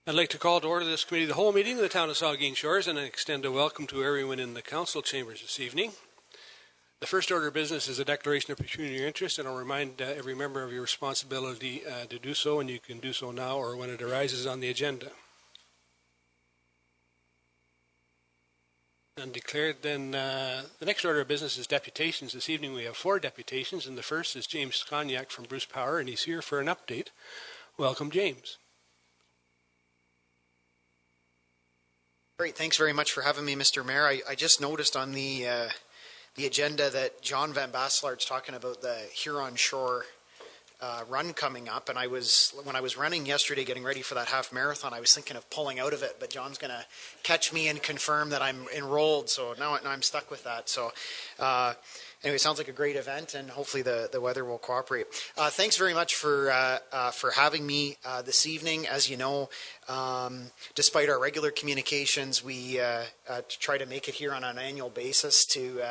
I'd like to call to order this committee of the whole meeting of the town of Saugeen Shores and extend a welcome to everyone in the council chambers this evening. The first order of business is a declaration of pecuniary interest, and I'll remind every member of your responsibility to do so, and you can do so now or when it arises on the agenda. Undeclared, then the next order of business is deputations. This evening we have 4 deputations, and the first is James Cognac from Bruce Power, and he's here for an update. Welcome, James. Great, thanks very much for having me, Mr. Mayor. I just noticed on the agenda that John Van Basselart's talking about the Huron Shore run coming up, and when I was running yesterday getting ready for that half marathon, I was thinking of pulling out of it, but John's going to catch me and confirm that I'm enrolled, so now I'm stuck with that. So anyway, it sounds like a great event, and hopefully the weather will cooperate. Thanks very much for having me this evening. As you know, despite our regular communications, we try to make it here on an annual basis to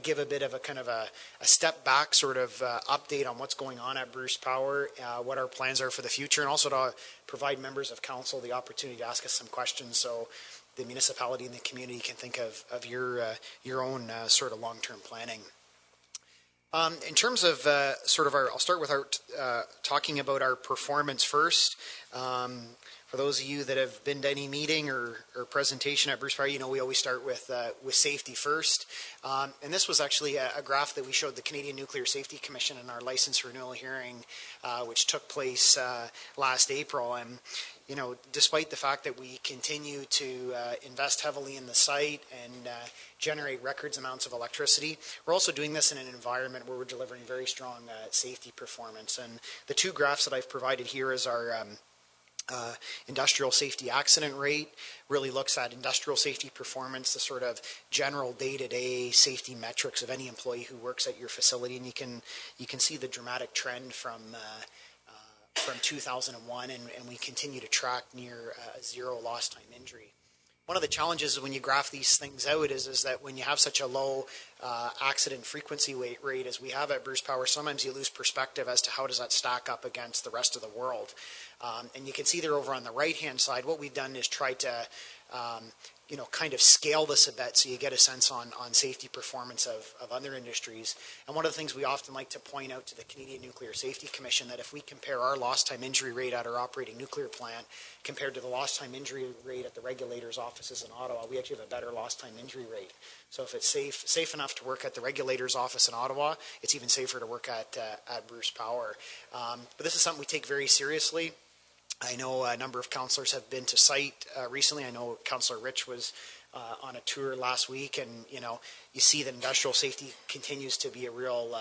give a bit of a kind of a step back sort of update on what's going on at Bruce Power, what our plans are for the future, and also to provide members of council the opportunity to ask us some questions so the municipality and the community can think of your own sort of long-term planning. In terms of I'll start with our talking about our performance first. For those of you that have been to any meeting or presentation at Bruce Power, you know we always start with safety first. And this was actually a graph that we showed the Canadian Nuclear Safety Commission in our license renewal hearing, which took place last April. And you know, despite the fact that we continue to invest heavily in the site and generate records amounts of electricity, we're also doing this in an environment where we're delivering very strong safety performance. And the 2 graphs that I've provided here is our industrial safety accident rate, really looks at industrial safety performance, the sort of general day-to-day safety metrics of any employee who works at your facility, and you can see the dramatic trend from 2001, and we continue to track near zero lost time injury. One of the challenges when you graph these things out is that when you have such a low accident frequency rate as we have at Bruce Power, sometimes you lose perspective as to how does that stack up against the rest of the world. And you can see there over on the right-hand side, what we've done is try to kind of scale this a bit so you get a sense on safety performance of other industries. And one of the things we often like to point out to the Canadian Nuclear Safety Commission, that if we compare our lost time injury rate at our operating nuclear plant compared to the lost time injury rate at the regulator's offices in Ottawa, we actually have a better lost time injury rate. So if it's safe enough to work at the regulator's office in Ottawa, it's even safer to work at Bruce Power. But this is something we take very seriously. I know a number of councillors have been to site recently. I know Councillor Rich was on a tour last week, and you see that industrial safety continues to be a real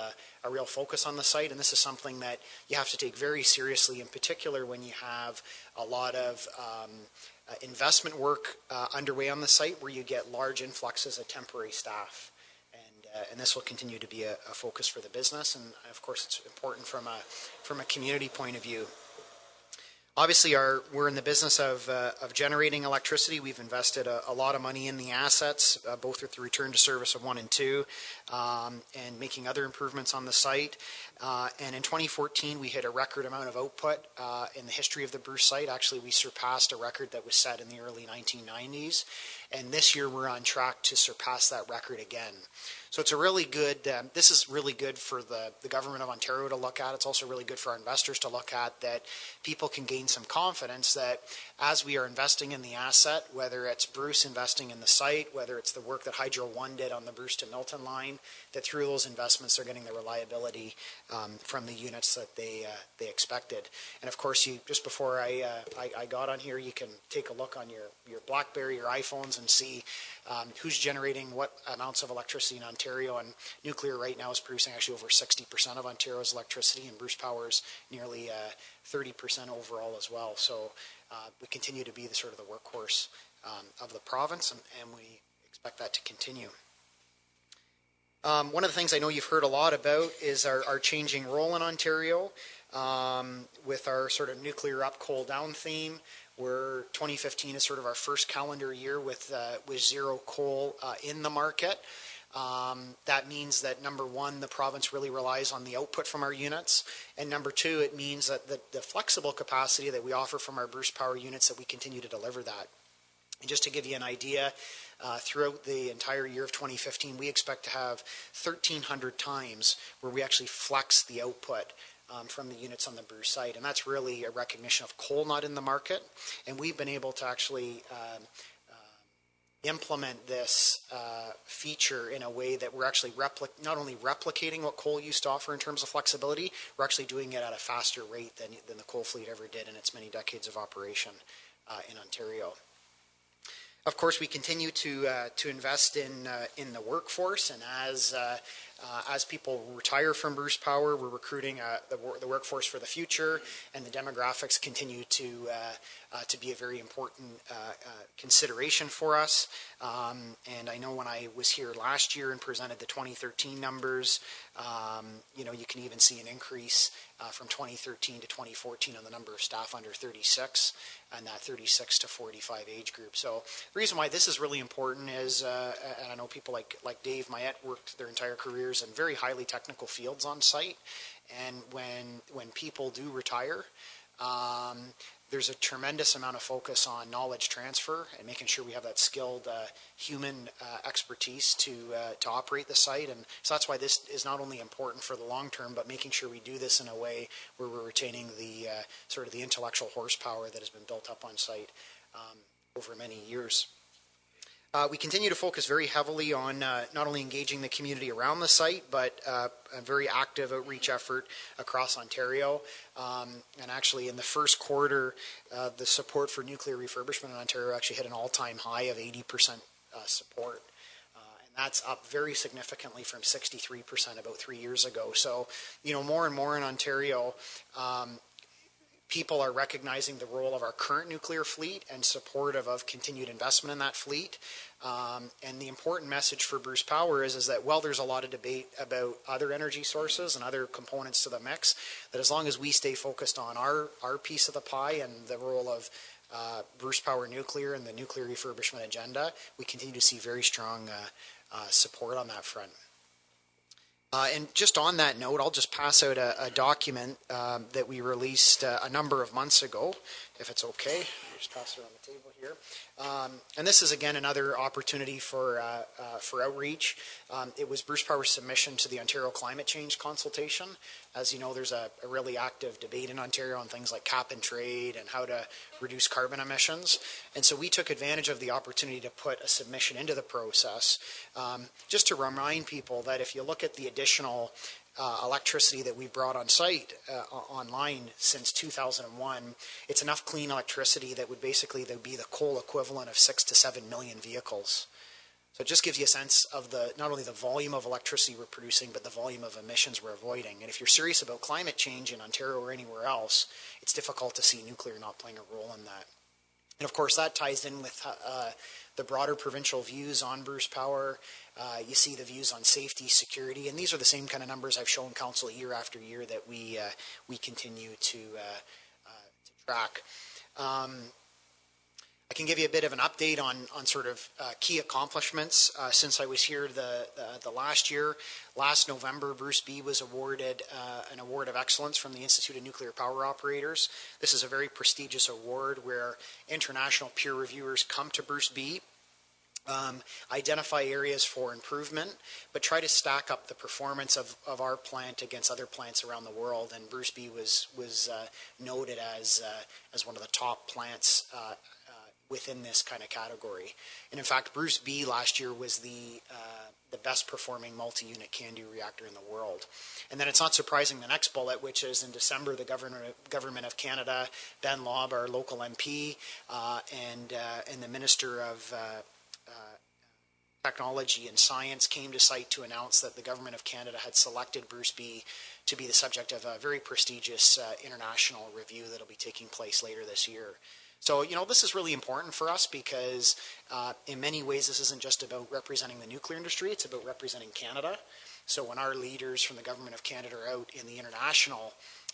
focus on the site, and this is something that you have to take very seriously, in particular when you have a lot of investment work underway on the site where you get large influxes of temporary staff. And this will continue to be a focus for the business, and of course it's important from a community point of view. Obviously, we're in the business of generating electricity. We've invested a lot of money in the assets, both with the return to service of 1 and 2, and making other improvements on the site. And in 2014, we hit a record amount of output in the history of the Bruce site. Actually, we surpassed a record that was set in the early 1990s. And this year, we're on track to surpass that record again. So it's a really good, this is really good for the government of Ontario to look at. It's also really good for our investors to look at, that people can gain some confidence that as we are investing in the asset, whether it's Bruce investing in the site, whether it's the work that Hydro One did on the Bruce to Milton line, that through those investments they're getting the reliability from the units that they expected. And of course, just before I got on here, you can take a look on your BlackBerry, your iPhones, and see who's generating what amounts of electricity in Ontario. And nuclear right now is producing actually over 60% of Ontario's electricity, and Bruce Power's nearly 30% overall as well. So we continue to be the sort of the workhorse of the province, and we expect that to continue. One of the things I know you've heard a lot about is our changing role in Ontario with our sort of nuclear up, coal down theme. 2015 is sort of our first calendar year with zero coal in the market. That means that, number one, the province really relies on the output from our units, and number two, it means that the flexible capacity that we offer from our Bruce Power units, that we continue to deliver that. And just to give you an idea, throughout the entire year of 2015, we expect to have 1,300 times where we actually flex the output from the units on the Bruce site. And that's really a recognition of coal not in the market. And we've been able to actually implement this feature in a way that we're actually not only replicating what coal used to offer in terms of flexibility, we're actually doing it at a faster rate than the coal fleet ever did in its many decades of operation in Ontario. Of course, we continue to invest in the workforce, and as people retire from Bruce Power, we're recruiting the workforce for the future, and the demographics continue to be a very important consideration for us. And I know when I was here last year and presented the 2013 numbers, you can even see an increase from 2013 to 2014 on the number of staff under 36 and that 36 to 45 age group. So the reason why this is really important is, and I know people like Dave Mayette worked their entire careers in very highly technical fields on site, and when people do retire, there's a tremendous amount of focus on knowledge transfer and making sure we have that skilled human expertise to operate the site. And so that's why this is not only important for the long term, but making sure we do this in a way where we're retaining the sort of the intellectual horsepower that has been built up on site over many years. We continue to focus very heavily on not only engaging the community around the site, but a very active outreach effort across Ontario. And actually, in the first quarter, the support for nuclear refurbishment in Ontario actually hit an all-time high of 80% support. And that's up very significantly from 63% about 3 years ago. So, more and more in Ontario, people are recognizing the role of our current nuclear fleet and supportive of continued investment in that fleet. And the important message for Bruce Power is that while there's a lot of debate about other energy sources and other components to the mix, that as long as we stay focused on our piece of the pie and the role of Bruce Power Nuclear and the nuclear refurbishment agenda, we continue to see very strong support on that front. And just on that note, I'll just pass out a document that we released a number of months ago, if it's okay. I'll just pass it around the table here. And this is, again, another opportunity for outreach. It was Bruce Power's submission to the Ontario Climate Change Consultation. As you know, there's a really active debate in Ontario on things like cap and trade and how to reduce carbon emissions. And so we took advantage of the opportunity to put a submission into the process, just to remind people that if you look at the additional electricity that we've brought on site online since 2001, it's enough clean electricity that would basically be the coal equivalent of 6 to 7 million vehicles. So it just gives you a sense of not only the volume of electricity we're producing, but the volume of emissions we're avoiding. And if you're serious about climate change in Ontario or anywhere else, it's difficult to see nuclear not playing a role in that. And of course, that ties in with the broader provincial views on Bruce Power. You see the views on safety, security, and these are the same kind of numbers I've shown council year after year that we continue to track. I can give you a bit of an update on sort of key accomplishments since I was here the last year. Last November, Bruce B was awarded an award of excellence from the Institute of Nuclear Power Operators. This is a very prestigious award where international peer reviewers come to Bruce B, identify areas for improvement, but try to stack up the performance of our plant against other plants around the world. And Bruce B was noted as one of the top plants within this kind of category. And in fact, Bruce B last year was the best performing multi-unit CANDU reactor in the world. And then it's not surprising the next bullet, which is in December, the government of Canada, Ben Lobb, our local MP, and the Minister of Technology and Science came to site to announce that the government of Canada had selected Bruce B to be the subject of a very prestigious international review that will be taking place later this year. So, this is really important for us because in many ways this isn't just about representing the nuclear industry, it's about representing Canada. So when our leaders from the government of Canada are out in the international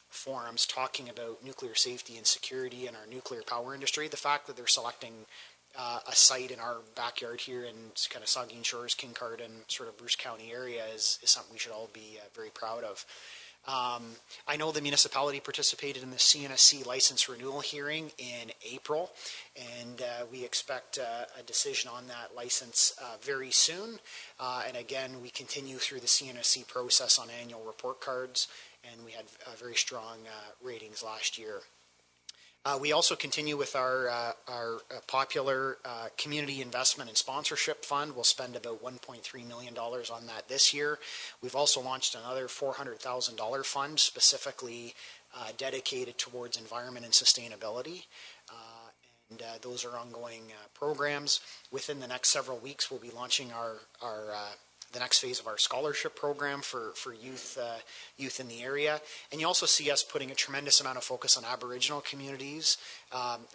forums talking about nuclear safety and security in our nuclear power industry, the fact that they're selecting a site in our backyard here in kind of Saugeen Shores, Kincardine, sort of Bruce County area is something we should all be very proud of. I know the municipality participated in the CNSC license renewal hearing in April, and we expect a decision on that license very soon. And again, we continue through the CNSC process on annual report cards, and we had very strong ratings last year. We also continue with our popular community investment and sponsorship fund. We'll spend about $1.3 million on that this year. We've also launched another $400,000 fund specifically dedicated towards environment and sustainability. And those are ongoing programs. Within the next several weeks, we'll be launching the next phase of our scholarship program for youth in the area. And you also see us putting a tremendous amount of focus on Aboriginal communities,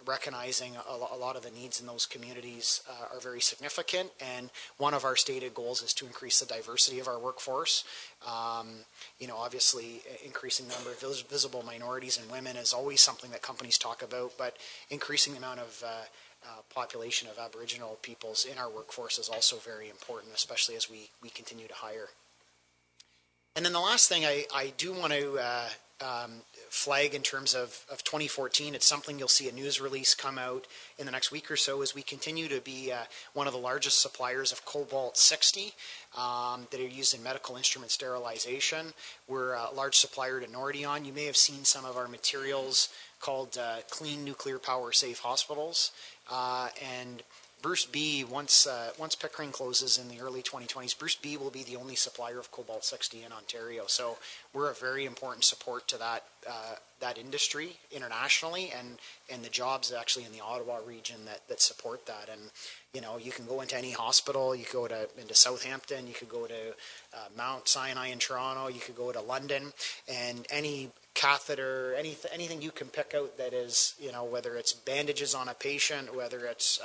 recognizing a lot of the needs in those communities are very significant. And one of our stated goals is to increase the diversity of our workforce. Obviously, increasing the number of visible minorities and women is always something that companies talk about, but increasing the amount of population of Aboriginal peoples in our workforce is also very important, especially as we continue to hire. And then the last thing I do want to flag in terms of 2014, it's something you'll see a news release come out in the next week or so, as we continue to be one of the largest suppliers of Cobalt-60 that are used in medical instrument sterilization. We're a large supplier to Nordion. You may have seen some of our materials called Clean Nuclear Power Safe Hospitals. And Bruce B, once Pickering closes in the early 2020s, Bruce B will be the only supplier of Cobalt-60 in Ontario. So we're a very important support to that industry internationally, and the jobs actually in the Ottawa region that support that. And you can go into any hospital, you could go into Southampton, you could go to Mount Sinai in Toronto, you could go to London, and any catheter, anything you can pick out that is, whether it's bandages on a patient, whether it's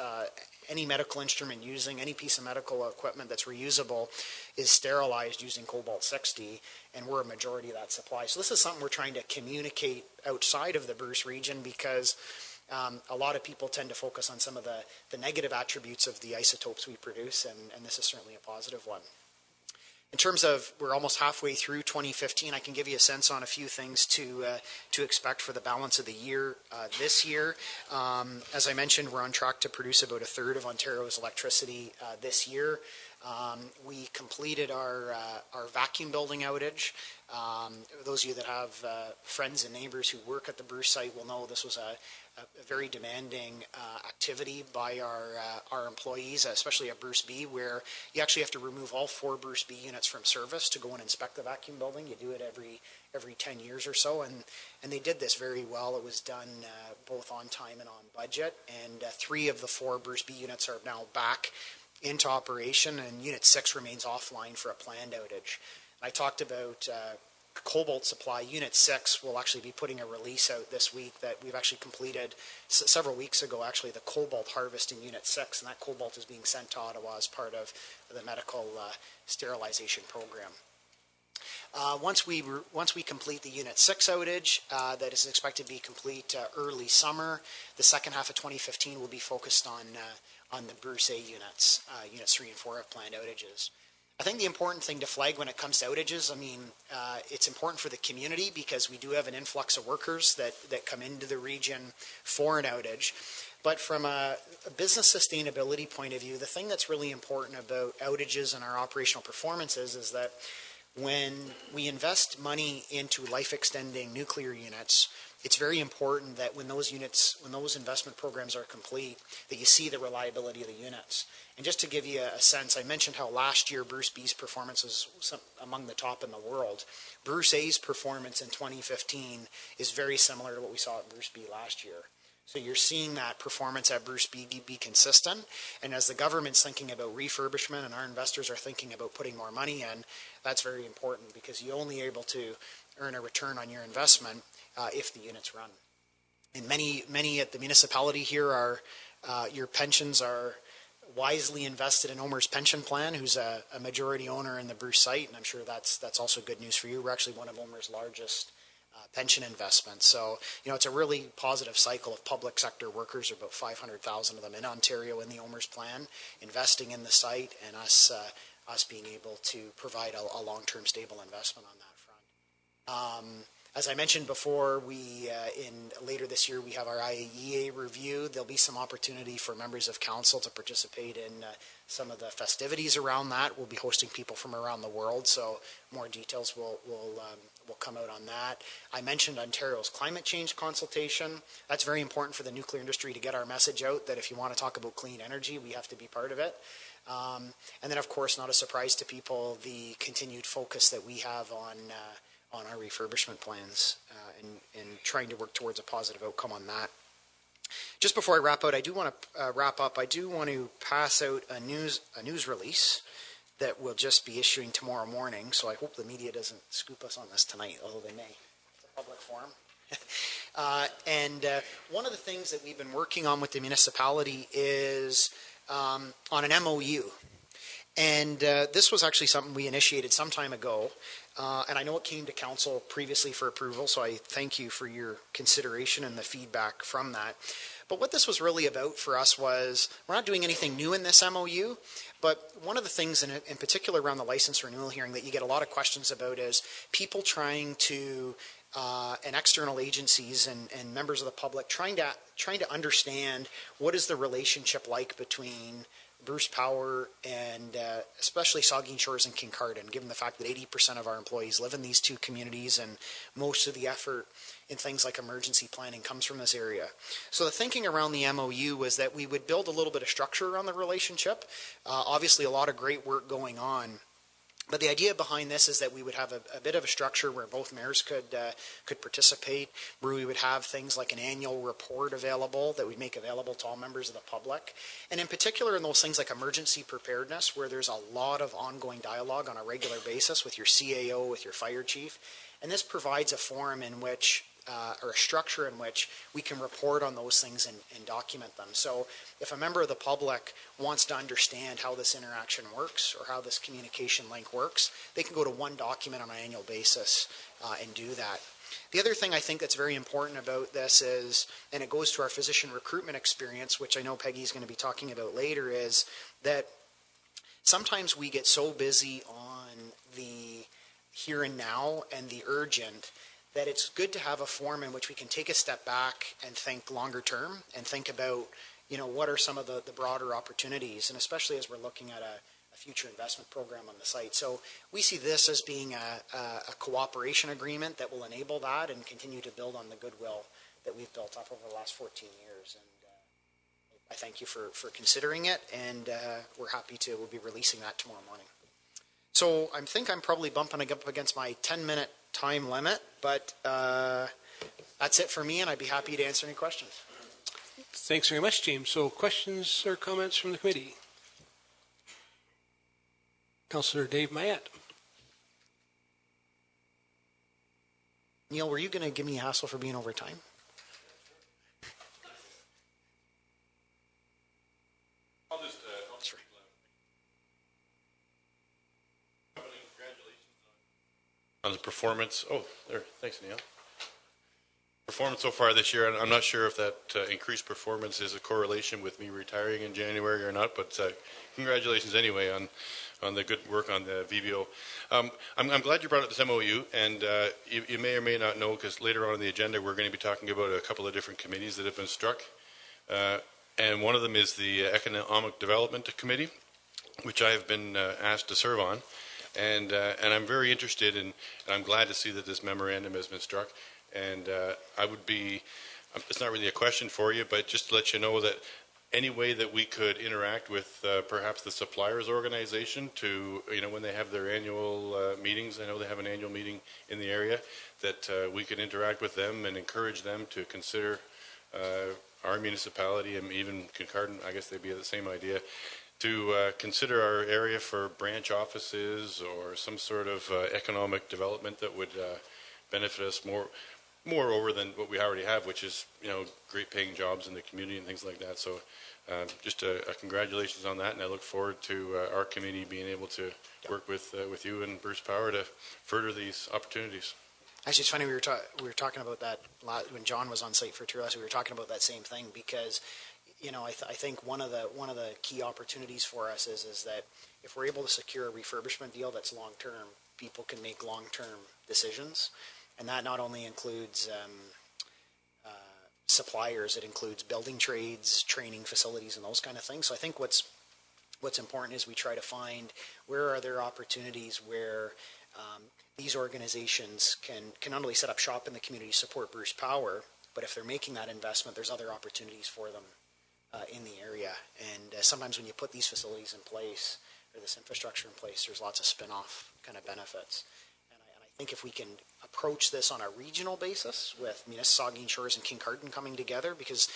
any medical instrument using any piece of medical equipment that's reusable, is sterilized using Cobalt-60, and we're a majority of that supply. So this is something we're trying to communicate outside of the Bruce region, because a lot of people tend to focus on some of the negative attributes of the isotopes we produce, and this is certainly a positive one. In terms of, we're almost halfway through 2015, I can give you a sense on a few things to expect for the balance of the year this year. As I mentioned, we're on track to produce about a third of Ontario's electricity this year. We completed our vacuum building outage. Those of you that have friends and neighbors who work at the Bruce site will know this was a very demanding activity by our employees, especially at Bruce B, where you actually have to remove all 4 Bruce B units from service to go and inspect the vacuum building. You do it every 10 years or so, and they did this very well. It was done both on time and on budget, and 3 of the 4 Bruce B units are now back into operation, and Unit 6 remains offline for a planned outage. I talked about cobalt supply. Unit 6 will actually be putting a release out this week that we've actually completed several weeks ago, actually, the cobalt harvest in Unit 6, and that cobalt is being sent to Ottawa as part of the medical sterilization program. Once we complete the Unit 6 outage, that is expected to be complete early summer, the second half of 2015 will be focused on the Bruce A units. Units 3 and 4 have planned outages. I think the important thing to flag when it comes to outages, it's important for the community because we do have an influx of workers that come into the region for an outage. But from a business sustainability point of view, the thing that's really important about outages and our operational performances is that when we invest money into life-extending nuclear units, it's very important that when those investment programs are complete, that you see the reliability of the units. And just to give you a sense, I mentioned how last year Bruce B's performance was among the top in the world. Bruce A's performance in 2015 is very similar to what we saw at Bruce B last year. So you're seeing that performance at Bruce B be consistent. And as the government's thinking about refurbishment and our investors are thinking about putting more money in, that's very important because you're only able to earn a return on your investment if the units run. And many at the municipality here are, your pensions are wisely invested in Omer's pension plan, who's a majority owner in the Bruce site, and I'm sure that's also good news for you. We're actually one of Omer's largest pension investments. So, it's a really positive cycle of public sector workers, about 500,000 of them in Ontario in the OMERS plan, investing in the site, and us being able to provide a long-term stable investment on that front. As I mentioned before, later this year we have our IAEA review. There'll be some opportunity for members of council to participate in some of the festivities around that. We'll be hosting people from around the world, so more details will come out on that. I mentioned Ontario's climate change consultation. That's very important for the nuclear industry to get our message out that if you want to talk about clean energy, we have to be part of it. And then, of course, not a surprise to people, the continued focus that we have on our refurbishment plans and trying to work towards a positive outcome on that. Just before I wrap up, I do want to pass out a news release that we'll just be issuing tomorrow morning. So I hope the media doesn't scoop us on this tonight, although they may. It's a public forum. And one of the things that we've been working on with the municipality is on an MOU. And this was actually something we initiated some time ago. And I know it came to council previously for approval, so I thank you for your consideration and the feedback from that. But what this was really about for us was, we're not doing anything new in this MOU, but one of the things in particular around the license renewal hearing that you get a lot of questions about is people trying to, and external agencies and members of the public trying to understand what is the relationship like between Bruce Power and especially Saugeen Shores and Kincardine, given the fact that 80% of our employees live in these two communities and most of the effort in things like emergency planning comes from this area. So the thinking around the MOU was that we would build a little bit of structure around the relationship. Obviously a lot of great work going on. But the idea behind this is that we would have a bit of a structure where both mayors could participate, where we would have things like an annual report available that we'd make available to all members of the public. And in particular in those things like emergency preparedness, where there's a lot of ongoing dialogue on a regular basis with your CAO, with your fire chief. And this provides a forum in which or a structure in which we can report on those things and document them. So if a member of the public wants to understand how this interaction works or how this communication link works, they can go to one document on an annual basis and do that. The other thing I think that's very important about this is, and it goes to our physician recruitment experience, which I know Peggy's going to be talking about later, is that sometimes we get so busy on the here and now and the urgent that it's good to have a forum in which we can take a step back and think longer term and think about, what are some of the broader opportunities, and especially as we're looking at a future investment program on the site. So we see this as being a cooperation agreement that will enable that and continue to build on the goodwill that we've built up over the last 14 years. And I thank you for considering it, and we'll be releasing that tomorrow morning. So I think I'm probably bumping up against my 10-minute time limit, but that's it for me, and I'd be happy to answer any questions. Thanks very much, James. So questions or comments from the committee? Councillor Dave Mayette. Neil, were you going to give me a hassle for being over time? I'll just Sure. Congratulations on the performance. Oh, there. Thanks, Neil. Performance so far this year. I'm not sure if that increased performance is a correlation with me retiring in January or not, but congratulations anyway on the good work on the VBO. I'm glad you brought up this MOU, and you may or may not know, because later on in the agenda we're going to be talking about a couple of different committees that have been struck, and one of them is the Economic Development Committee, which I have been asked to serve on, and I'm very interested in, and I'm glad to see that this memorandum has been struck. And I would be, it's not really a question for you, but just to let you know that any way that we could interact with perhaps the suppliers organization to, when they have their annual meetings, I know they have an annual meeting in the area, that we could interact with them and encourage them to consider our municipality, and even Kincardine, I guess they'd be the same idea, to consider our area for branch offices or some sort of economic development that would benefit us moreover than what we already have, which is, great paying jobs in the community and things like that. So just a congratulations on that, and I look forward to our committee being able to work with you and Bruce Power to further these opportunities. Actually, it's funny we were talking about that when John was on site for Tour last week. We were talking about that same thing because, I think one of the key opportunities for us is that if we're able to secure a refurbishment deal that's long term, people can make long term decisions, and that not only includes suppliers, it includes building trades, training facilities, and those kind of things. So I think what's important is we try to find where are there opportunities where these organizations can not only set up shop in the community, support Bruce Power, but if they're making that investment, there's other opportunities for them in the area. And sometimes when you put these facilities in place, or this infrastructure in place, there's lots of spin-off kind of benefits. And I think if we can approach this on a regional basis with Saugeen Shores and Kincardine coming together, because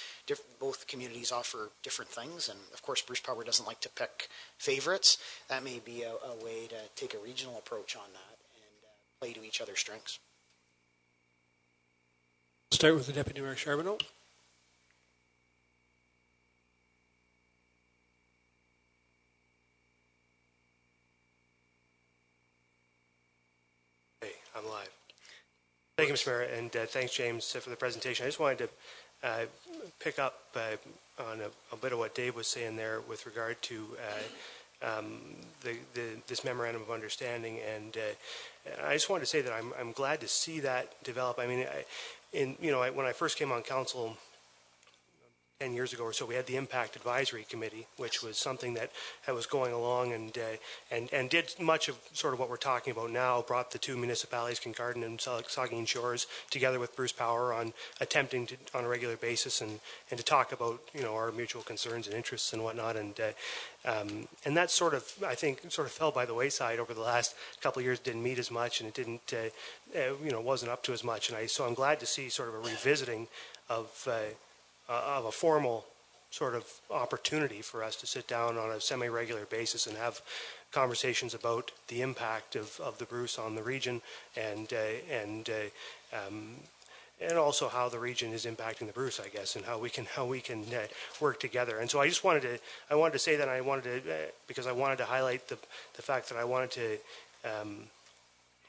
both communities offer different things, and of course Bruce Power doesn't like to pick favorites, that may be a way to take a regional approach on that and play to each other's strengths. Start with the Deputy Mayor Charbonneau. I'm live. Thank you, Mr. Mayor, and thanks, James, for the presentation. I just wanted to pick up on a bit of what Dave was saying there with regard to this memorandum of understanding, and I just wanted to say that I'm glad to see that develop. I mean, when I first came on council 10 years ago or so, we had the Impact Advisory Committee, which was something that was going along and did much of sort of what we're talking about now, brought the two municipalities, Kincardine and Saugeen Shores, together with Bruce Power on attempting to, on a regular basis, and to talk about, our mutual concerns and interests and whatnot. And that sort of, I think, sort of fell by the wayside over the last couple of years. Didn't meet as much, and it didn't, wasn't up to as much. And so I'm glad to see sort of a revisiting of a formal sort of opportunity for us to sit down on a semi-regular basis and have conversations about the impact of the Bruce on the region, and also how the region is impacting the Bruce, I guess, and how we can work together. And so I just wanted to say that, because I wanted to highlight the fact that I wanted to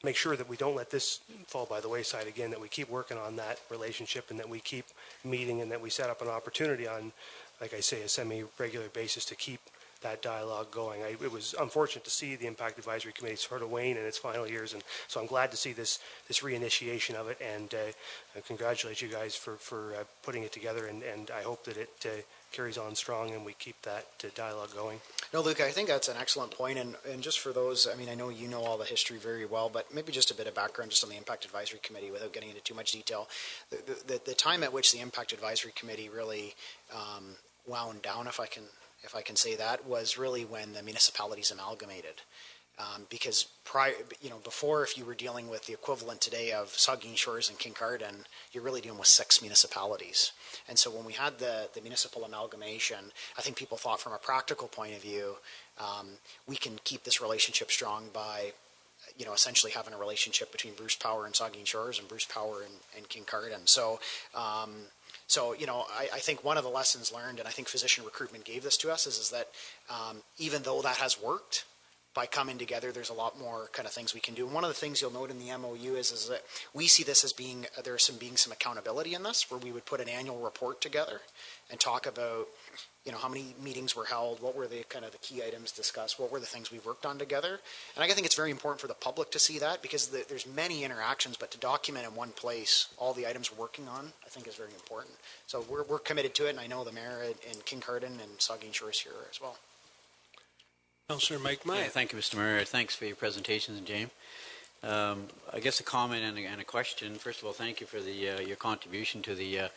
make sure that we don't let this fall by the wayside again, that we keep working on that relationship, and that we keep meeting, and that we set up an opportunity on, like I say, a semi-regular basis to keep that dialogue going. It was unfortunate to see the Impact Advisory Committee sort of wane in its final years, and so I'm glad to see this reinitiation of it, and I congratulate you guys for putting it together, and I hope that it carries on strong and we keep that dialogue going. No, Luke, I think that's an excellent point, and just for those, I mean, I know you know all the history very well, but maybe just a bit of background just on the Impact Advisory Committee without getting into too much detail. The time at which the Impact Advisory Committee really wound down, if I can say that, was really when the municipalities amalgamated. Because before, if you were dealing with the equivalent today of Saugeen Shores and Kincardine, you're really dealing with 6 municipalities. And so when we had the municipal amalgamation, I think people thought from a practical point of view, we can keep this relationship strong by, essentially having a relationship between Bruce Power and Saugeen Shores and Bruce Power and Kincardine. So, I think one of the lessons learned, and I think physician recruitment gave this to us, is that even though that has worked, by coming together, there's a lot more kind of things we can do. And one of the things you'll note in the MOU is that we see this as being, there's some accountability in this, where we would put an annual report together and talk about, how many meetings were held, what were the kind of the key items discussed, what were the things we worked on together. And I think it's very important for the public to see that, because there's many interactions, but to document in one place all the items we're working on, I think is very important. So we're committed to it, and I know the mayor in Kincardine and Saugeen Shores here as well. Councillor Mike Myatt. Yeah, thank you, Mr. Mayor. Thanks for your presentations, James. I guess a comment and a question. First of all, thank you for your contribution to the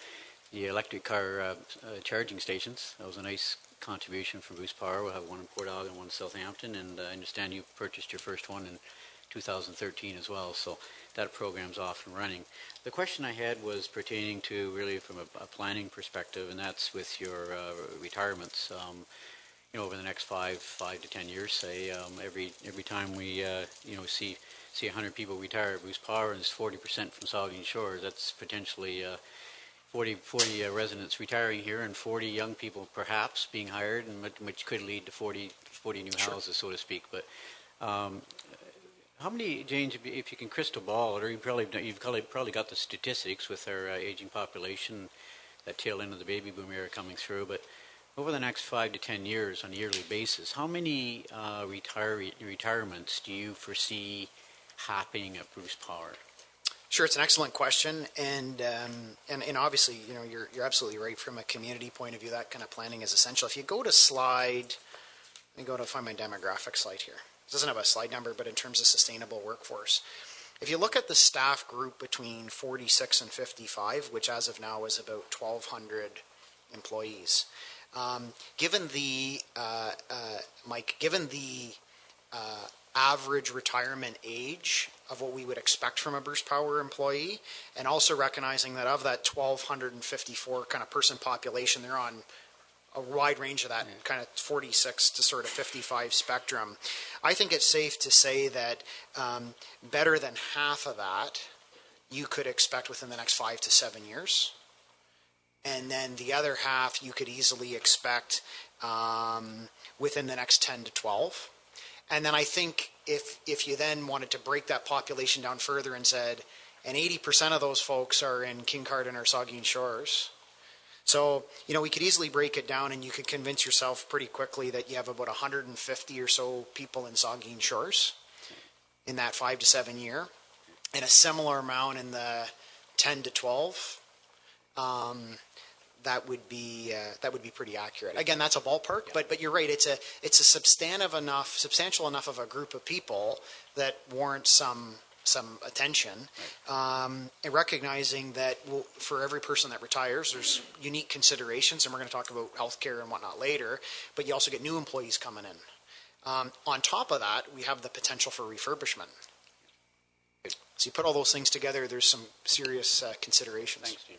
electric car charging stations. That was a nice contribution from Bruce Power. We'll have one in Port Elgin and one in Southampton, and I understand you purchased your first one in 2013 as well, so that program's off and running. The question I had was pertaining to really from a planning perspective, and that's with your retirements. Over the next 5 to 10 years, say, every time we see 100 people retire at Bruce Power, and it's 40% from Saugeen Shores, that's potentially 40 residents retiring here, and 40 young people perhaps being hired, and which could lead to 40 new houses, so to speak. But How many, James, if you can crystal ball it, or you've probably got the statistics with our aging population, that tail end of the baby boom era coming through, but over the next 5 to 10 years on a yearly basis, how many retirements do you foresee happening at Bruce Power? Sure, it's an excellent question, and obviously, you're absolutely right from a community point of view. That kind of planning is essential. If you go to let me go to find my demographic slide here. It doesn't have a slide number, but in terms of sustainable workforce, if you look at the staff group between 46 and 55, which as of now is about 1,200 employees, given the average retirement age of what we would expect from a Bruce Power employee, and also recognizing that of that 1,254 kind of person population, they're on a wide range of that kind of 46 to sort of 55 spectrum. I think it's safe to say that better than half of that you could expect within the next 5 to 7 years. And then the other half you could easily expect within the next 10 to 12. And then I think if you then wanted to break that population down further and said, and 80% of those folks are in Kincardine or Saugeen Shores. So, we could easily break it down and you could convince yourself pretty quickly that you have about 150 or so people in Saugeen Shores in that 5 to 7 year, and a similar amount in the 10 to 12. That would be pretty accurate. Again, that's a ballpark, but you're right. It's a substantial enough of a group of people that warrants some attention, and recognizing that for every person that retires, there's unique considerations, and we're going to talk about healthcare and whatnot later. But you also get new employees coming in. On top of that, we have the potential for refurbishment. So you put all those things together, there's some serious considerations. Thanks, Steve.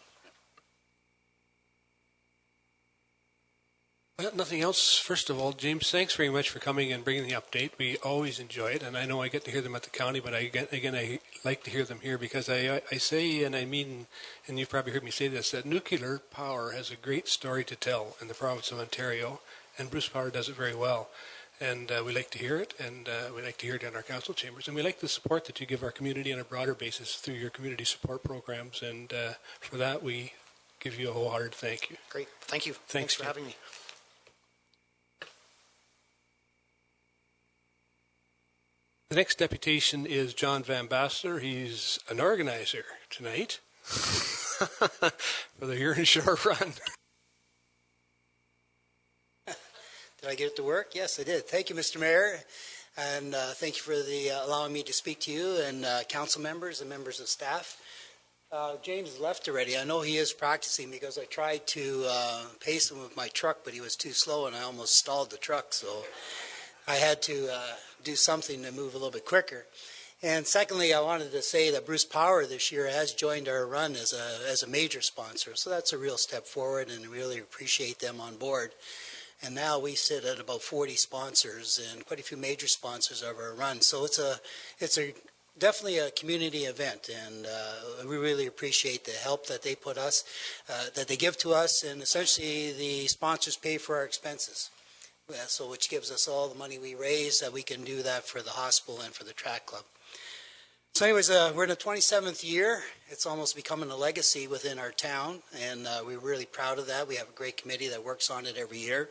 Well, nothing else. First of all, James, thanks very much for coming and bringing the update. We always enjoy it, and I know I get to hear them at the county, but I like to hear them here because I say, and I mean, and you've probably heard me say this, that nuclear power has a great story to tell in the province of Ontario, and Bruce Power does it very well. And we like to hear it, and we like to hear it in our council chambers, and we like the support that you give our community on a broader basis through your community support programs, and for that we give you a wholehearted thank you. Great. Thank you. Thanks for having me. The next deputation is John Van Bassler. He's an organizer tonight for the Huron Shore Run. Did I get it to work? Yes, I did. Thank you, Mr. Mayor, and thank you for allowing me to speak to you and council members and members of staff. James has left already. I know he is practicing because I tried to pace him with my truck, but he was too slow and I almost stalled the truck, so I had to do something to move a little bit quicker. And secondly, I wanted to say that Bruce Power this year has joined our run as a major sponsor, so that's a real step forward, and I really appreciate them on board. And now we sit at about 40 sponsors and quite a few major sponsors of our run. So it's definitely a community event, and we really appreciate the help that they that they give to us, and essentially the sponsors pay for our expenses. So which gives us all the money we raise that we can do that for the hospital and for the track club. So anyways, we're in the 27th year. It's almost becoming a legacy within our town, and we're really proud of that. We have a great committee that works on it every year.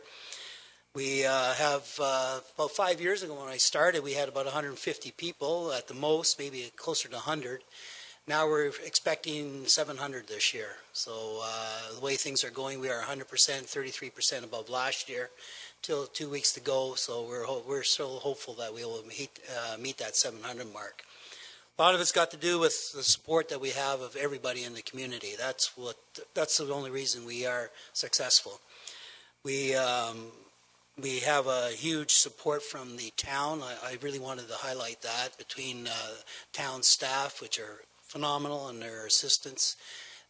We have, about 5 years ago when I started, we had about 150 people at the most, maybe closer to 100. Now we're expecting 700 this year. So the way things are going, we are 100%, 33% above last year. Till 2 weeks to go, so we're still hopeful that we will meet that 700 mark. A lot of it's got to do with the support that we have of everybody in the community. That's the only reason we are successful. We have a huge support from the town. I really wanted to highlight that between town staff, which are phenomenal, and their assistants,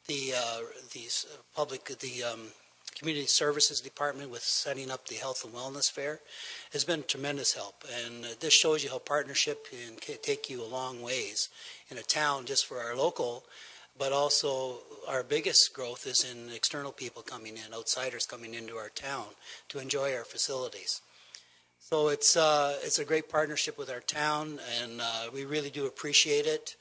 the Community Services Department with setting up the Health and Wellness Fair has been tremendous help. And this shows you how partnership can take you a long ways in a town just for our local, but also our biggest growth is in external people coming in, outsiders coming into our town to enjoy our facilities. So it's a great partnership with our town, and we really do appreciate it.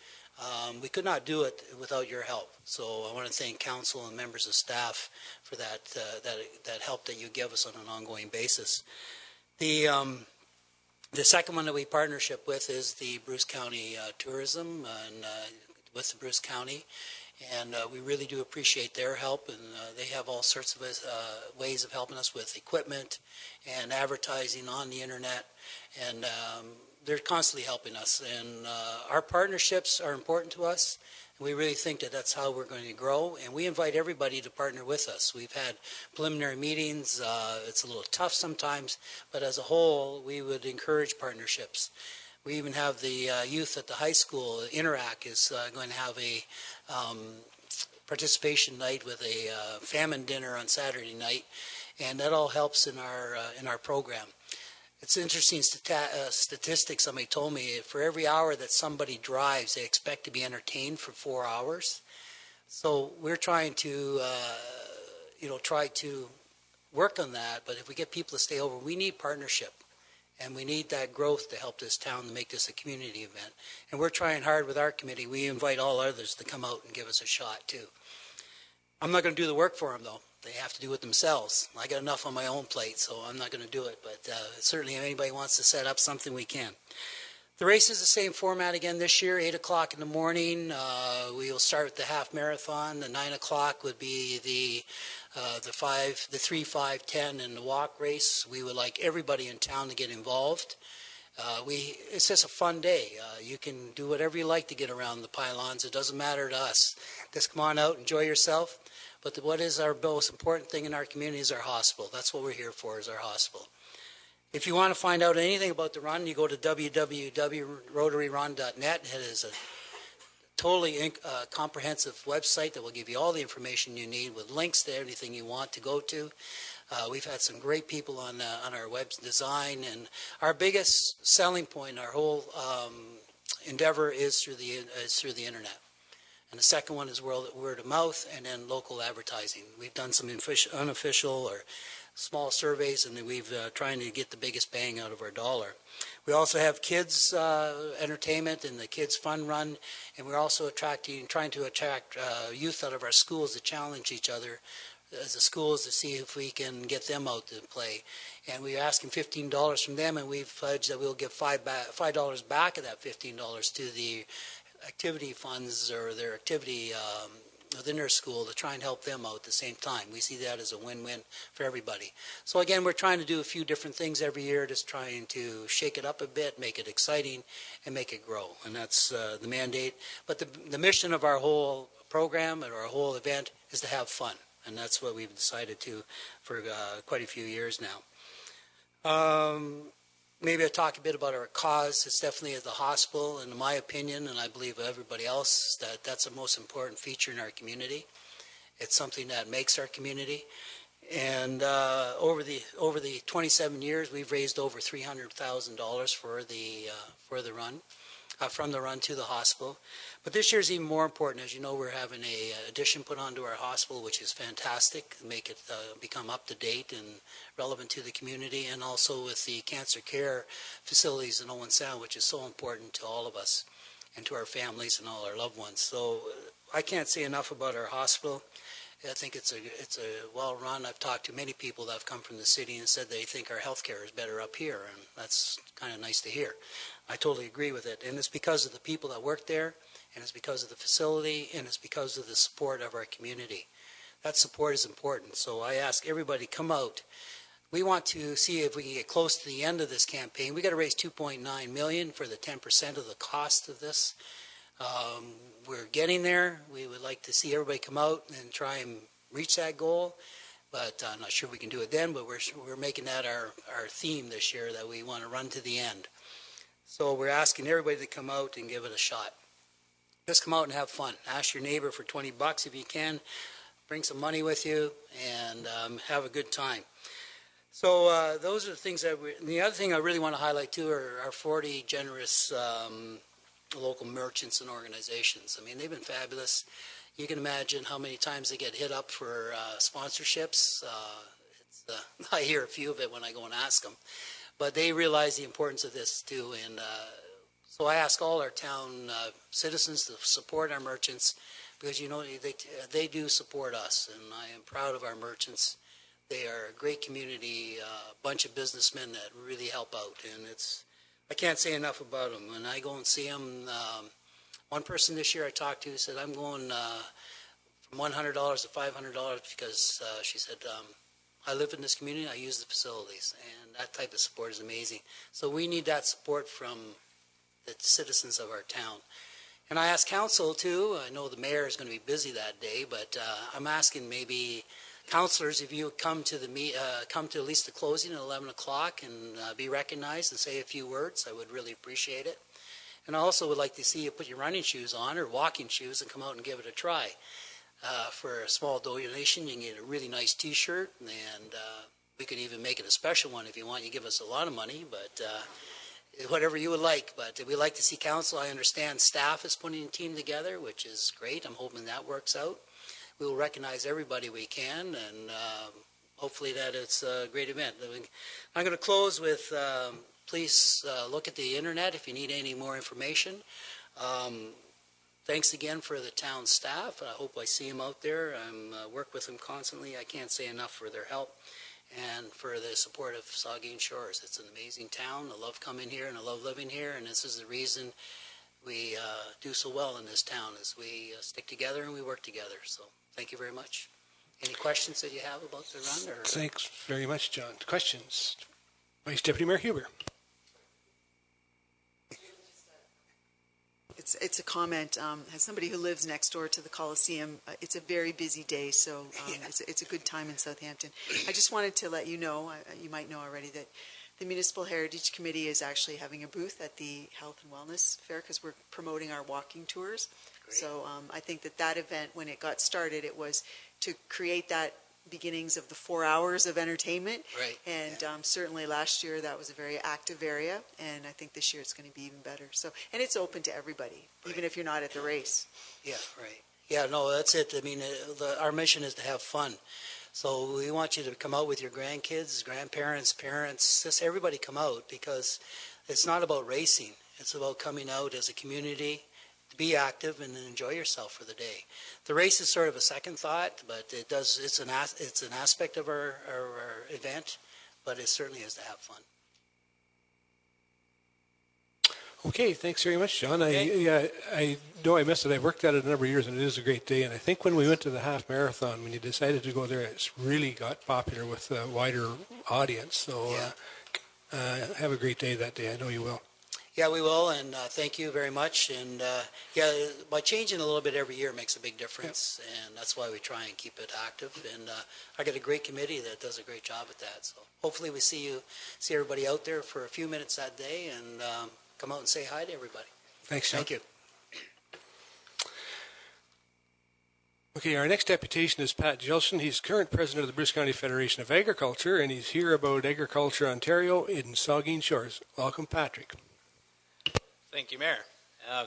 We could not do it without your help. So I want to thank council and members of staff for that help that you give us on an ongoing basis. The second one that we partnership with is the Bruce County Tourism, and with the Bruce County. And we really do appreciate their help, and they have all sorts of ways of helping us with equipment and advertising on the internet, and they're constantly helping us. And our partnerships are important to us, and we really think that that's how we're going to grow, and we invite everybody to partner with us. We've had preliminary meetings. It's a little tough sometimes, but as a whole, we would encourage partnerships. We even have the youth at the high school. Interac is going to have a participation night with a famine dinner on Saturday night, and that all helps in our program. It's interesting statistics. Somebody told me for every hour that somebody drives, they expect to be entertained for 4 hours. So we're trying to try to work on that. But if we get people to stay over, we need partnership. And we need that growth to help this town to make this a community event. And we're trying hard with our committee. We invite all others to come out and give us a shot, too. I'm not going to do the work for them, though. They have to do it themselves. I got enough on my own plate, so I'm not going to do it. But certainly if anybody wants to set up something, we can. The race is the same format again this year, 8 o'clock in the morning. We will start with the half marathon. The 9 o'clock would be the 3, 5, 10, and the walk race. We would like everybody in town to get involved. It's just a fun day. You can do whatever you like to get around the pylons. It doesn't matter to us. Just come on out, enjoy yourself. But what is our most important thing in our community is our hospital. That's what we're here for, is our hospital. If you want to find out anything about the run, you go to www.rotaryrun.net. It is a totally comprehensive website that will give you all the information you need with links to everything you want to go to. We've had some great people on our web design, and our biggest selling point, our whole endeavor is through the internet. And the second one is word of mouth, and then local advertising. We've done some unofficial or small surveys, and we've trying to get the biggest bang out of our dollar. We also have kids entertainment and the kids fun run, and we're also trying to attract youth out of our schools to challenge each other as the schools to see if we can get them out to play. And we're asking $15 from them, and we've pledged that we'll give $5 back of that $15 to the activity funds or their activity within their school to try and help them out at the same time. We see that as a win-win for everybody. So again, we're trying to do a few different things every year, just trying to shake it up a bit, make it exciting, and make it grow. And that's the mandate. But the mission of our whole program and our whole event is to have fun. And that's what we've decided to for quite a few years now. Maybe I'll talk a bit about our cause. It's definitely at the hospital, and in my opinion, and I believe everybody else, that's the most important feature in our community. It's something that makes our community. And over the 27 years, we've raised over $300,000 for the run, from the run to the hospital. But this year is even more important. As you know, we're having a addition put onto our hospital, which is fantastic, make it become up to date and relevant to the community, and also with the cancer care facilities in Owen Sound, which is so important to all of us and to our families and all our loved ones. So I can't say enough about our hospital. I think it's a well run. I've talked to many people that have come from the city and said they think our health care is better up here, and that's kind of nice to hear. I totally agree with it, and it's because of the people that work there, and it's because of the facility, and it's because of the support of our community. That support is important, so I ask everybody, come out. We want to see if we can get close to the end of this campaign. We got to raise $2.9 million for the 10% of the cost of this. We're getting there. We would like to see everybody come out and try and reach that goal, but I'm not sure we can do it then, but we're making that our theme this year, that we want to run to the end. So we're asking everybody to come out and give it a shot. Just come out and have fun. Ask your neighbor for $20 if you can. Bring some money with you and have a good time. So those are the things that the other thing I really want to highlight too are our 40 generous local merchants and organizations. I mean, they've been fabulous. You can imagine how many times they get hit up for sponsorships. I hear a few of it when I go and ask them. but they realize the importance of this too. And so I ask all our town citizens to support our merchants, because they do support us, and I am proud of our merchants. They are a great community, a bunch of businessmen that really help out, and I can't say enough about them. When I go and see them, one person this year I talked to said, I'm going from $100 to $500 because she said, I live in this community, I use the facilities, and that type of support is amazing. So we need that support from the citizens of our town. And I asked council too, I know the mayor is going to be busy that day, but I'm asking maybe councilors, if you would come to at least the closing at 11 o'clock and be recognized and say a few words, I would really appreciate it. And I also would like to see you put your running shoes on or walking shoes and come out and give it a try. For a small donation, you can get a really nice T-shirt, and we could even make it a special one if you want. You give us a lot of money, but whatever you would like. But we'd like to see council. I understand staff is putting a team together, which is great. I'm hoping that works out. We will recognize everybody we can, and hopefully that it's a great event. I'm going to close with please look at the internet if you need any more information. Thanks again for the town staff. I hope I see them out there. I work with them constantly. I can't say enough for their help and for the support of Saugeen Shores. It's an amazing town. I love coming here and I love living here, and this is the reason we do so well in this town, is we stick together and we work together. So thank you very much. Any questions that you have about the run? Or? Thanks very much, John. Questions? Vice Deputy Mayor Huber. It's a comment. As somebody who lives next door to the Coliseum, it's a very busy day, so it's a good time in Southampton. I just wanted to let you know, you might know already, that the Municipal Heritage Committee is actually having a booth at the Health and Wellness Fair because we're promoting our walking tours. Great. So I think that event, when it got started, it was to create that beginnings of the 4 hours of entertainment. Right. And certainly last year that was a very active area, and I think this year it's going to be even better. So, and it's open to everybody, right, even if you're not at the race. Yeah, right. Yeah, no, that's it. I mean, our mission is to have fun. So we want you to come out with your grandkids, grandparents, parents, just everybody come out, because it's not about racing. It's about coming out as a community, to be active and enjoy yourself for the day. The race is sort of a second thought, but it's an aspect of our event, but it certainly is to have fun. Okay, thanks very much, John. Okay. I know I missed it. I've worked at it a number of years, and it is a great day. And I think when we went to the half marathon, when you decided to go there, it's really got popular with a wider audience. So have a great day that day. I know you will. Yeah, we will, and thank you very much. And by changing a little bit every year makes a big difference, and that's why we try and keep it active. And I got a great committee that does a great job at that. So hopefully we see everybody out there for a few minutes that day, and come out and say hi to everybody. Thanks, John. Thank you. Okay, our next deputation is Pat Gilson. He's current president of the Bruce County Federation of Agriculture, and he's here about Agriculture Ontario in Saugeen Shores. Welcome, Patrick. Thank you, Mayor.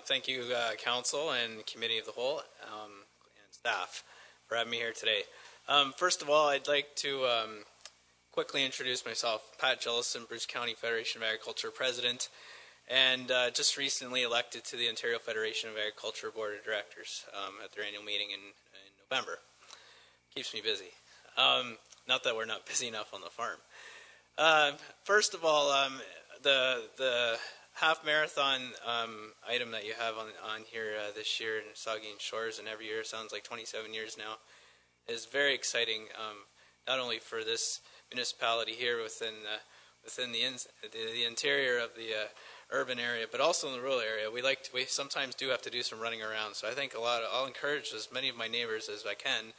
Thank you, Council and Committee of the Whole and staff for having me here today. First of all, I'd like to quickly introduce myself. Pat Gilson, Bruce County Federation of Agriculture President, and just recently elected to the Ontario Federation of Agriculture Board of Directors at their annual meeting in November. Keeps me busy. Not that we're not busy enough on the farm. First of all, the half marathon item that you have on here this year in Saugeen Shores, and every year, sounds like 27 years now, is very exciting, not only for this municipality here within the interior of the urban area, but also in the rural area. We sometimes do have to do some running around, so I think I'll encourage as many of my neighbors as I can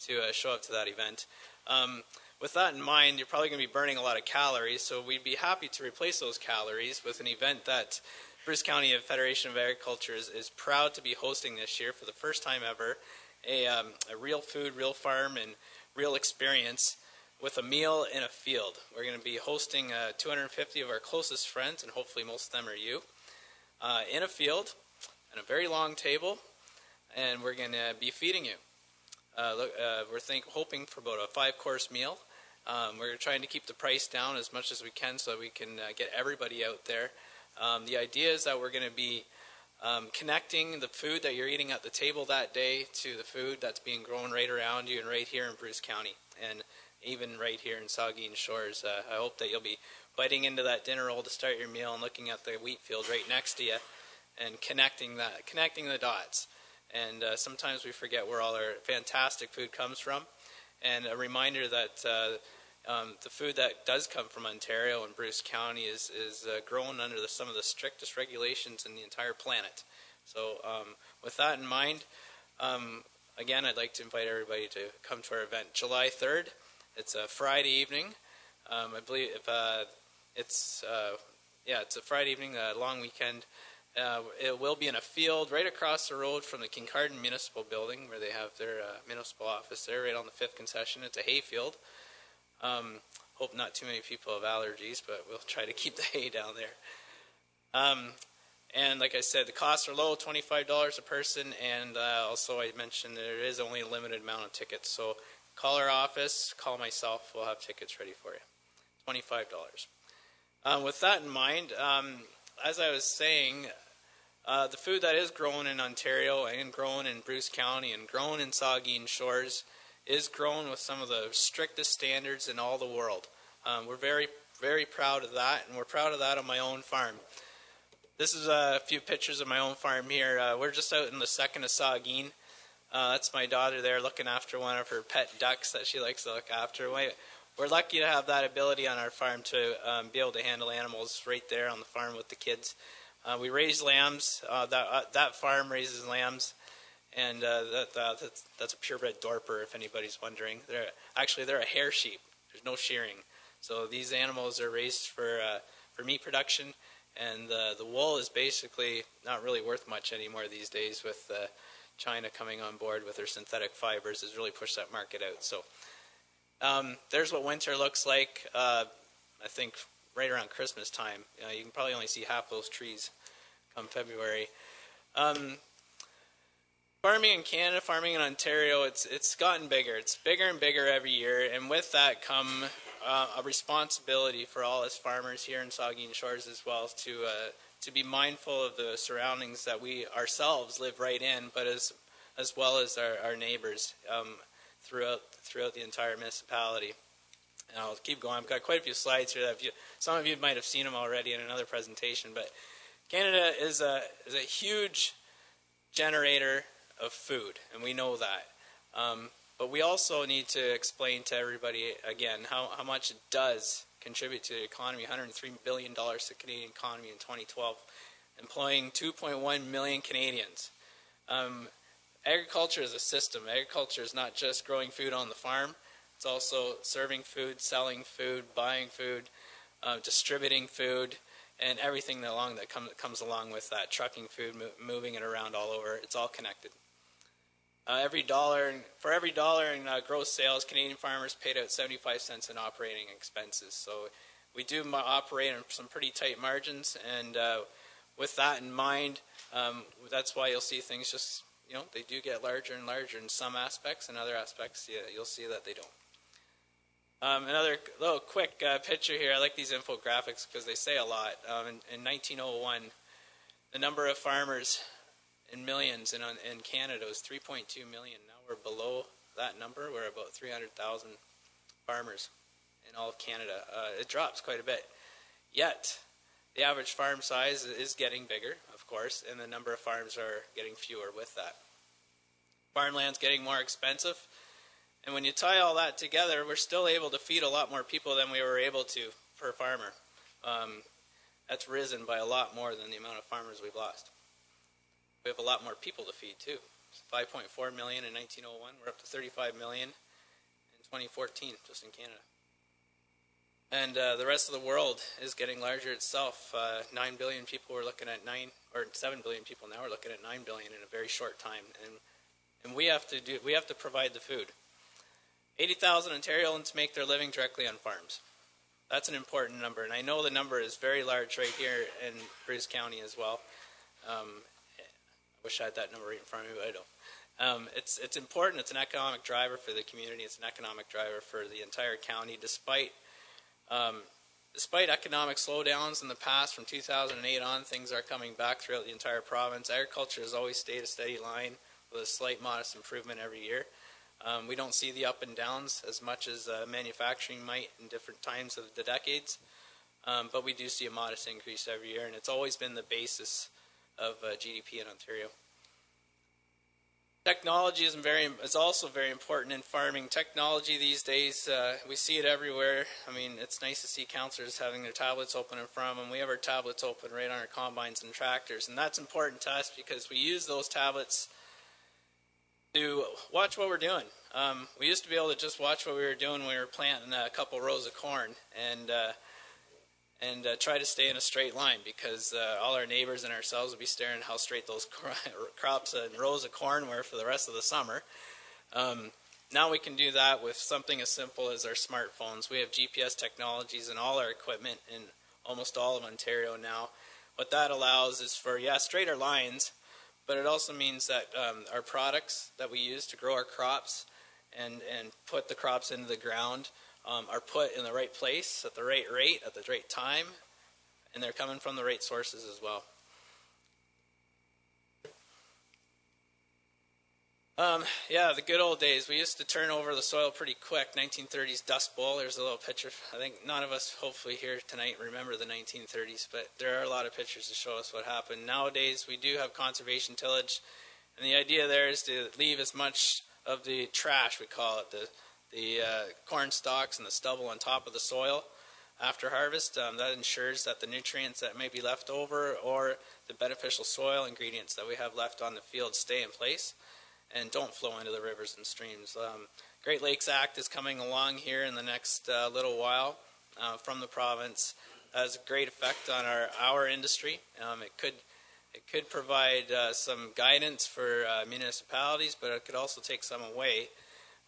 to show up to that event. With that in mind, you're probably going to be burning a lot of calories, so we'd be happy to replace those calories with an event that Bruce County Federation of Agriculture is proud to be hosting this year for the first time ever, a real food, real farm, and real experience with a meal in a field. We're going to be hosting 250 of our closest friends, and hopefully most of them are you, in a field, and a very long table, and we're going to be feeding you. We're hoping for about a 5-course meal, We're trying to keep the price down as much as we can so that we can get everybody out there. The idea is that we're going to be connecting the food that you're eating at the table that day to the food that's being grown right around you and right here in Bruce County and even right here in Saugeen Shores. I hope that you'll be biting into that dinner roll to start your meal and looking at the wheat field right next to you and connecting the dots. And sometimes we forget where all our fantastic food comes from. And a reminder that the food that does come from Ontario and Bruce County is grown under some of the strictest regulations in the entire planet. So with that in mind, again, I'd like to invite everybody to come to our event July 3rd. It's a Friday evening. I believe it's a Friday evening, a long weekend. It will be in a field right across the road from the Kincardine Municipal Building where they have their municipal office there, right on the 5th concession. It's a hay field. Hope not too many people have allergies, but we'll try to keep the hay down there. And like I said, the costs are low, $25 a person, and also I mentioned there is only a limited amount of tickets. So call our office, call myself, we'll have tickets ready for you. $25. With that in mind, as I was saying, the food that is grown in Ontario and grown in Bruce County and grown in Saugeen Shores is grown with some of the strictest standards in all the world. We're very, very proud of that, and we're proud of that on my own farm. This is a few pictures of my own farm here. We're just out in the second of Saugeen. That's my daughter there looking after one of her pet ducks that she likes to look after. We're lucky to have that ability on our farm to be able to handle animals right there on the farm with the kids. We raise lambs. That farm raises lambs, and that's a purebred Dorper, if anybody's wondering. They're a hair sheep. There's no shearing. So these animals are raised for meat production, and the wool is basically not really worth much anymore these days with China coming on board with their synthetic fibers has really pushed that market out. So there's what winter looks like. I think right around Christmas time. You can probably only see half those trees come February. Farming in Canada, farming in Ontario, it's gotten bigger. It's bigger and bigger every year, and with that come a responsibility for all us farmers here in Saugeen Shores as well to be mindful of the surroundings that we ourselves live right in, but as well as our neighbors throughout the entire municipality. And I'll keep going. I've got quite a few slides here that some of you might have seen them already in another presentation, but Canada is a huge generator of food, and we know that. But we also need to explain to everybody again how much it does contribute to the economy. $103 billion to the Canadian economy in 2012, employing 2.1 million Canadians. Agriculture is a system. Agriculture is not just growing food on the farm. It's also serving food, selling food, buying food, distributing food, and everything that comes along with that. Trucking food, moving it around all over. It's all connected. For every dollar in gross sales, Canadian farmers paid out 75 cents in operating expenses. So we do operate on some pretty tight margins, and with that in mind, that's why you'll see things just, they do get larger and larger in some aspects, and other aspects, you'll see that they don't. Another little quick picture here. I like these infographics because they say a lot. In 1901, the number of farmers in millions in Canada was 3.2 million. Now we're below that number. We're about 300,000 farmers in all of Canada. It drops quite a bit. Yet, the average farm size is getting bigger, of course, and the number of farms are getting fewer with that. Farmland's getting more expensive. And when you tie all that together, we're still able to feed a lot more people than we were able to per farmer. That's risen by a lot more than the amount of farmers we've lost. We have a lot more people to feed, too. 5.4 million in 1901. We're up to 35 million in 2014, just in Canada. And the rest of the world is getting larger itself. 9 billion people we're looking at 7 billion people now. We're looking at 9 billion in a very short time. And we have to provide the food. 80,000 Ontarians make their living directly on farms. That's an important number, and I know the number is very large right here in Bruce County as well. I wish I had that number right in front of me, but I It's important. It's an economic driver for the community. It's an economic driver for the entire county. Despite economic slowdowns in the past, from 2008 on, things are coming back throughout the entire province. Agriculture has always stayed a steady line with a slight, modest improvement every year. We don't see the up and downs as much as manufacturing might in different times of the decades, but we do see a modest increase every year, and it's always been the basis of GDP in Ontario. Technology is also very important in farming. Technology these days, we see it everywhere. I mean, it's nice to see councillors having their tablets open in front of them. We have our tablets open right on our combines and tractors, and that's important to us because we use those tablets to watch what we're doing. We used to be able to just watch what we were doing when we were planting a couple rows of corn and try to stay in a straight line, because all our neighbors and ourselves would be staring how straight those crops and rows of corn were for the rest of the summer. Now we can do that with something as simple as our smartphones. We have GPS technologies in all our equipment in almost all of Ontario now. What that allows is for, straighter lines, but it also means that our products that we use to grow our crops and put the crops into the ground are put in the right place at the right rate at the right time, and they're coming from the right sources as well. The good old days. We used to turn over the soil pretty quick. 1930s Dust Bowl. There's a little picture. I think none of us, hopefully here tonight, remember the 1930s, but there are a lot of pictures to show us what happened. Nowadays, we do have conservation tillage, and the idea there is to leave as much of the trash, we call it, the corn stalks and the stubble on top of the soil after harvest. That ensures that the nutrients that may be left over or the beneficial soil ingredients that we have left on the field stay in place and don't flow into the rivers and streams. Great Lakes Act is coming along here in the next little while from the province. It has a great effect on our industry. It could provide some guidance for municipalities, but it could also take some away.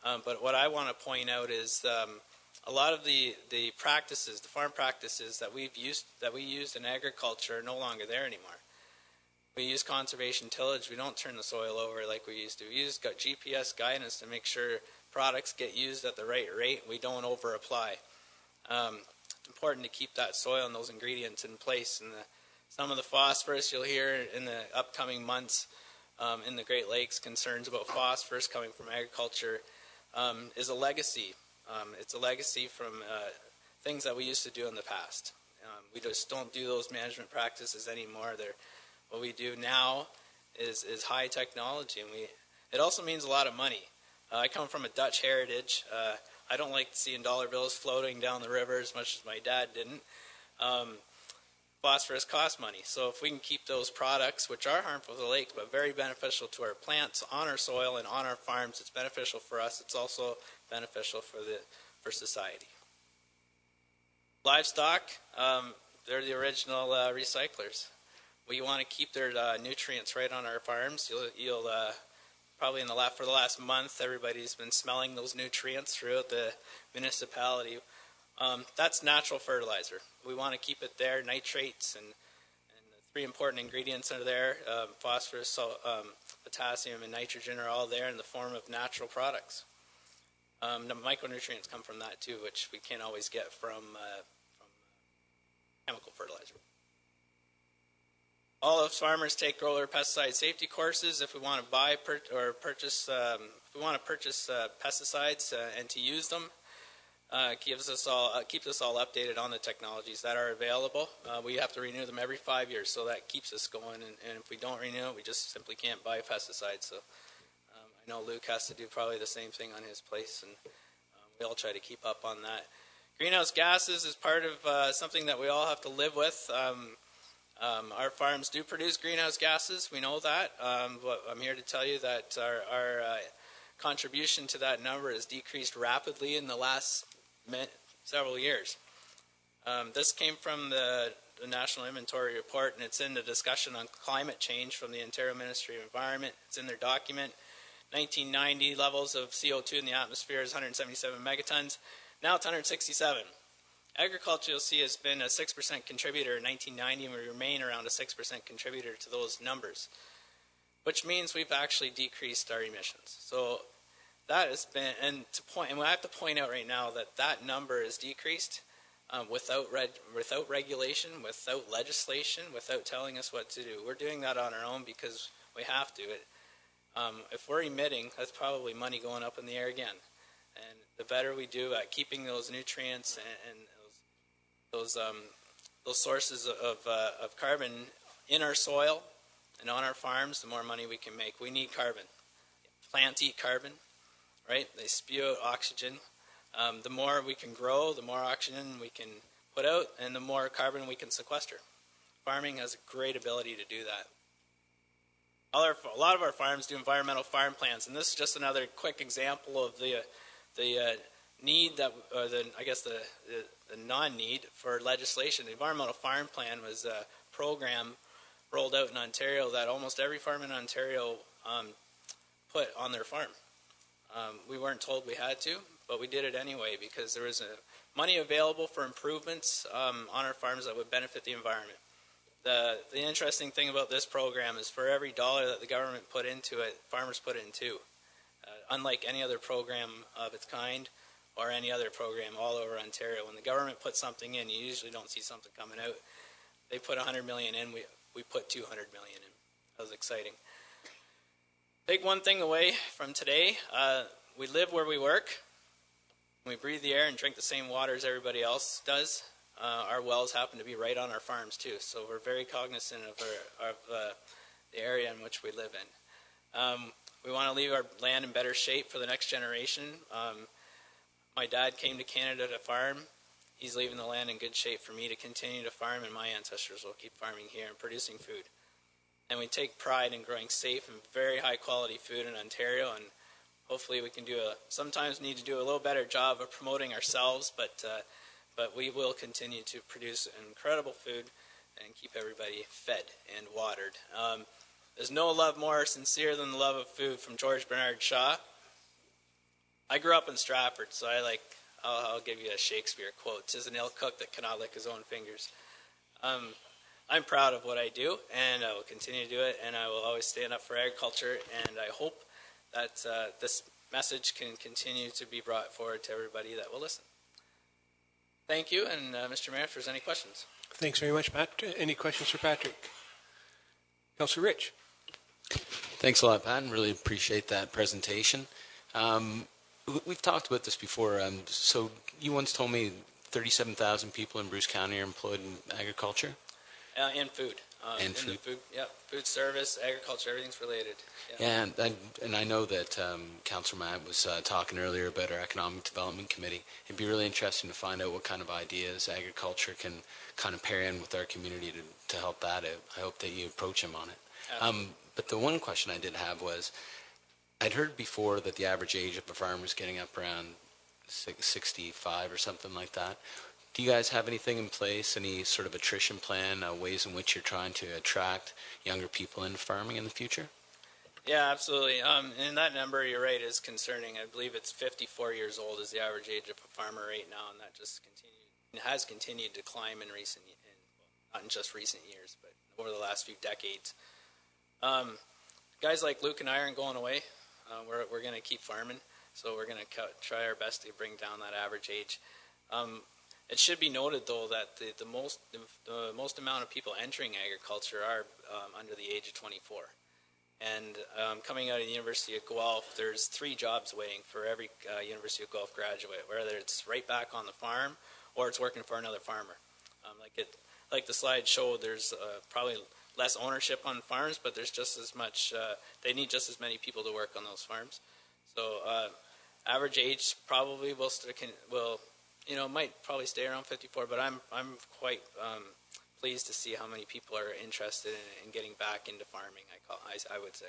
But what I want to point out is a lot of the practices, the farm practices that we used in agriculture are no longer there anymore. We use conservation tillage. We don't turn the soil over like we used to. We use GPS guidance to make sure products get used at the right rate. We don't over apply. It's important to keep that soil and those ingredients in place. And some of the phosphorus you'll hear in the upcoming months in the Great Lakes, concerns about phosphorus coming from agriculture, is a legacy. It's a legacy from things that we used to do in the past. We just don't do those management practices anymore. What we do now is high technology, and it also means a lot of money. I come from a Dutch heritage. I don't like seeing dollar bills floating down the river as much as my dad didn't. Phosphorus costs money, so if we can keep those products, which are harmful to the lake but very beneficial to our plants, on our soil and on our farms, it's beneficial for us. It's also beneficial for society. Livestock, they're the original recyclers. We want to keep their nutrients right on our farms. You'll probably for the last month, everybody's been smelling those nutrients throughout the municipality. That's natural fertilizer. We want to keep it there. Nitrates and the three important ingredients are there. Phosphorus, potassium, and nitrogen are all there in the form of natural products. The micronutrients come from that too, which we can't always get from chemical fertilizer. All of us farmers take grower pesticide safety courses if we want to purchase pesticides and to use them. Keeps us all updated on the technologies that are available. We have to renew them every 5 years, so that keeps us going. And if we don't renew it, we just simply can't buy pesticides. So I know Luke has to do probably the same thing on his place, and we all try to keep up on that. Greenhouse gases is part of something that we all have to live with. Our farms do produce greenhouse gases. We know that, but I'm here to tell you that our contribution to that number has decreased rapidly in the last several years. This came from the National Inventory Report, and it's in the discussion on climate change from the Ontario Ministry of Environment. It's in their document. 1990 levels of CO2 in the atmosphere is 177 megatons. Now it's 167. Agriculture, you'll see, has been a 6% contributor in 1990, and we remain around a 6% contributor to those numbers. which means we've actually decreased our emissions. So that has been, and I have to point out right now that that number is decreased without regulation, without legislation, without telling us what to do. We're doing that on our own because we have to. If we're emitting, that's probably money going up in the air again. And the better we do at keeping those nutrients and those sources of carbon in our soil and on our farms, the more money we can make. We need carbon. Plants eat carbon, right? They spew out oxygen. The more we can grow, the more oxygen we can put out, and the more carbon we can sequester. Farming has a great ability to do that. A lot of our farms do environmental farm plans, and this is just another quick example of the need that, or the non-need for legislation. The environmental farm plan was a program rolled out in Ontario that almost every farm in Ontario put on their farm. We weren't told we had to, but we did it anyway because there was money available for improvements on our farms that would benefit the environment. The interesting thing about this program is for every dollar that the government put into it, farmers put in too. Unlike any other program of its kind or any other program all over Ontario, when the government puts something in, you usually don't see something coming out. They put $100 million in, we put $200 million in. That was exciting. Take one thing away from today. We live where we work. We breathe the air and drink the same water as everybody else does. Our wells happen to be right on our farms too, so we're very cognizant of the area in which we live in. We want to leave our land in better shape for the next generation. My dad came to Canada to farm. He's leaving the land in good shape for me to continue to farm, and my ancestors will keep farming here and producing food. And we take pride in growing safe and very high quality food in Ontario, and hopefully we can sometimes need to do a little better job of promoting ourselves, but we will continue to produce incredible food and keep everybody fed and watered. There's no love more sincere than the love of food, from George Bernard Shaw. I grew up in Stratford, so I'll give you a Shakespeare quote. "'Tis an ill cook that cannot lick his own fingers." I'm proud of what I do, and I will continue to do it, and I will always stand up for agriculture, and I hope that this message can continue to be brought forward to everybody that will listen. Thank you, and Mr. Mayor, if there's any questions. Thanks very much, Pat. Any questions for Patrick? Councillor Rich. Thanks a lot, Pat, and really appreciate that presentation. We've talked about this before. So you once told me 37,000 people in Bruce County are employed in agriculture? And food. And food? Food service, agriculture, everything's related. Yeah, and I know that Councillor Matt was talking earlier about our Economic Development Committee. It'd be really interesting to find out what kind of ideas agriculture can kind of pair in with our community to help that out. I hope that you approach him on it. But the one question I did have was, I'd heard before that the average age of a farmer is getting up around 65 or something like that. Do you guys have anything in place, any sort of attrition plan, ways in which you're trying to attract younger people into farming in the future? Yeah, absolutely. And that number, you're right, is concerning. I believe it's 54 years old is the average age of a farmer right now, and that just has continued to climb in not in just recent years, but over the last few decades. Guys like Luke and I aren't going away. We're going to keep farming, so we're going to try our best to bring down that average age. It should be noted, though, that the most amount of people entering agriculture are under the age of 24. And coming out of the University of Guelph, there's 3 jobs waiting for every University of Guelph graduate, whether it's right back on the farm or it's working for another farmer. Like the slide showed, there's probably less ownership on farms, but there's just as much. They need just as many people to work on those farms. So average age probably might probably stay around 54, but I'm quite pleased to see how many people are interested in getting back into farming, I would say.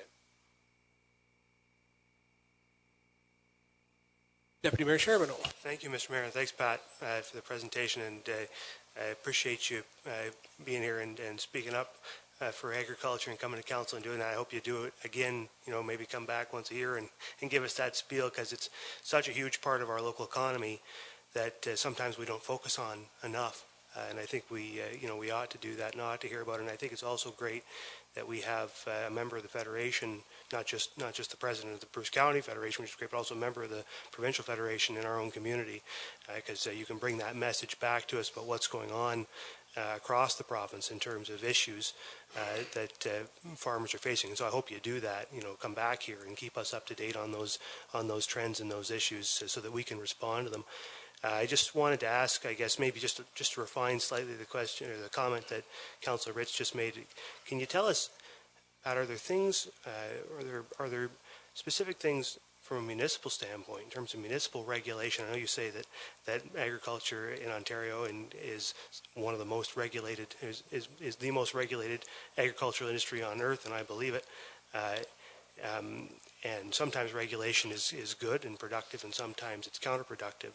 Deputy Mayor Charbonneau. Thank you, Mr. Mayor, and thanks, Pat, for the presentation, and I appreciate you being here and speaking up for agriculture and coming to council and doing that. I hope you do it again, maybe come back once a year and give us that spiel, because it's such a huge part of our local economy that sometimes we don't focus on enough. And I think we ought to do that, and ought to hear about it. And I think it's also great that we have a member of the Federation, not just the president of the Bruce County Federation, which is great, but also a member of the provincial federation in our own community, because you can bring that message back to us about what's going on across the province in terms of issues that farmers are facing. And so I hope you do that. Come back here and keep us up to date on those trends and those issues, so that we can respond to them. I just wanted to ask, I guess, maybe just to refine slightly the question or the comment that Councillor Ritz just made. Can you tell us, Pat, are there things, are there specific things from a municipal standpoint, in terms of municipal regulation? I know you say that agriculture in Ontario is one of the most regulated, is the most regulated agricultural industry on earth, and I believe it. And sometimes regulation is good and productive, and sometimes it's counterproductive.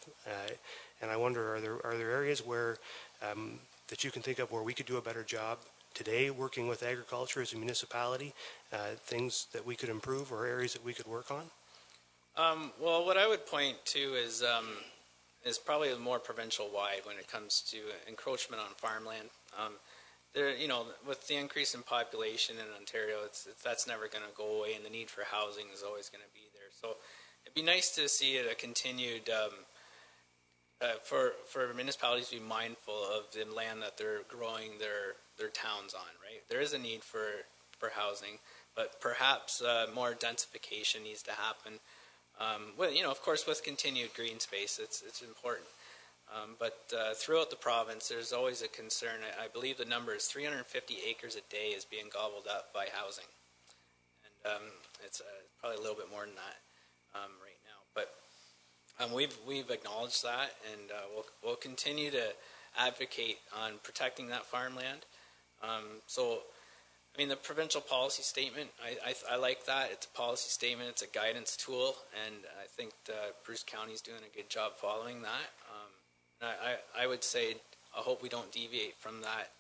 And I wonder, are there areas where that you can think of where we could do a better job today working with agriculture as a municipality, things that we could improve or areas that we could work on? Well, what I would point to is probably more provincial-wide when it comes to encroachment on farmland. With the increase in population in Ontario, that's never going to go away, and the need for housing is always going to be there. So it'd be nice to see it a continued for municipalities to be mindful of the land that they're growing their towns on. Right, there is a need for housing, but perhaps more densification needs to happen. Of course, with continued green space, it's important. But throughout the province, there's always a concern. I believe the number is 350 acres a day is being gobbled up by housing. And it's probably a little bit more than that right now. But we've acknowledged that, and we'll continue to advocate on protecting that farmland. The provincial policy statement, I like that. It's a policy statement. It's a guidance tool, and I think Bruce County is doing a good job following that. I would say I hope we don't deviate from that.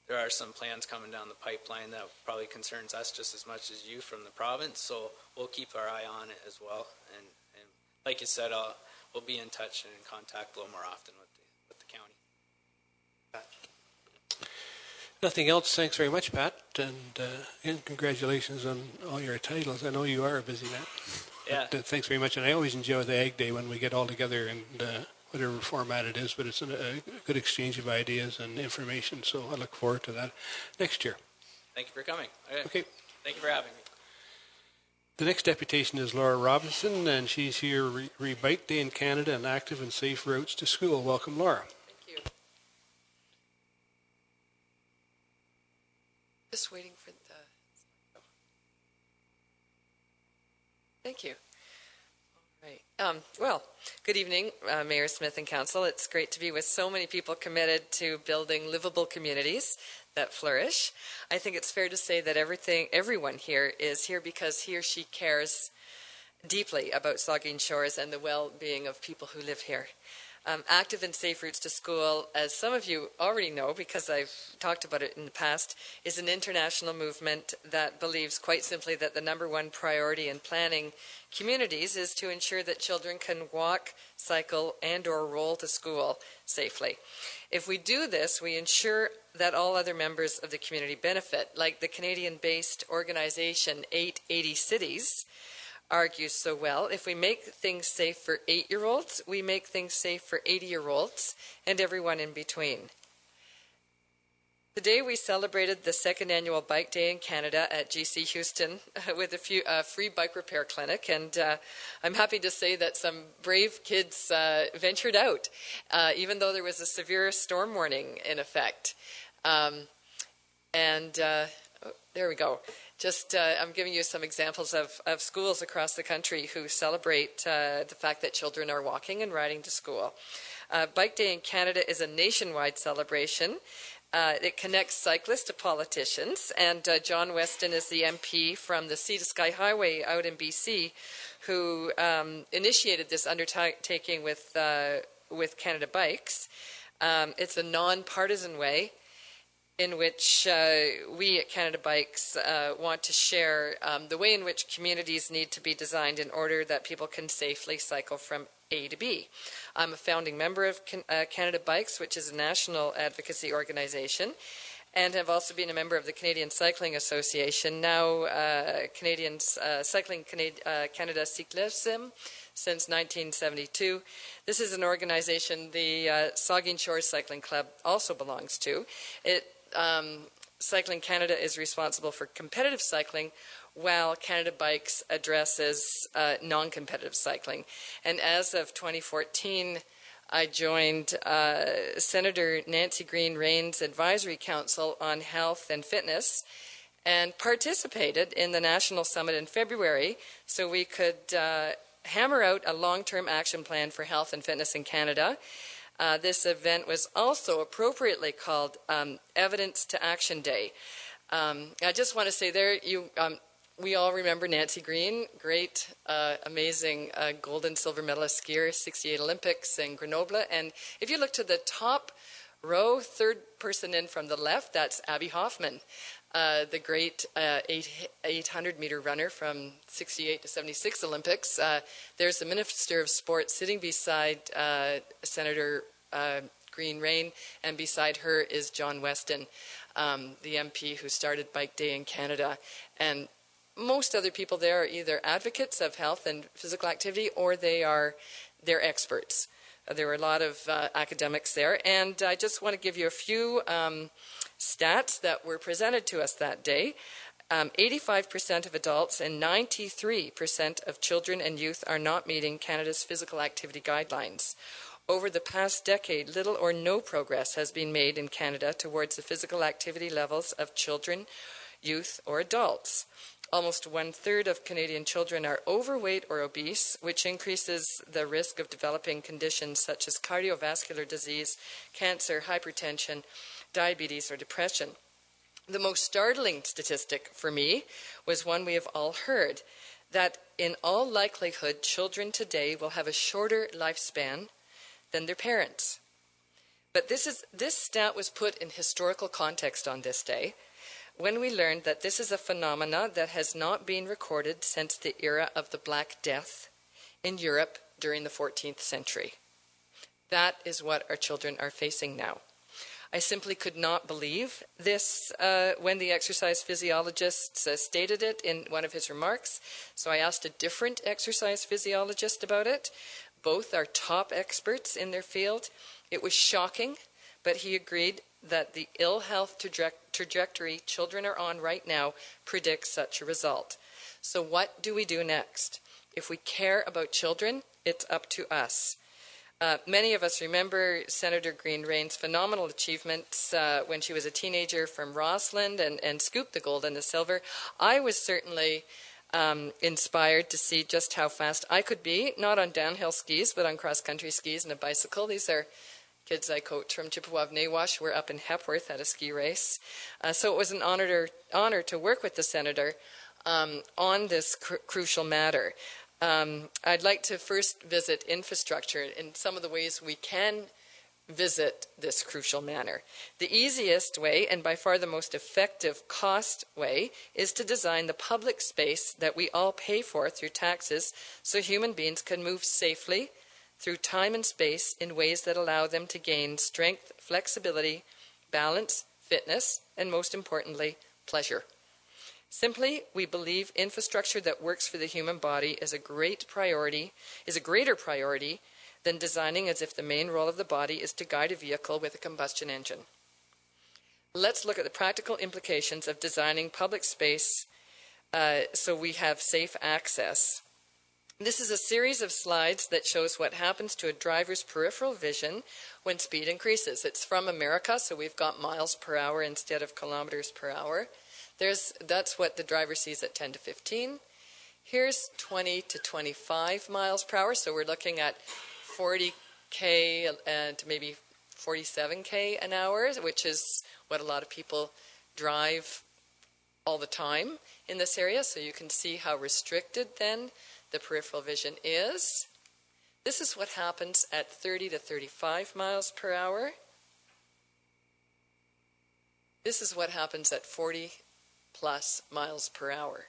There are some plans coming down the pipeline that probably concerns us just as much as you from the province, so we'll keep our eye on it as well. And like you said, we'll be in touch and in contact a little more often with the county. Pat. Nothing else. Thanks very much, Pat, and congratulations on all your titles. I know you are a busy man. Yeah. But, thanks very much, and I always enjoy the Ag Day when we get all together and whatever format it is, but it's a good exchange of ideas and information, so I look forward to that next year. Thank you for coming. Okay. Thank you for having me. The next deputation is Laura Robinson, and she's here re-Bike Day in Canada and Active and Safe Routes to School. Welcome, Laura. Thank you. Just waiting for the... Thank you. All right. Well, good evening, Mayor Smith and Council. It's great to be with so many people committed to building livable communities that flourish. I think it's fair to say that everyone here is here because he or she cares deeply about Saugeen Shores and the well-being of people who live here. Active and Safe Routes to School, as some of you already know because I've talked about it in the past, is an international movement that believes quite simply that the number one priority in planning communities is to ensure that children can walk, cycle, and or roll to school safely. If we do this, we ensure that all other members of the community benefit, like the Canadian-based organization 880 Cities argues so well. If we make things safe for 8-year-olds, we make things safe for 80-year-olds and everyone in between. Today we celebrated the second annual Bike Day in Canada at GC Houston with a free bike repair clinic, and I'm happy to say that some brave kids ventured out, even though there was a severe storm warning in effect. There we go. Just, I'm giving you some examples of schools across the country who celebrate the fact that children are walking and riding to school. Bike Day in Canada is a nationwide celebration. It connects cyclists to politicians, and John Weston is the MP from the Sea to Sky Highway out in BC who initiated this undertaking with Canada Bikes. It's a non-partisan way in which we at Canada Bikes want to share the way in which communities need to be designed in order that people can safely cycle from A to B. I'm a founding member of Canada Bikes, which is a national advocacy organization, and have also been a member of the Canadian Cycling Association, now Cycling Canada Cyclisme, since 1972. This is an organization the Saugeen Shores Cycling Club also belongs to. Cycling Canada is responsible for competitive cycling, while Canada Bikes addresses non-competitive cycling. And as of 2014, I joined Senator Nancy Greene-Rains' Advisory Council on Health and Fitness and participated in the National Summit in February so we could hammer out a long-term action plan for health and fitness in Canada. This event was also appropriately called Evidence to Action Day. I just want to say there, we all remember Nancy Greene, great, amazing gold and silver medalist skier, 68 Olympics in Grenoble. And if you look to the top row, third person in from the left, that's Abby Hoffman, the great 800-meter runner from 68 to 76 Olympics. There's the Minister of Sport sitting beside Senator Greene-Rain, and beside her is John Weston, the MP who started Bike Day in Canada. And most other people there are either advocates of health and physical activity, or they're experts. There were a lot of academics there, and I just want to give you a few stats that were presented to us that day. 85% of adults and 93% of children and youth are not meeting Canada's physical activity guidelines. Over the past decade, little or no progress has been made in Canada towards the physical activity levels of children, youth, or adults. Almost 1/3 of Canadian children are overweight or obese, which increases the risk of developing conditions such as cardiovascular disease, cancer, hypertension, diabetes, or depression. The most startling statistic for me was one we have all heard, that in all likelihood, children today will have a shorter lifespan than their parents. But this stat was put in historical context on this day, when we learned that this is a phenomena that has not been recorded since the era of the Black Death in Europe during the 14th century. That is what our children are facing now. I simply could not believe this when the exercise physiologist stated it in one of his remarks, so I asked a different exercise physiologist about it. Both are top experts in their field. It was shocking, but he agreed that the ill health trajectory children are on right now predicts such a result. So what do we do next? If we care about children, it's up to us. Many of us remember Senator Greene-Rains' phenomenal achievements when she was a teenager from Rossland and scooped the gold and the silver. I was certainly inspired to see just how fast I could be, not on downhill skis, but on cross-country skis and a bicycle. These are kids I coach from Chippewa of Nawash. We're up in Hepworth at a ski race. So it was an honor to work with the Senator on this crucial matter. I'd like to first visit infrastructure in some of the ways we can visit this crucial matter. The easiest way, and by far the most effective cost way, is to design the public space that we all pay for through taxes so human beings can move safely through time and space in ways that allow them to gain strength, flexibility, balance, fitness, and most importantly, pleasure. Simply, we believe infrastructure that works for the human body is a greater priority than designing as if the main role of the body is to guide a vehicle with a combustion engine. Let's look at the practical implications of designing public space so we have safe access. This is a series of slides that shows what happens to a driver's peripheral vision when speed increases. It's from America, so we've got miles per hour instead of kilometers per hour. That's what the driver sees at 10 to 15. Here's 20 to 25 miles per hour, so we're looking at 40K and maybe 47K an hour, which is what a lot of people drive all the time in this area. So you can see how restricted then the peripheral vision is. This is what happens at 30 to 35 miles per hour. This is what happens at 40 plus miles per hour.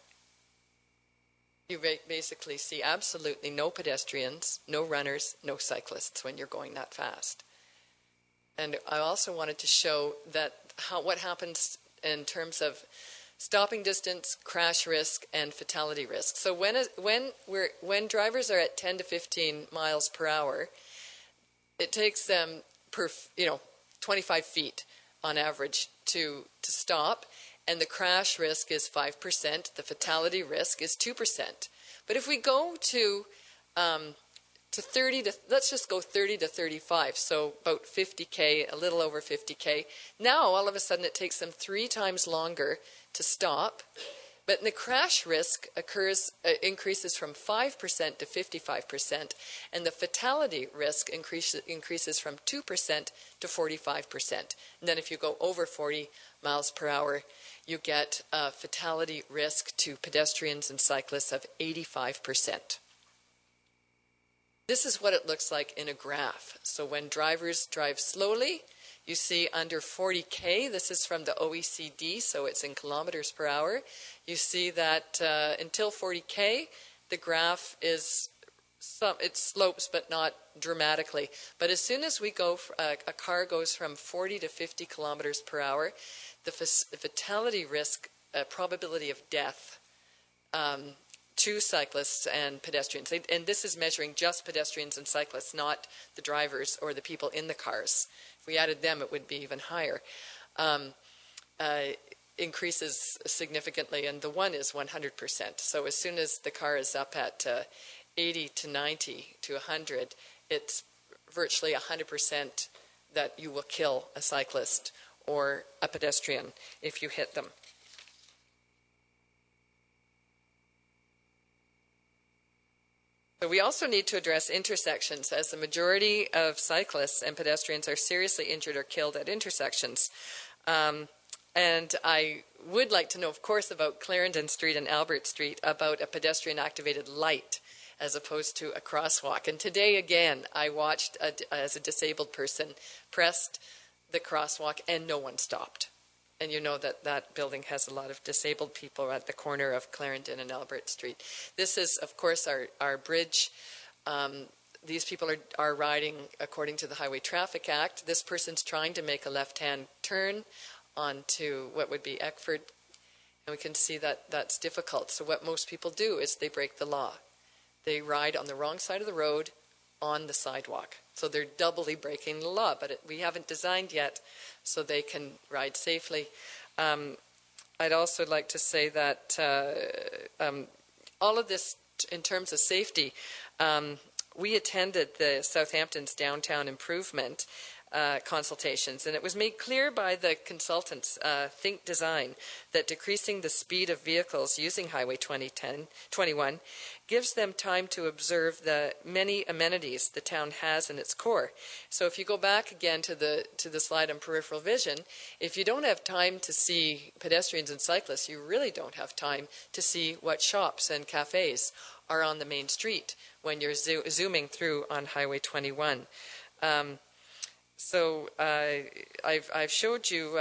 you basically see absolutely no pedestrians, no runners, no cyclists when you're going that fast. And I also wanted to show that what happens in terms of stopping distance, crash risk, and fatality risk. So when drivers are at 10 to 15 miles per hour, it takes them 25 feet on average to stop, and the crash risk is 5%. The fatality risk is 2%. But if we go to 30 to, let's just go 30 to 35, so about 50K, a little over 50K. Now, all of a sudden, it takes them 3 times longer to stop, but the crash risk increases from 5% to 55%, and the fatality risk increases from 2% to 45%. And then if you go over 40 miles per hour, you get a fatality risk to pedestrians and cyclists of 85%. This is what it looks like in a graph. So when drivers drive slowly, you see under 40K, this is from the OECD, so it's in kilometers per hour. You see that until 40K, the graph is, it slopes, but not dramatically. But as soon as we go, a car goes from 40 to 50 kilometers per hour, the fatality risk, probability of death, to cyclists and pedestrians. And this is measuring just pedestrians and cyclists, not the drivers or the people in the cars. If we added them, it would be even higher. Increases significantly, and the one is 100%. So as soon as the car is up at 80 to 90 to 100, it's virtually 100% that you will kill a cyclist or a pedestrian if you hit them. So we also need to address intersections, as the majority of cyclists and pedestrians are seriously injured or killed at intersections. And I would like to know, of course, about Clarendon Street and Albert Street, about a pedestrian-activated light as opposed to a crosswalk. And today, again, I watched, as a disabled person, pressed the crosswalk and no one stopped. And you know that that building has a lot of disabled people at the corner of Clarendon and Albert Street. This is, of course, our bridge. These people are riding according to the Highway Traffic Act. This person's trying to make a left-hand turn onto what would be Eckford. And we can see that that's difficult. So what most people do is they break the law. They ride on the wrong side of the road on the sidewalk. So they're doubly breaking the law, but we haven't designed yet so they can ride safely. I'd also like to say that all of this in terms of safety, we attended the Southampton's downtown improvement consultations, and it was made clear by the consultants, Think Design, that decreasing the speed of vehicles using Highway 21 gives them time to observe the many amenities the town has in its core. So if you go back again to the slide on peripheral vision, if you don't have time to see pedestrians and cyclists, you really don't have time to see what shops and cafes are on the main street when you're zooming through on Highway 21. So I've showed you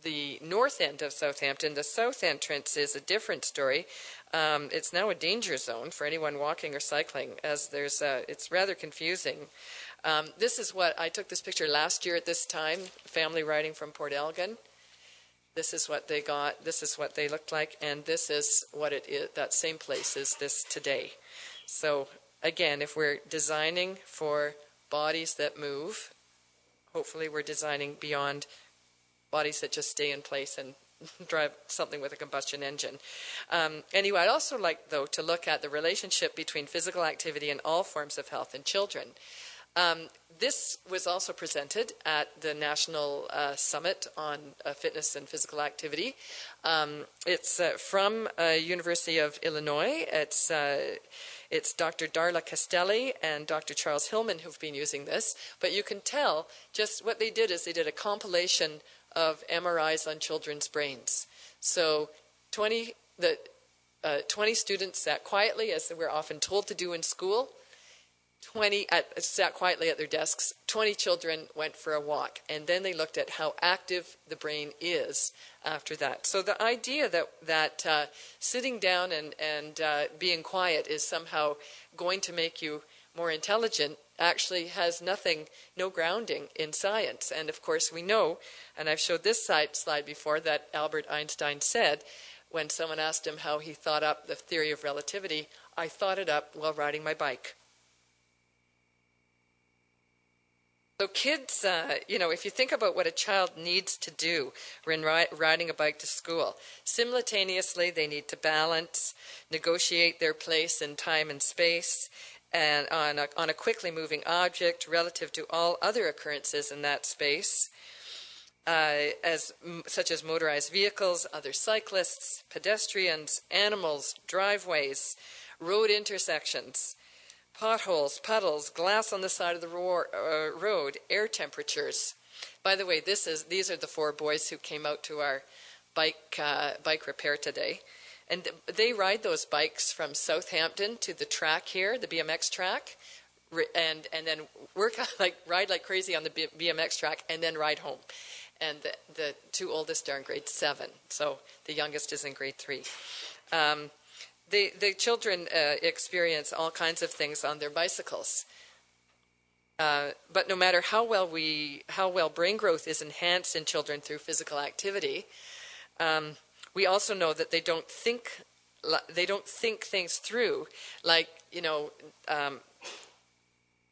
the north end of Southampton. The south entrance is a different story. It's now a danger zone for anyone walking or cycling, as it's rather confusing. This is what, I took this picture last year at this time, family riding from Port Elgin. This is what they got, this is what they looked like, and this is what it is, that same place is this today. So again, if we're designing for bodies that move, hopefully we're designing beyond bodies that just stay in place and drive something with a combustion engine. Anyway, I'd also like, though, to look at the relationship between physical activity and all forms of health in children. This was also presented at the National Summit on Fitness and Physical Activity. It's from University of Illinois. It's Dr. Darla Castelli and Dr. Charles Hillman who've been using this. But you can tell just what they did is they did a compilation of MRIs on children's brains. So 20 students sat quietly, as they were often told to do in school. sat quietly at their desks. 20 children went for a walk, and then they looked at how active the brain is after that. So the idea that sitting down and being quiet is somehow going to make you more intelligent actually has no grounding in science. And of course we know, and I've showed this slide before, that Albert Einstein said when someone asked him how he thought up the theory of relativity, "I thought it up while riding my bike." So kids, if you think about what a child needs to do when riding a bike to school, simultaneously they need to balance, negotiate their place in time and space, and on a quickly moving object relative to all other occurrences in that space, such as motorized vehicles, other cyclists, pedestrians, animals, driveways, road intersections, potholes, puddles, glass on the side of the road, air temperatures. By the way, these are the 4 boys who came out to our bike repair today. And they ride those bikes from Southampton to the track here, the BMX track, and then ride like crazy on the BMX track and then ride home. And the 2 oldest are in grade 7, so the youngest is in grade 3. The children experience all kinds of things on their bicycles. But no matter how well brain growth is enhanced in children through physical activity, we also know that they don't think things through, like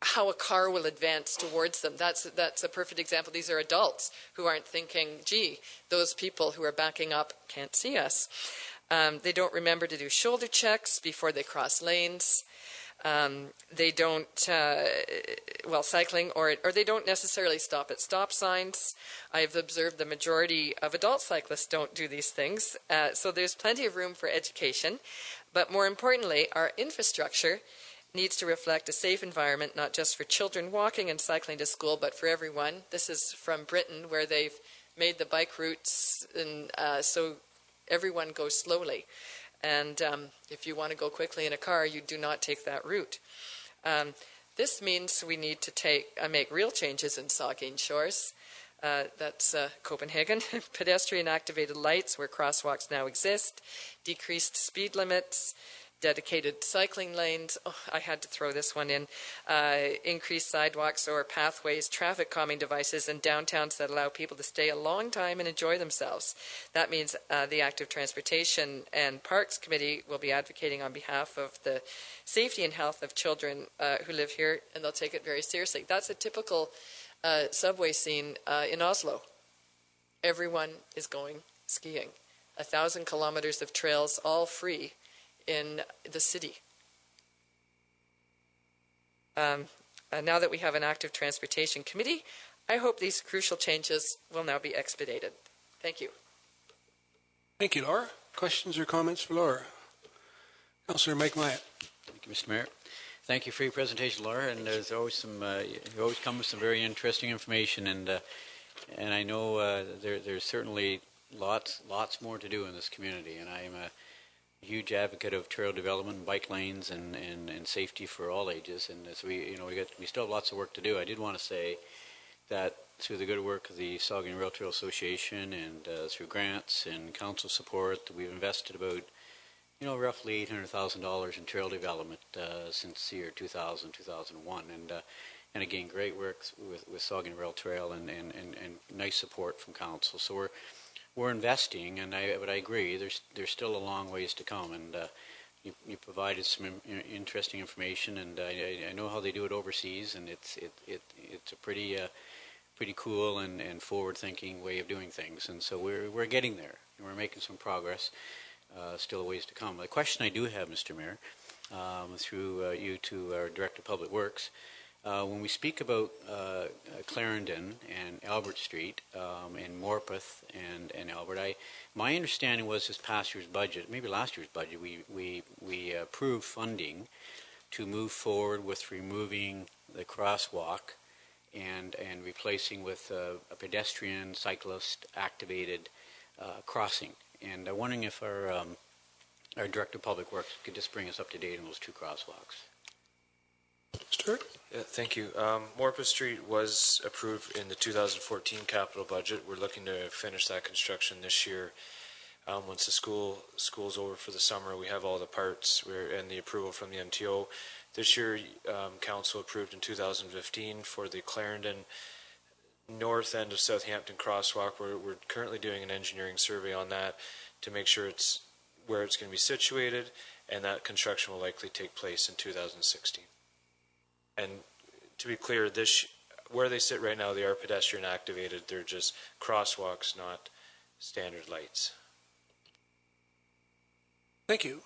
how a car will advance towards them. That's a perfect example. These are adults who aren't thinking, gee, those people who are backing up can't see us. They don't remember to do shoulder checks before they cross lanes. They don't, cycling, or they don't necessarily stop at stop signs. I've observed the majority of adult cyclists don't do these things. So there's plenty of room for education. But more importantly, our infrastructure needs to reflect a safe environment, not just for children walking and cycling to school, but for everyone. This is from Britain, where they've made the bike routes and so everyone goes slowly. And if you want to go quickly in a car, you do not take that route. This means we need to make real changes in Saugeen Shores. That's Copenhagen. Pedestrian activated lights where crosswalks now exist, decreased speed limits, dedicated cycling lanes. Oh, I had to throw this one in. Increased sidewalks or pathways, traffic calming devices in downtowns that allow people to stay a long time and enjoy themselves. That means the Active Transportation and Parks Committee will be advocating on behalf of the safety and health of children who live here, and they'll take it very seriously. That's a typical subway scene in Oslo. Everyone is going skiing. 1,000 kilometers of trails, all free, in the city. Now that we have an active transportation committee, I hope these crucial changes will now be expedited. Thank you. Thank you, Laura. Questions or comments for Laura? Councillor Mike Myatt. Thank you, Mr. Mayor. Thank you for your presentation, Laura. And there's always you always come with some very interesting information, and I know there's certainly lots more to do in this community, and I am a huge advocate of trail development and bike lanes and safety for all ages. And as we still have lots of work to do. I did want to say that through the good work of the Saugeen Rail Trail Association and through grants and council support, we've invested about roughly $800,000 in trail development since the year 2000, 2001, and again, great work with Saugeen Rail Trail and nice support from council. So we're investing, but I agree. There's still a long ways to come, and you provided some interesting information, and I know how they do it overseas, and it's a pretty cool and forward-thinking way of doing things, and so we're getting there, and we're making some progress. Still a ways to come. The question I do have, Mr. Mayor, through you to our Director of Public Works. When we speak about Clarendon and Albert Street and Morpeth and Albert, my understanding was this past year's budget, maybe last year's budget, we approved funding to move forward with removing the crosswalk and replacing with a pedestrian, cyclist activated crossing. And I'm wondering if our Director of Public Works could just bring us up to date on those 2 crosswalks. Stuart? Yeah, thank you. Morpeth Street was approved in the 2014 capital budget. We're looking to finish that construction this year. Once the school's over for the summer, we have all the parts and the approval from the MTO. This year, council approved in 2015 for the Clarendon north end of Southampton crosswalk. We're currently doing an engineering survey on that to make sure it's where it's going to be situated, and that construction will likely take place in 2016. And to be clear, where they sit right now, they are pedestrian activated. They're just crosswalks, not standard lights. Thank you.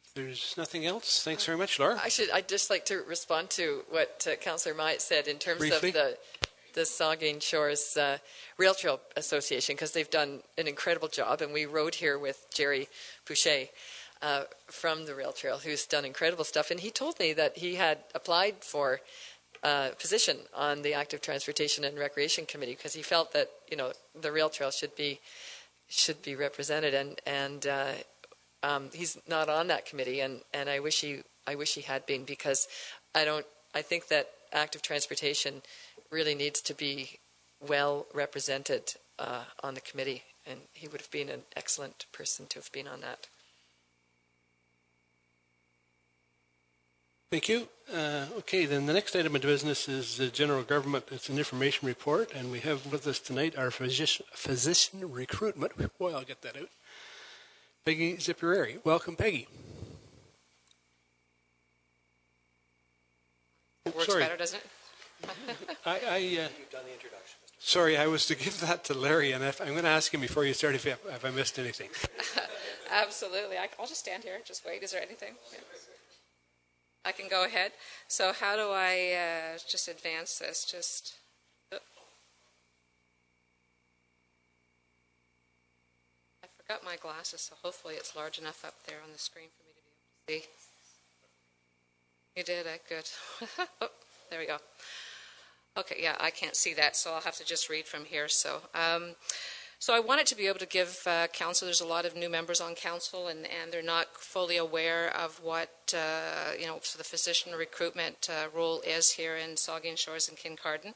If there's nothing else, thanks very much, Laura. I'd just like to respond to what Councillor Myatt said in terms Briefly. of the Saugeen Shores Rail Trail Association, because they've done an incredible job, and we rode here with Jerry Pouchet from the Rail Trail, who's done incredible stuff, and he told me that he had applied for a position on the Active Transportation and Recreation Committee because he felt that the Rail Trail should be represented, and he's not on that committee, and I wish he had been, because I think that active transportation really needs to be well represented on the committee, and he would have been an excellent person to have been on that. Thank you. Okay, then the next item of business is the general government. It's an information report, and we have with us tonight our physician recruitment. Boy, I'll get that out. Peggy Zipperary. Welcome, Peggy. Works sorry. better, doesn't it? You've done the introduction. Sorry, I was to give that to Larry, and I'm going to ask him before you start if I missed anything. Absolutely. I'll just stand here. Just wait. Is there anything? Yeah. I can go ahead. So how do I just advance this? I forgot my glasses, so hopefully it's large enough up there on the screen for me to be able to see. You did it. Good. Oh, there we go. Okay, yeah, I can't see that, so I'll have to just read from here. So I wanted to be able to give council, there's a lot of new members on council, and they're not fully aware of what, so the physician recruitment role is here in Saugeen Shores and Kincardine.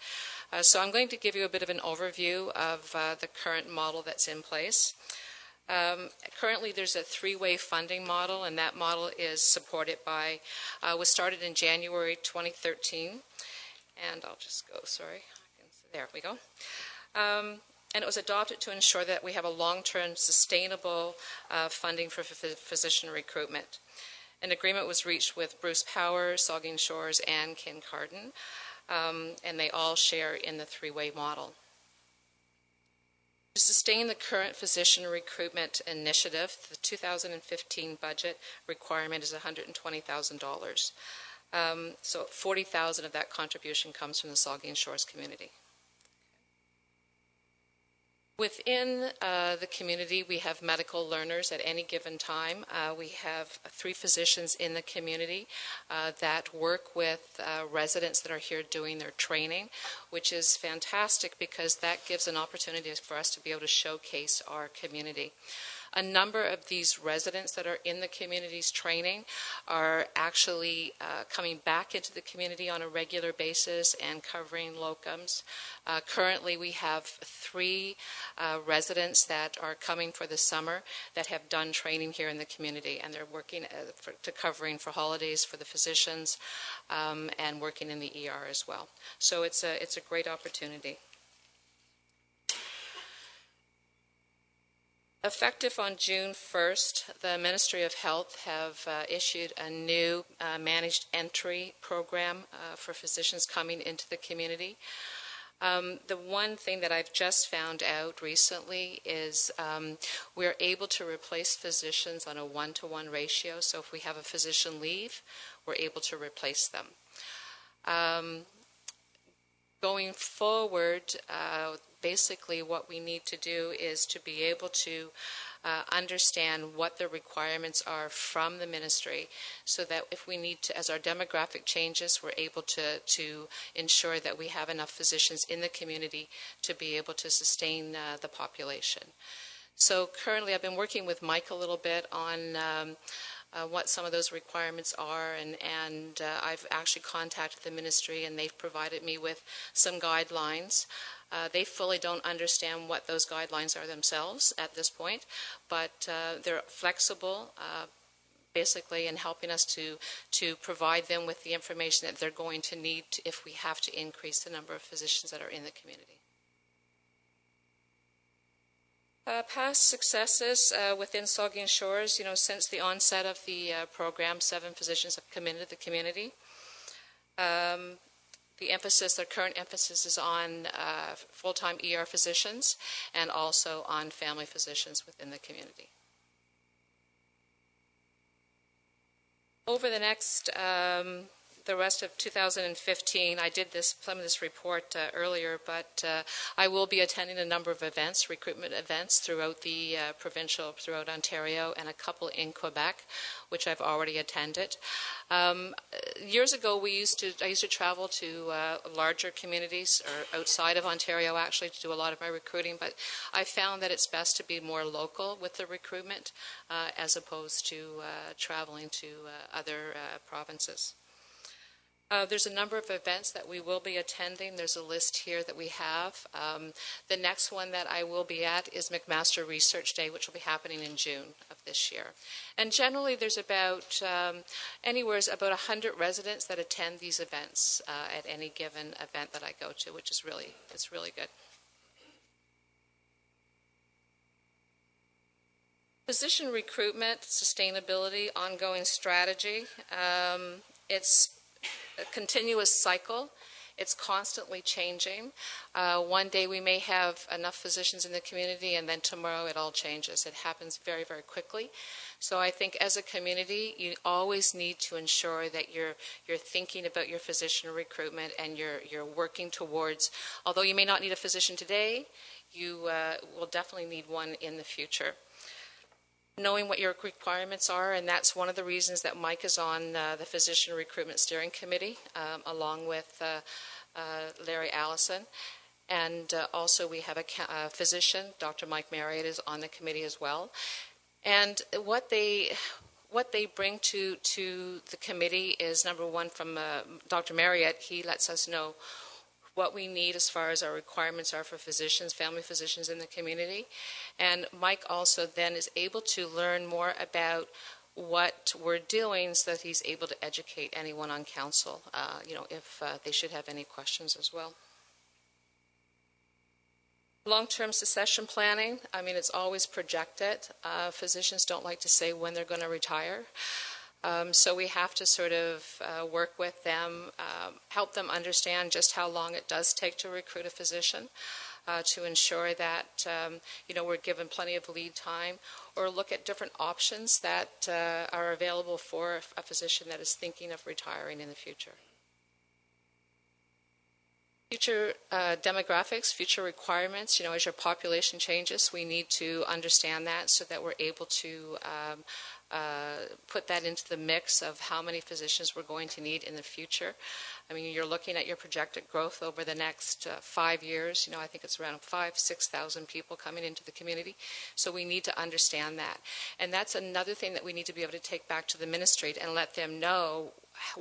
So I'm going to give you a bit of an overview of the current model that's in place. Currently, there's a three-way funding model, and that model is supported by, was started in January 2013. And I'll just go, there we go. And it was adopted to ensure that we have a long-term sustainable funding for physician recruitment. An agreement was reached with Bruce Power, Saugeen Shores, and Kincardine, and they all share in the three-way model. To sustain the current physician recruitment initiative, the 2015 budget requirement is $120,000. So $40,000 of that contribution comes from the Saugeen Shores community. Within the community, we have medical learners at any given time. We have 3 physicians in the community that work with residents that are here doing their training, which is fantastic because that gives an opportunity for us to be able to showcase our community. A number of these residents that are in the community's training are actually coming back into the community on a regular basis and covering locums. Currently, we have 3 residents that are coming for the summer that have done training here in the community, and they're working to covering for holidays for the physicians and working in the ER as well. So it's a great opportunity. Effective on June 1st, the Ministry of Health have issued a new managed entry program for physicians coming into the community. The one thing that I've just found out recently is we're able to replace physicians on a 1-to-1 ratio. So if we have a physician leave, we're able to replace them. Going forward, basically what we need to do is to be able to understand what the requirements are from the ministry so that if we need to, as our demographic changes, we're able to ensure that we have enough physicians in the community to be able to sustain the population. So currently I've been working with Mike a little bit on what some of those requirements are, and I've actually contacted the ministry, and they've provided me with some guidelines. They fully don't understand what those guidelines are themselves at this point, but they're flexible, basically in helping us to provide them with the information that they're going to need if we have to increase the number of physicians that are in the community. Past successes within Saugeen Shores, since the onset of the program, 7 physicians have committed to the community. Their current emphasis is on full-time ER physicians and also on family physicians within the community. Over the next, the rest of 2015, I did some of this report earlier, but I will be attending a number of events, recruitment events throughout the throughout Ontario, and a couple in Quebec, which I've already attended. Years ago, I used to travel to larger communities or outside of Ontario, actually, to do a lot of my recruiting, but I found that it's best to be more local with the recruitment as opposed to traveling to other provinces. There's a number of events that we will be attending. There's a list here that we have. The next one that I will be at is McMaster Research Day, which will be happening in June of this year. And generally, there's about anywhere about 100 residents that attend these events at any given event that I go to, which is really good. Physician recruitment, sustainability, ongoing strategy. It's a continuous cycle. It's constantly changing. One day we may have enough physicians in the community, and then tomorrow it all changes. It happens very, very quickly. So I think as a community, you always need to ensure that you're thinking about your physician recruitment, and you're working towards, although you may not need a physician today, you will definitely need one in the future. Knowing what your requirements are, and that's one of the reasons that Mike is on the Physician Recruitment Steering Committee, along with Larry Allison. And also we have a physician, Dr. Mike Marriott, is on the committee as well. And what they bring to the committee is, number one, from Dr. Marriott, he lets us know what we need as far as our requirements are for physicians, family physicians in the community. And Mike also then is able to learn more about what we're doing so that he's able to educate anyone on council, if they should have any questions as well. Long-term succession planning, it's always projected. Physicians don't like to say when they're going to retire. So we have to sort of work with them, help them understand just how long it does take to recruit a physician, to ensure that we're given plenty of lead time, or look at different options that are available for a physician that is thinking of retiring in the future. Future demographics, future requirements, as your population changes, we need to understand that so that we're able to put that into the mix of how many physicians we're going to need in the future. You're looking at your projected growth over the next 5 years. I think it's around 6,000 people coming into the community. So we need to understand that. And that's another thing that we need to be able to take back to the ministry and let them know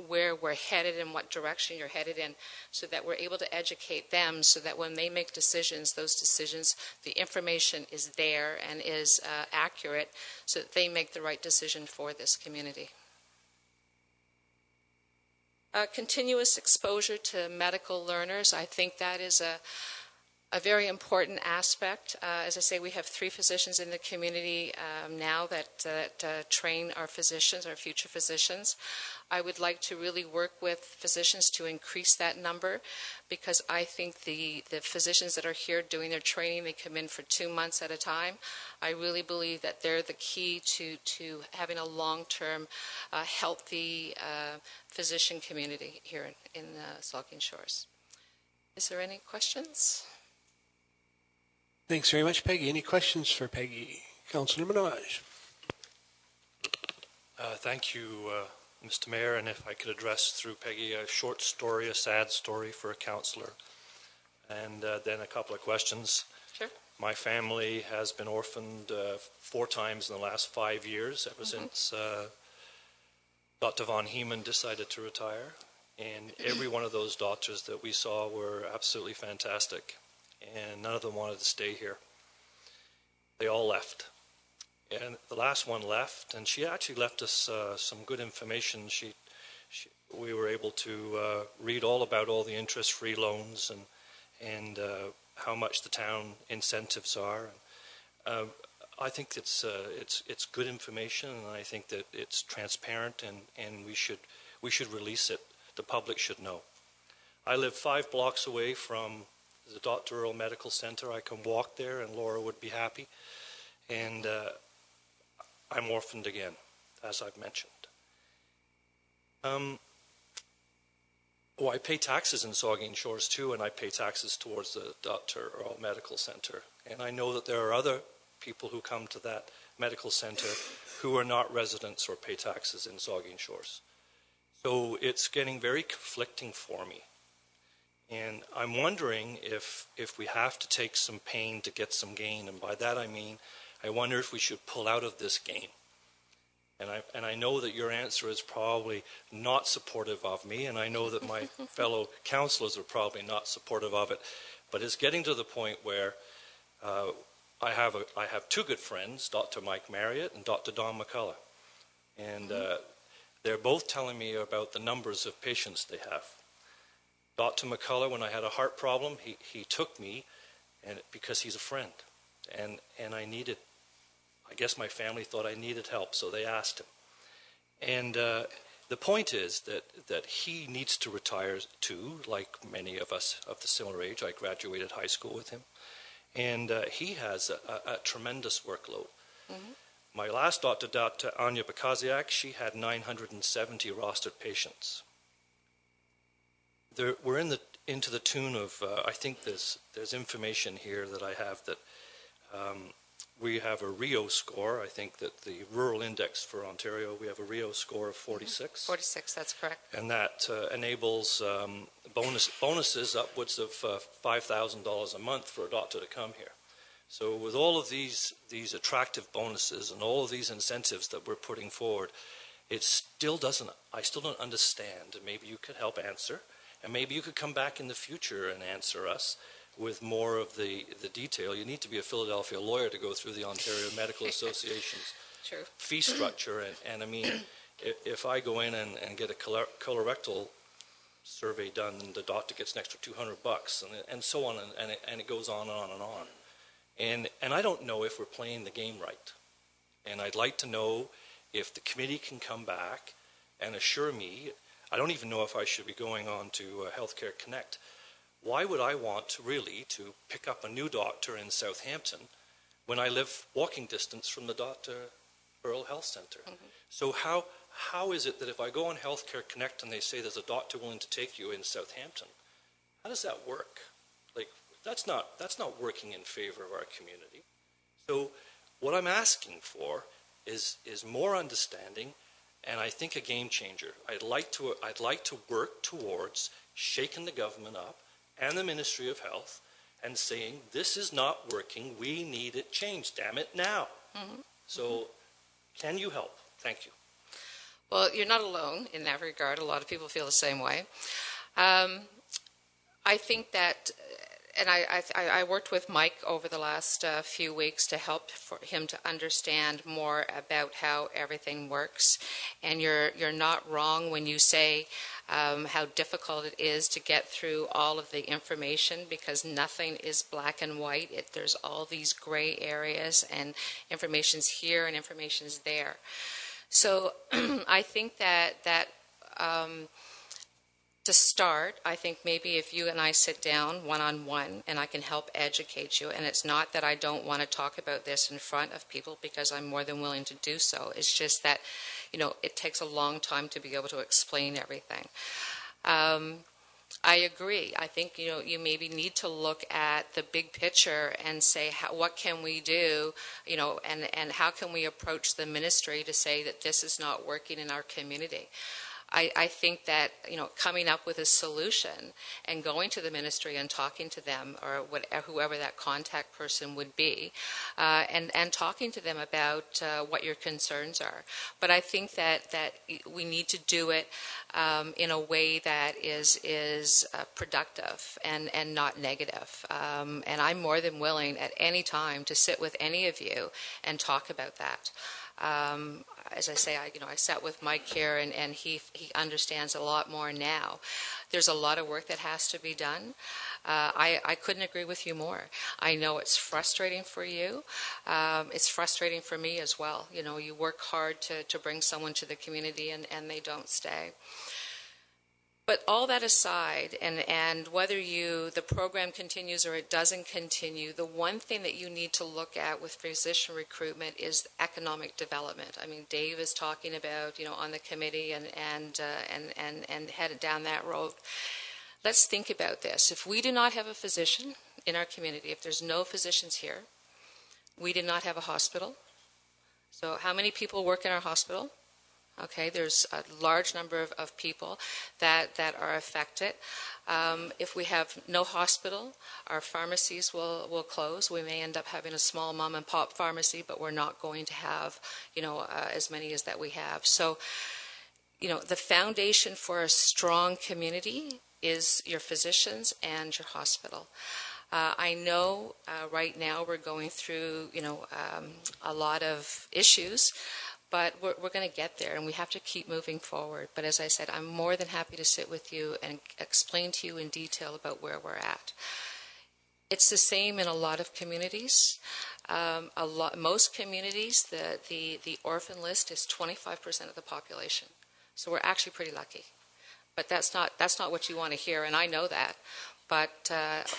where we're headed and what direction you're headed in, so that we're able to educate them, so that when they make decisions, those decisions, the information is there and is accurate, so that they make the right decision for this community. Continuous exposure to medical learners, I think that is a very important aspect. As I say, we have 3 physicians in the community now that train our physicians, our future physicians. I would like to really work with physicians to increase that number, because I think the physicians that are here doing their training, they come in for 2 months at a time. I really believe that they're the key to having a long-term, healthy physician community here in Saugeen Shores. Is there any questions? Thanks very much, Peggy. Any questions for Peggy? Councillor Minaj. Thank you, Mr. Mayor, and if I could address through Peggy a short story, a sad story for a councillor, and then a couple of questions. Sure. My family has been orphaned 4 times in the last 5 years, ever since Dr. Von Heeman decided to retire, and every one of those doctors that we saw were absolutely fantastic, and none of them wanted to stay here. They all left. And the last one left, and she actually left us some good information. We were able to read all about all the interest-free loans and how much the town incentives are. I think it's good information, and I think that it's transparent, and we should release it. The public should know. I live 5 blocks away from the Dr. Earl Medical Center. I can walk there, and Laura would be happy. And I'm orphaned again, as I've mentioned. I pay taxes in Saugeen Shores too, and I pay taxes towards the Dr. Earl Medical Center. And I know that there are other people who come to that medical center who are not residents or pay taxes in Saugeen Shores. So it's getting very conflicting for me. And I'm wondering if we have to take some pain to get some gain. And by that I mean, I wonder if we should pull out of this game. And I know that your answer is probably not supportive of me, and I know that my fellow councillors are probably not supportive of it. But it's getting to the point where I have 2 good friends, Dr. Mike Marriott and Dr. Don McCullough. And they're both telling me about the numbers of patients they have. Dr. McCullough, when I had a heart problem, he took me because he's a friend. And I guess my family thought I needed help, so they asked him. And the point is that he needs to retire too, like many of us of the similar age. I graduated high school with him. And he has a tremendous workload. Mm-hmm. My last doctor, Dr. Anya Bakaziak, she had 970 rostered patients. We're into the tune of, I think there's information here that I have that we have a Rio score. I think that the rural index for Ontario, we have a Rio score of 46. 46, that's correct. And that enables bonuses upwards of $5,000 a month for a doctor to come here. So with all of these attractive bonuses and all of these incentives that we're putting forward, I still don't understand. Maybe you could help answer, and maybe you could come back in the future and answer us with more of the detail. You need to be a Philadelphia lawyer to go through the Ontario Medical Association's fee structure. And I mean, if I go in and get a colorectal survey done, the doctor gets an extra $200, and so on, and it goes on and on and on. And I don't know if we're playing the game right. And I'd like to know if the committee can come back and assure me. I don't even know if I should be going on to Healthcare Connect. Why would I want to pick up a new doctor in Southampton when I live walking distance from the Dr. Earl Health Center? Mm-hmm. So how is it that if I go on Healthcare Connect and they say there's a doctor willing to take you in Southampton, how does that work? Like, that's not working in favor of our community. So what I'm asking for is more understanding, and I think a game changer. I'd like to work towards shaking the government up and the Ministry of Health and saying, this is not working, we need it changed, damn it, now. Mm-hmm. So can you help? Thank you. Well, you're not alone in that regard. A lot of people feel the same way. I think that, and I worked with Mike over the last few weeks to help for him to understand more about how everything works. And you're not wrong when you say how difficult it is to get through all of the information, because nothing is black and white. There's all these gray areas, and information's here and information's there. So I think that to start, I think maybe if you and I sit down one-on-one and I can help educate you, and it's not that I don't want to talk about this in front of people, because I'm more than willing to do so. It's just that, it takes a long time to be able to explain everything. I agree. I think, you maybe need to look at the big picture and say, what can we do, and how can we approach the ministry to say that this is not working in our community. I think that, coming up with a solution and going to the ministry and talking to them, or whoever that contact person would be, and talking to them about what your concerns are. But I think that we need to do it in a way that is productive and not negative. And I'm more than willing at any time to sit with any of you and talk about that. As I say, I sat with Mike here, and he understands a lot more now. There's a lot of work that has to be done. I couldn't agree with you more. I know it's frustrating for you. It's frustrating for me as well. You work hard to bring someone to the community, and they don't stay. But all that aside, and whether the program continues or it doesn't continue, the one thing that you need to look at with physician recruitment is economic development. I mean, Dave is talking about, on the committee and headed down that road. Let's think about this. If we do not have a physician in our community, if there's no physicians here, we did not have a hospital. So how many people work in our hospital? Okay, there's a large number of people that are affected. If we have no hospital, our pharmacies will close. We may end up having a small mom and pop pharmacy, but we're not going to have, as many as that we have. So, the foundation for a strong community is your physicians and your hospital. I know right now we're going through, a lot of issues. But we're going to get there, and we have to keep moving forward. But as I said, I'm more than happy to sit with you and explain to you in detail about where we're at. It's the same in a lot of communities. Most communities, the orphan list is 25% of the population. So we're actually pretty lucky. But that's not what you want to hear, and I know that. But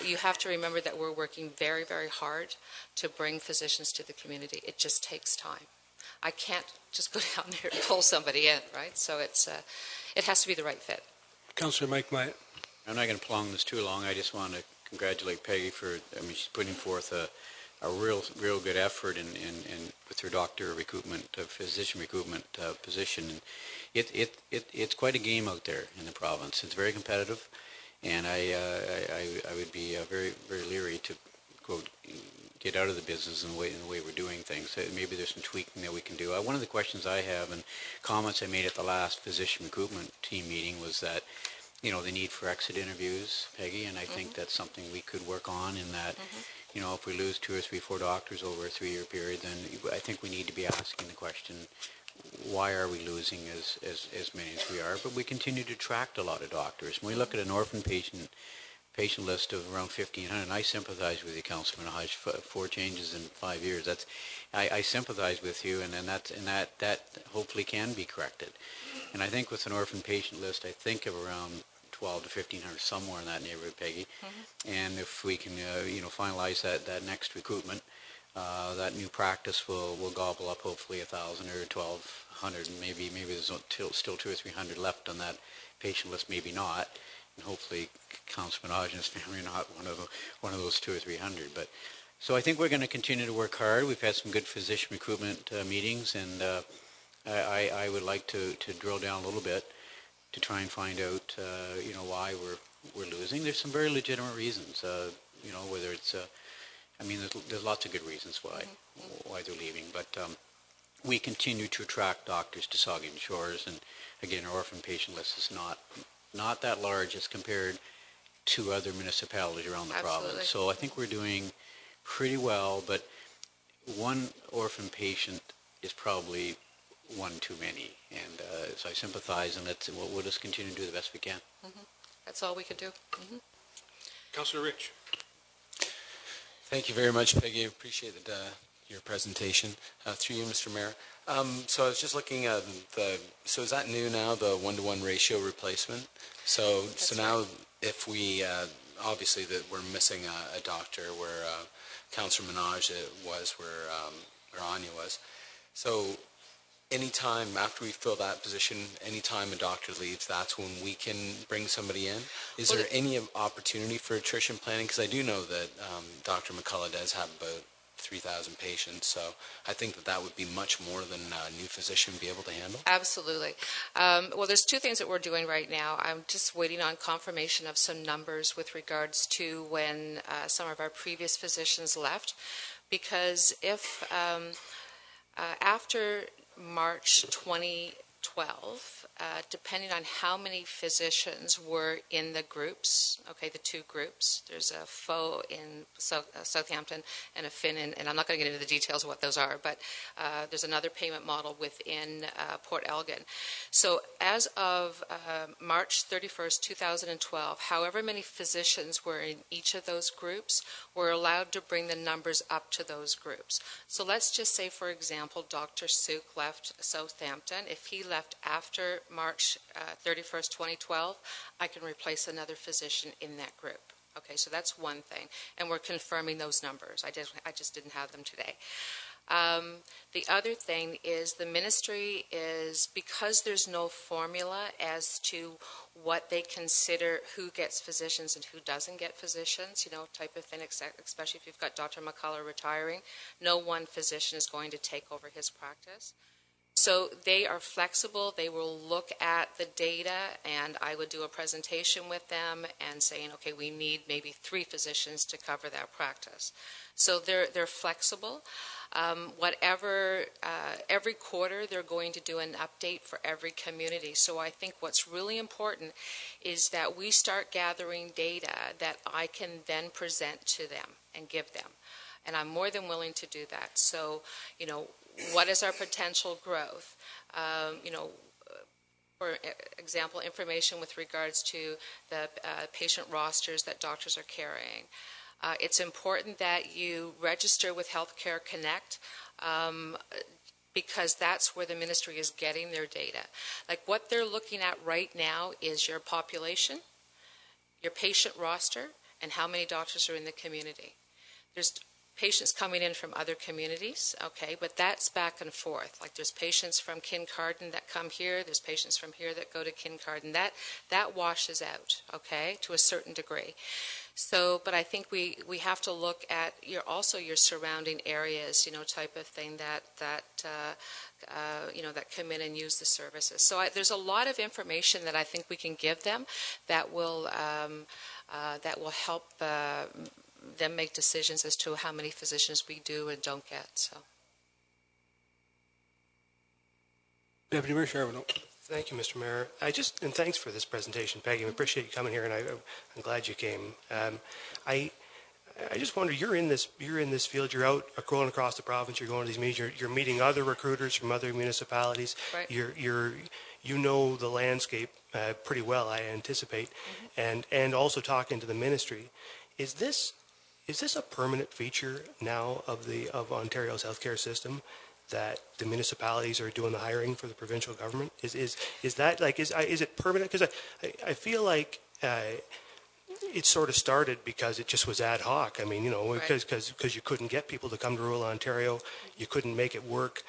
you have to remember that we're working very, very hard to bring physicians to the community. It just takes time. I can't just go down there and pull somebody in, right? So it has to be the right fit. Councillor Mike Myatt. I'm not going to prolong this too long. I just want to congratulate Peggy for, she's putting forth a real good effort in with her doctor recruitment, physician recruitment position. And it's quite a game out there in the province. It's very competitive, and I would be very, very leery to quote get out of the business in the way we're doing things. So maybe there's some tweaking that we can do. One of the questions I have and comments I made at the last physician recruitment team meeting was that, the need for exit interviews, Peggy, and I think that's something we could work on in that, if we lose 2 or 3, 4 doctors over a 3-year period, then I think we need to be asking the question, why are we losing as many as we are? But we continue to attract a lot of doctors. When we look at an orphan patient list of around 1,500, and I sympathize with you, Councilman Hodge. 4 changes in 5 years. I sympathize with you, and that hopefully can be corrected. And I think with an orphan patient list, I think of around 1,200 to 1,500, somewhere in that neighborhood, Peggy. And if we can, finalize that next recruitment, that new practice will gobble up hopefully 1,000 or 1,200, and maybe there's still 200 or 300 left on that patient list, maybe not. And hopefully Councilman Hodge and his family are not one of those 200 or 300. But so I think we're going to continue to work hard. We've had some good physician recruitment meetings, and I would like to drill down a little bit to try and find out why we're losing. There's some very legitimate reasons. Whether it's there's lots of good reasons why they're leaving, but we continue to attract doctors to Saugeen Shores, and again, our orphan patient list is not that large as compared to other municipalities around the province. So I think we're doing pretty well, but one orphan patient is probably one too many. And so I sympathize, and we'll just continue to do the best we can. That's all we can do. Councillor Rich. Thank you very much, Peggy. I appreciate your presentation. Through you, Mr. Mayor. So I was just looking at so is that new now, the 1-to-1 ratio replacement? So now if we, obviously that we're missing a doctor where Councillor Minaj was, where Anya was. So anytime after we fill that position, anytime a doctor leaves, that's when we can bring somebody in? Is there any opportunity for attrition planning? Because I do know that Dr. McCullough does have about 3,000 patients. So I think that that would be much more than a new physician would be able to handle. Absolutely. Well, there's two things that we're doing right now. I'm just waiting on confirmation of some numbers with regards to when some of our previous physicians left, because if after March 2012, depending on how many physicians were in the groups, okay, the two groups, there's a FO in Southampton and a FIN and I'm not going to get into the details of what those are, but there's another payment model within Port Elgin. So as of March 31st, 2012, however many physicians were in each of those groups were allowed to bring the numbers up to those groups. So let's just say, for example, Dr. Suk left Southampton. If he left after March 31st, 2012, I can replace another physician in that group. Okay, so that's one thing, and we're confirming those numbers. I just didn't have them today. The other thing is the ministry is, because there's no formula as to what they consider who gets physicians and who doesn't get physicians, you know, type of thing, especially if you've got Dr. McCullough retiring, no one physician is going to take over his practice. So they are flexible. They will look at the data, and I would do a presentation with them and saying, okay, we need maybe 3 physicians to cover that practice. So they're flexible. Every quarter they're going to do an update for every community. So I think what's really important is that we start gathering data that I can then present to them and give them. And I'm more than willing to do that. So, you know, what is our potential growth? You know, for example, information with regards to the patient rosters that doctors are carrying. It's important that you register with Healthcare Connect because that's where the ministry is getting their data. Like what they're looking at right now is your population, your patient roster, and how many doctors are in the community. There's patients coming in from other communities, okay, but that's back and forth. Like there's patients from Kincardine that come here, there's patients from here that go to Kincardine. That washes out, okay, to a certain degree. So, but I think we have to look at also your surrounding areas, you know, type of thing that you know, that come in and use the services. So there's a lot of information that I think we can give them that will help them make decisions as to how many physicians we do and don't get. So, Deputy Mayor Charbonneau. Thank you, Mr. Mayor. And thanks for this presentation, Peggy. We appreciate you coming here, and I'm glad you came. I just wonder, you're in this field. You're out going across the province. You're going to these meetings. You're meeting other recruiters from other municipalities. Right. You know the landscape pretty well, I anticipate, and also talking to the ministry. Is this a permanent feature now of Ontario's healthcare system, that the municipalities are doing the hiring for the provincial government? Is it permanent? Because I feel like it sort of started because it just was ad hoc. I mean, you know, because you couldn't get people to come to rural Ontario, you couldn't make it work.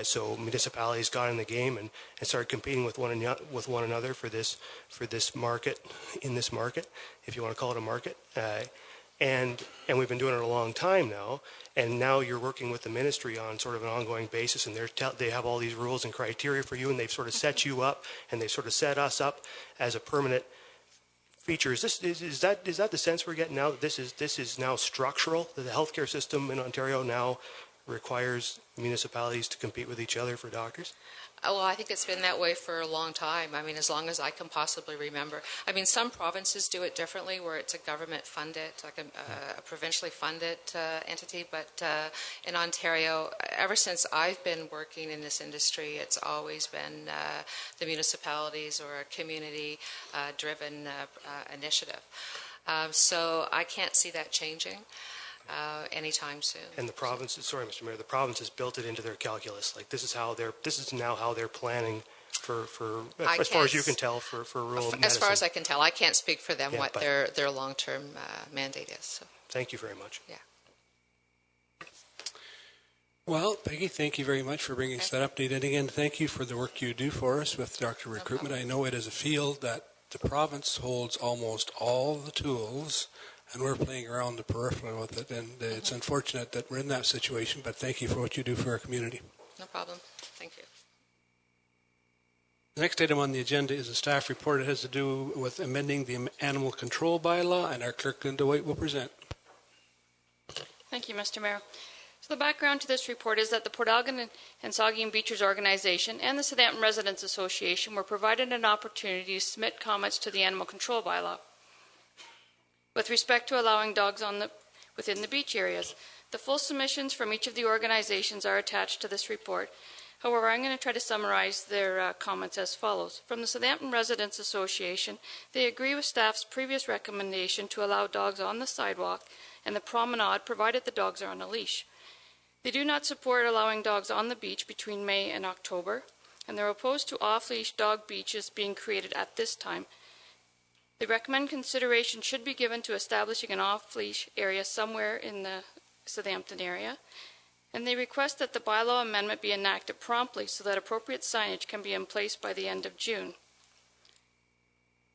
So municipalities got in the game and started competing with one another for this market, in this market, if you want to call it a market. And we've been doing it a long time now, and now you're working with the ministry on sort of an ongoing basis, and they have all these rules and criteria for you, and they've sort of set you up, and they've sort of set us up as a permanent feature. Is that the sense we're getting now, that this is now structural, that the healthcare system in Ontario now requires municipalities to compete with each other for doctors? Well, I think it's been that way for a long time. I mean, as long as I can possibly remember. I mean, some provinces do it differently, where it's a government-funded, like a provincially funded entity. But in Ontario, ever since I've been working in this industry, it's always been the municipalities or a community-driven initiative. So I can't see that changing anytime soon. And the provinces, sorry, Mr. Mayor, the provinces built it into their calculus. Like this is now how they're planning for as far as you can tell, for rural medicine. As far as I can tell, I can't speak for them what their long-term mandate is. So. Thank you very much. Yeah. Well, Peggy, thank you very much for bringing us that update. And again, thank you for the work you do for us with doctor recruitment. I know it is a field that the province holds almost all the tools and we're playing around the peripheral with it. And it's unfortunate that we're in that situation, but thank you for what you do for our community. No problem. Thank you. The next item on the agenda is a staff report. It has to do with amending the animal control bylaw, and our clerk, Linda White, will present. Thank you, Mr. Mayor. So the background to this report is that the Port Elgin and Saugeen Beachers Organization and the Southampton Residents Association were provided an opportunity to submit comments to the animal control bylaw with respect to allowing dogs within the beach areas. The full submissions from each of the organizations are attached to this report. However, I'm going to try to summarize their comments as follows. From the Southampton Residents Association, they agree with staff's previous recommendation to allow dogs on the sidewalk and the promenade, provided the dogs are on a leash. They do not support allowing dogs on the beach between May and October, and they're opposed to off-leash dog beaches being created at this time. They recommend consideration should be given to establishing an off-leash area somewhere in the Southampton area, and they request that the bylaw amendment be enacted promptly so that appropriate signage can be in place by the end of June.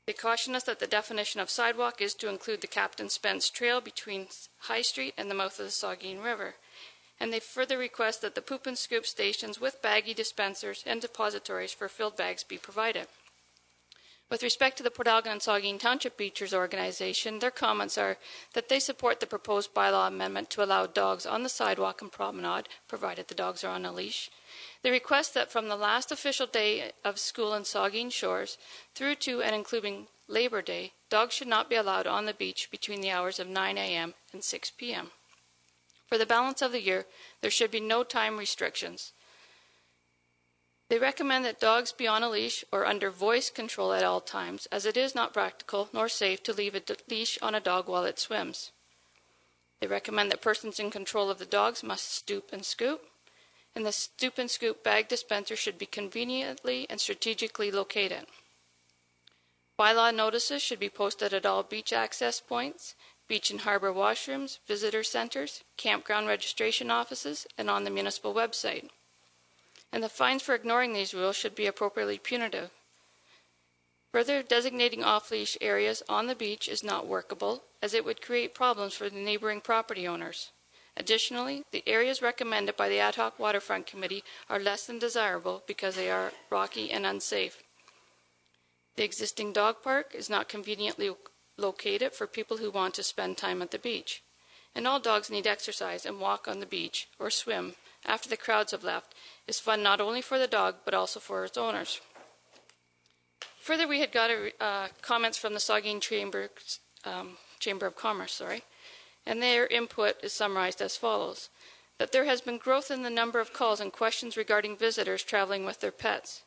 They caution us that the definition of sidewalk is to include the Captain Spence Trail between High Street and the mouth of the Saugeen River. And they further request that the poop and scoop stations with baggie dispensers and depositories for filled bags be provided. With respect to the Port Elgin and Saugeen Township Beachers Organization, their comments are that they support the proposed bylaw amendment to allow dogs on the sidewalk and promenade, provided the dogs are on a leash. They request that from the last official day of school in Saugeen Shores through to and including Labor Day, dogs should not be allowed on the beach between the hours of 9 a.m. and 6 p.m. For the balance of the year, there should be no time restrictions. They recommend that dogs be on a leash or under voice control at all times, as it is not practical nor safe to leave a leash on a dog while it swims. They recommend that persons in control of the dogs must stoop and scoop, and the stoop and scoop bag dispenser should be conveniently and strategically located. Bylaw notices should be posted at all beach access points, beach and harbor washrooms, visitor centers, campground registration offices, and on the municipal website. And the fines for ignoring these rules should be appropriately punitive. Further, designating off-leash areas on the beach is not workable, as it would create problems for the neighboring property owners. Additionally, the areas recommended by the Ad Hoc Waterfront Committee are less than desirable because they are rocky and unsafe. The existing dog park is not conveniently located for people who want to spend time at the beach. And all dogs need exercise, and walk on the beach or swim after the crowds have left is fun not only for the dog but also for its owners. Further, we had got comments from the Saugeen Chamber of Commerce, and their input is summarized as follows: that there has been growth in the number of calls and questions regarding visitors traveling with their pets.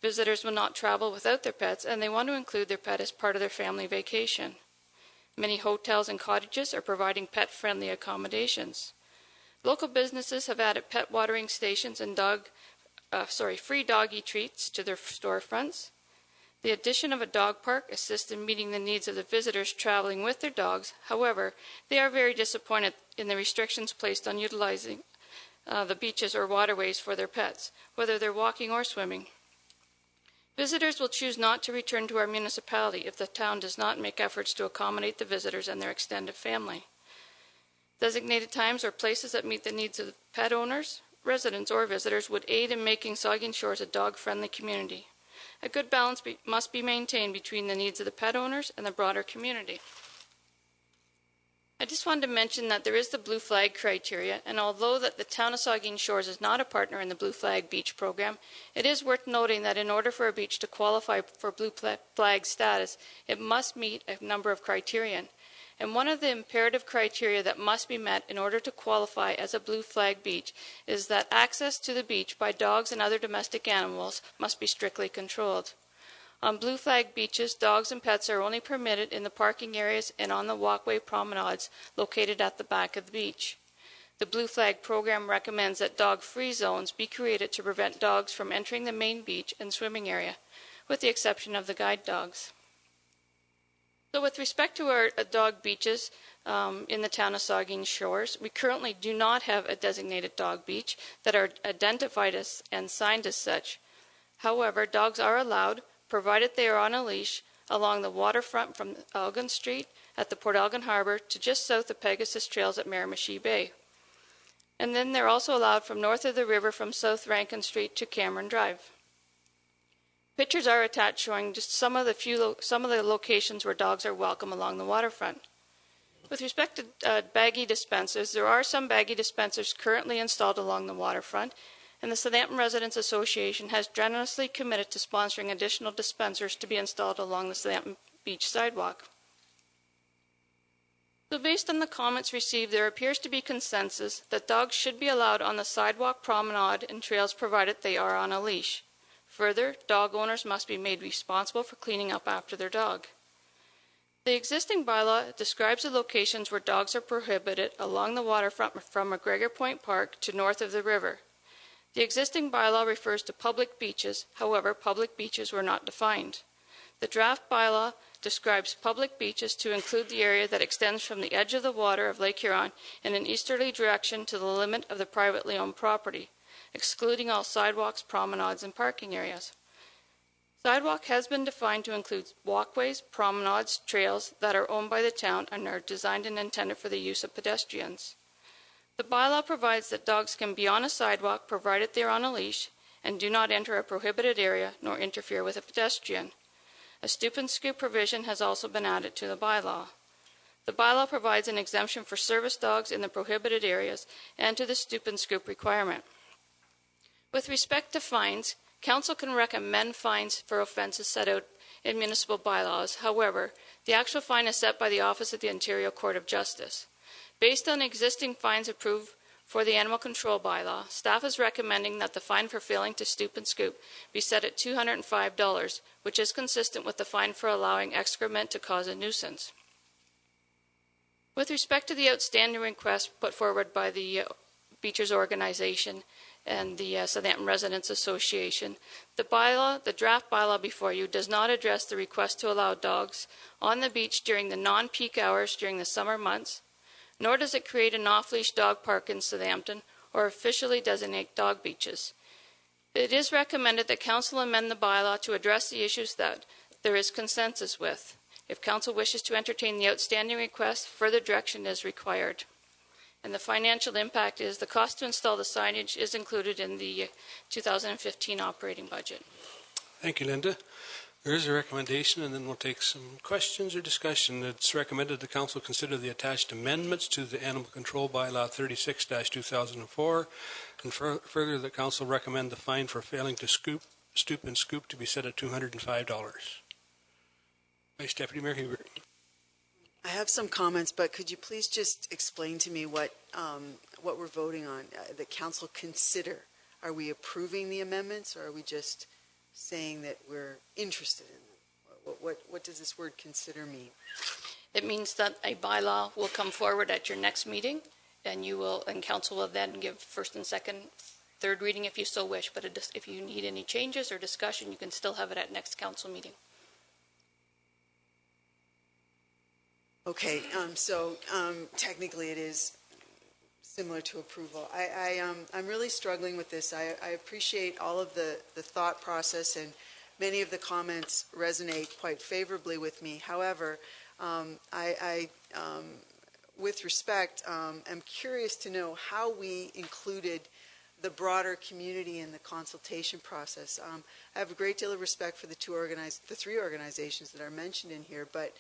Visitors will not travel without their pets, and they want to include their pet as part of their family vacation. Many hotels and cottages are providing pet-friendly accommodations. Local businesses have added pet watering stations and free doggy treats to their storefronts. The addition of a dog park assists in meeting the needs of the visitors traveling with their dogs. However, they are very disappointed in the restrictions placed on utilizing the beaches or waterways for their pets, whether they're walking or swimming. Visitors will choose not to return to our municipality if the town does not make efforts to accommodate the visitors and their extended family. Designated times or places that meet the needs of the pet owners, residents, or visitors would aid in making Saugeen Shores a dog-friendly community. A good balance must be maintained between the needs of the pet owners and the broader community. I just wanted to mention that there is the Blue Flag criteria, and although that the town of Saugeen Shores is not a partner in the Blue Flag Beach program, it is worth noting that in order for a beach to qualify for Blue Flag status, it must meet a number of criteria. And one of the imperative criteria that must be met in order to qualify as a Blue Flag beach is that access to the beach by dogs and other domestic animals must be strictly controlled. On Blue Flag beaches, dogs and pets are only permitted in the parking areas and on the walkway promenades located at the back of the beach. The Blue Flag program recommends that dog-free zones be created to prevent dogs from entering the main beach and swimming area, with the exception of the guide dogs. So with respect to our dog beaches in the town of Saugeen Shores, we currently do not have a designated dog beach that are identified as and signed as such. However, dogs are allowed, provided they are on a leash, along the waterfront from Elgin Street at the Port Elgin Harbor to just south of Pegasus Trails at Miramichi Bay. And then they're also allowed from north of the river from South Rankin Street to Cameron Drive. Pictures are attached showing just some of the locations where dogs are welcome along the waterfront. With respect to baggie dispensers, there are some baggie dispensers currently installed along the waterfront, and the Southampton Residents Association has generously committed to sponsoring additional dispensers to be installed along the Southampton Beach sidewalk. So based on the comments received, there appears to be consensus that dogs should be allowed on the sidewalk, promenade, and trails provided they are on a leash. Further, dog owners must be made responsible for cleaning up after their dog. The existing bylaw describes the locations where dogs are prohibited along the waterfront from McGregor Point Park to north of the river. The existing bylaw refers to public beaches, however, public beaches were not defined. The draft bylaw describes public beaches to include the area that extends from the edge of the water of Lake Huron in an easterly direction to the limit of the privately owned property, excluding all sidewalks, promenades, and parking areas. Sidewalk has been defined to include walkways, promenades, trails that are owned by the town and are designed and intended for the use of pedestrians. The bylaw provides that dogs can be on a sidewalk provided they are on a leash and do not enter a prohibited area nor interfere with a pedestrian. A stoop and scoop provision has also been added to the bylaw. The bylaw provides an exemption for service dogs in the prohibited areas and to the stoop and scoop requirement. With respect to fines, Council can recommend fines for offences set out in municipal bylaws. However, the actual fine is set by the Office of the Ontario Court of Justice. Based on existing fines approved for the animal control bylaw, staff is recommending that the fine for failing to stoop and scoop be set at $205, which is consistent with the fine for allowing excrement to cause a nuisance. With respect to the outstanding request put forward by the Beachers Organization and the Southampton Residents Association, the draft bylaw before you does not address the request to allow dogs on the beach during the non-peak hours during the summer months, nor does it create an off-leash dog park in Southampton or officially designate dog beaches. It is recommended that Council amend the bylaw to address the issues that there is consensus with. If Council wishes to entertain the outstanding request, further direction is required. And the financial impact is the cost to install the signage is included in the 2015 operating budget. Thank you, Linda. There is a recommendation, and then we'll take some questions or discussion. It's recommended the Council consider the attached amendments to the Animal Control Bylaw 36-2004, and further the Council recommend the fine for failing to stoop and scoop to be set at $205. Vice Deputy Mayor Hubert. I have some comments, but could you please just explain to me what we're voting on? The Council consider. Are we approving the amendments, or are we just saying that we're interested in them? What does this word consider mean? It means that a bylaw will come forward at your next meeting, and Council will then give first and second, third reading if you so wish. But if you need any changes or discussion, you can still have it at next Council meeting. Okay, so technically it is similar to approval. I'm really struggling with this. I appreciate all of the thought process, and many of the comments resonate quite favorably with me. However, with respect, I'm curious to know how we included the broader community in the consultation process. I have a great deal of respect for the three organizations that are mentioned in here, but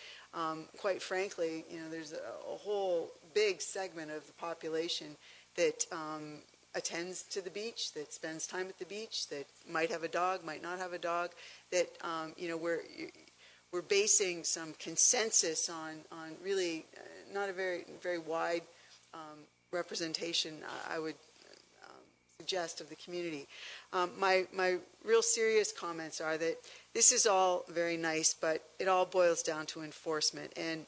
quite frankly, there's a whole big segment of the population that attends to the beach, that spends time at the beach, that might have a dog, might not have a dog, that we're basing some consensus on really not a very wide representation, I would suggest, of the community. My real serious comments are that this is all very nice, but it all boils down to enforcement. And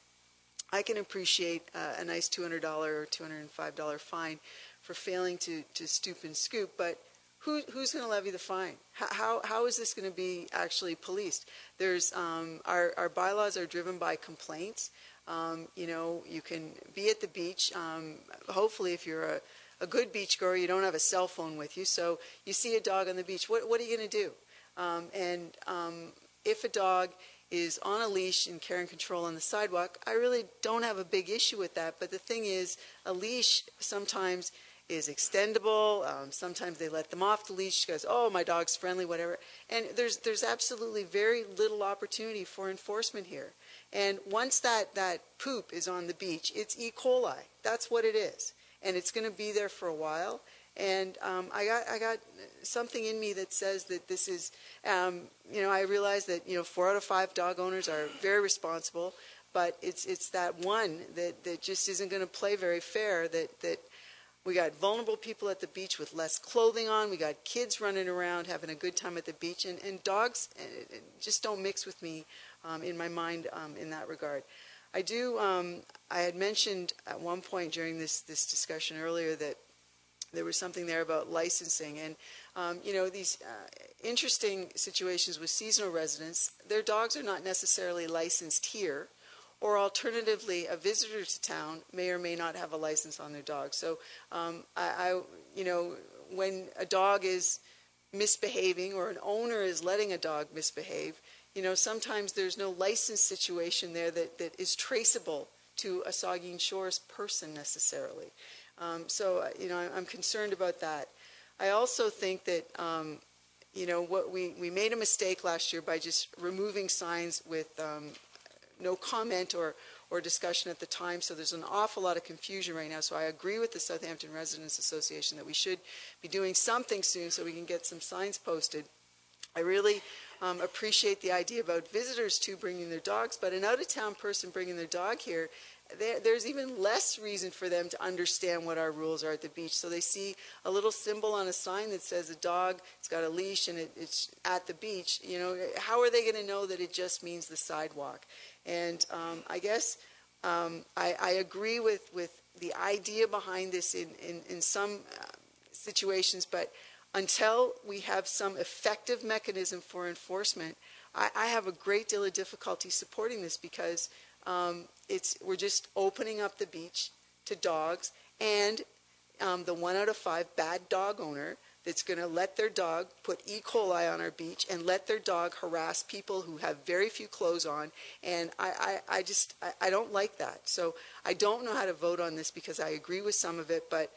I can appreciate a nice $200 or $205 fine for failing to stoop and scoop, but who's going to levy the fine? How is this going to be actually policed? There's our bylaws are driven by complaints. You can be at the beach. Hopefully, if you're a good beachgoer, you don't have a cell phone with you, so you see a dog on the beach. What are you going to do? If a dog is on a leash and care and control on the sidewalk, I really don't have a big issue with that. But the thing is, a leash sometimes is extendable. Sometimes they let them off the leash because, oh, my dog's friendly, whatever. And there's absolutely very little opportunity for enforcement here. And once that poop is on the beach, it's E. coli. That's what it is. And it's going to be there for a while. And I got something in me that says that this is, I realize that 4 out of 5 dog owners are very responsible, but it's that one that just isn't going to play very fair. That we got vulnerable people at the beach with less clothing on. We got kids running around having a good time at the beach, and dogs just don't mix with me in my mind in that regard. I had mentioned at one point during this discussion earlier that there was something there about licensing, and these interesting situations with seasonal residents. Their dogs are not necessarily licensed here, or alternatively, a visitor to town may or may not have a license on their dog. So, when a dog is misbehaving or an owner is letting a dog misbehave, sometimes there's no license situation there that is traceable to a Saugeen Shores person necessarily. So I'm concerned about that. I also think that, we made a mistake last year by just removing signs with no comment or discussion at the time. So there's an awful lot of confusion right now. So I agree with the Southampton Residents Association that we should be doing something soon so we can get some signs posted. I really appreciate the idea about visitors too bringing their dogs, but an out-of-town person bringing their dog here, there's even less reason for them to understand what our rules are at the beach. So they see a little symbol on a sign that says a dog, it's got a leash, and it's at the beach. How are they going to know that it just means the sidewalk? And I guess I agree with the idea behind this in some situations, but until we have some effective mechanism for enforcement, I have a great deal of difficulty supporting this because we're just opening up the beach to dogs, and the 1 out of 5 bad dog owner that's going to let their dog put E. coli on our beach and let their dog harass people who have very few clothes on, and I don't like that. So I don't know how to vote on this because I agree with some of it, but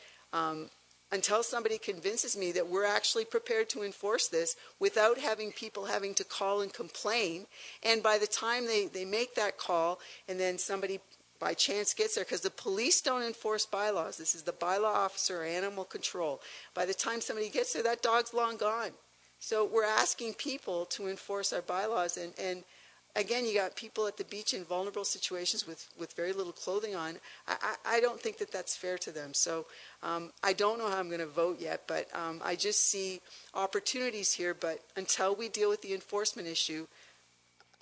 until somebody convinces me that we're actually prepared to enforce this without having people having to call and complain, and by the time they make that call and then somebody by chance gets there, because the police don't enforce bylaws. This is the bylaw officer or animal control. By the time somebody gets there, that dog's long gone. So we're asking people to enforce our bylaws, and again, you got people at the beach in vulnerable situations with very little clothing on. I don't think that that's fair to them. So I don't know how I'm going to vote yet, but I just see opportunities here. But until we deal with the enforcement issue,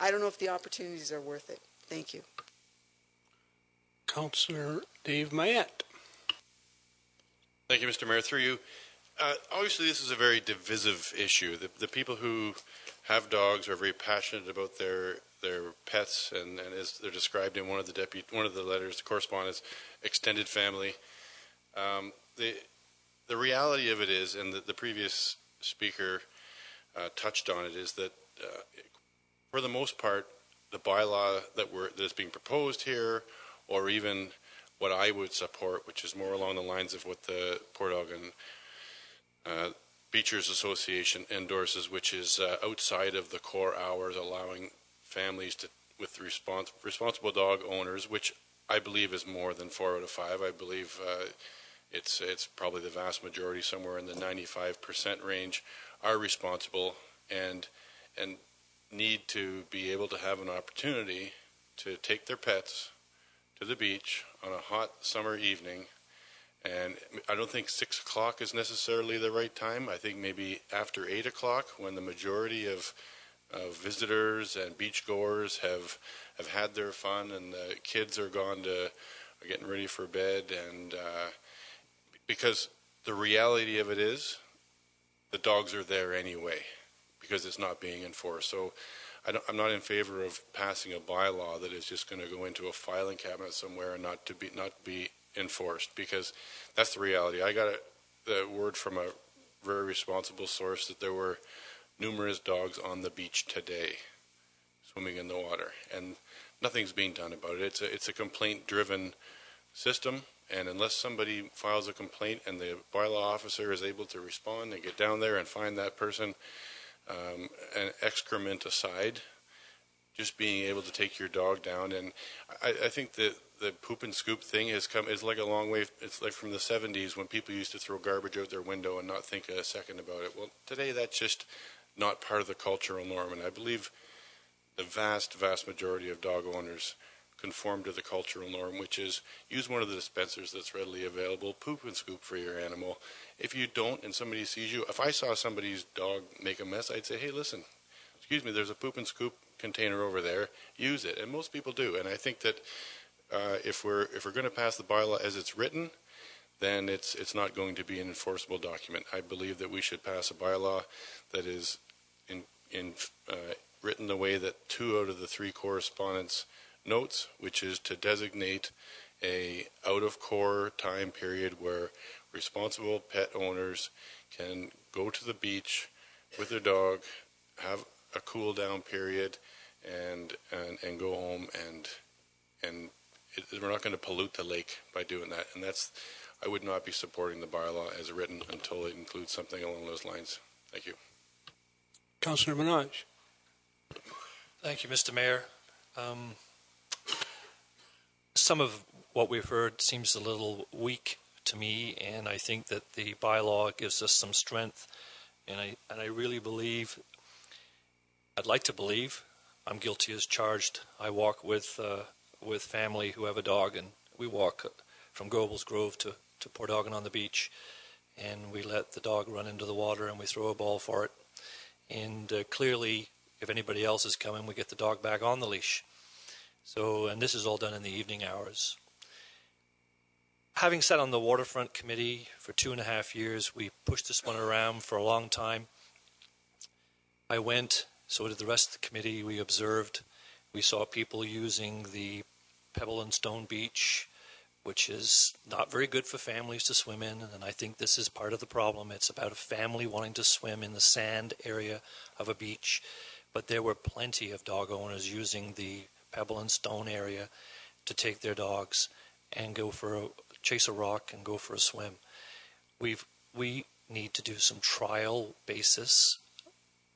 I don't know if the opportunities are worth it. Thank you. Councillor Dave Mayette. Thank you, Mr. Mayor. Through you. Obviously, this is a very divisive issue. The people who have dogs are very passionate about their pets, and as they're described in one of the letters, the correspondence, extended family. The reality of it is, and the previous speaker touched on it, is that for the most part, the bylaw that is being proposed here, or even what I would support, which is more along the lines of what the Port Elgin Beachers Association endorses, which is outside of the core hours, allowing families with responsible dog owners, which I believe is more than 4 out of 5. I believe it's probably the vast majority, somewhere in the 95% range, are responsible and need to be able to have an opportunity to take their pets to the beach on a hot summer evening. And I don't think 6 o'clock is necessarily the right time. I think maybe after 8 o'clock, when the majority of visitors and beachgoers have had their fun and the kids are getting ready for bed, and because the reality of it is the dogs are there anyway because it's not being enforced. So I'm not in favor of passing a bylaw that is just going to go into a filing cabinet somewhere and not be enforced, because that's the reality. I got the word from a very responsible source that there were numerous dogs on the beach today. swimming in the water, and nothing's being done about it. It's a complaint-driven system, and unless somebody files a complaint and the bylaw officer is able to respond and get down there and find that person, an excrement aside, just being able to take your dog down. And I think that the poop and scoop thing is like a long way. It's like from the 70s when people used to throw garbage out their window and not think a second about it. Well, today that's just not part of the cultural norm, and I believe the vast majority of dog owners conform to the cultural norm, which is use one of the dispensers that's readily available, poop and scoop for your animal. If you don't and somebody sees you, if I saw somebody's dog make a mess, I'd say, hey, listen, excuse me, there's a poop and scoop container over there, use it. And most people do. And I think that if we're going to pass the bylaw as it's written, then it's not going to be an enforceable document. I believe that we should pass a bylaw that is written the way that 2 out of the 3 correspondents notes, which is to designate a out-of-core time period where responsible pet owners can go to the beach with their dog, have a cool down period, and go home, and we're not going to pollute the lake by doing that. And I would not be supporting the bylaw as written until it includes something along those lines. Thank you. Councillor Minaj. Thank you, Mr. Mayor. Some of what we've heard seems a little weak to me, and I think that the bylaw gives us some strength. And I really believe, I'd like to believe, I'm guilty as charged. I walk with family who have a dog, and we walk from Goebels Grove to Port Elgin on the beach, and we let the dog run into the water, and we throw a ball for it. And clearly, if anybody else is coming, we get the dog back on the leash. So, and this is all done in the evening hours. Having sat on the waterfront committee for 2.5 years, we pushed this one around for a long time. I went, so did the rest of the committee. We observed. We saw people using the Pebble and Stone Beach, which is not very good for families to swim in, and I think this is part of the problem. It's about a family wanting to swim in the sand area of a beach, but there were plenty of dog owners using the Pebble and Stone area to take their dogs and go chase a rock and go for a swim. We need to do some trial basis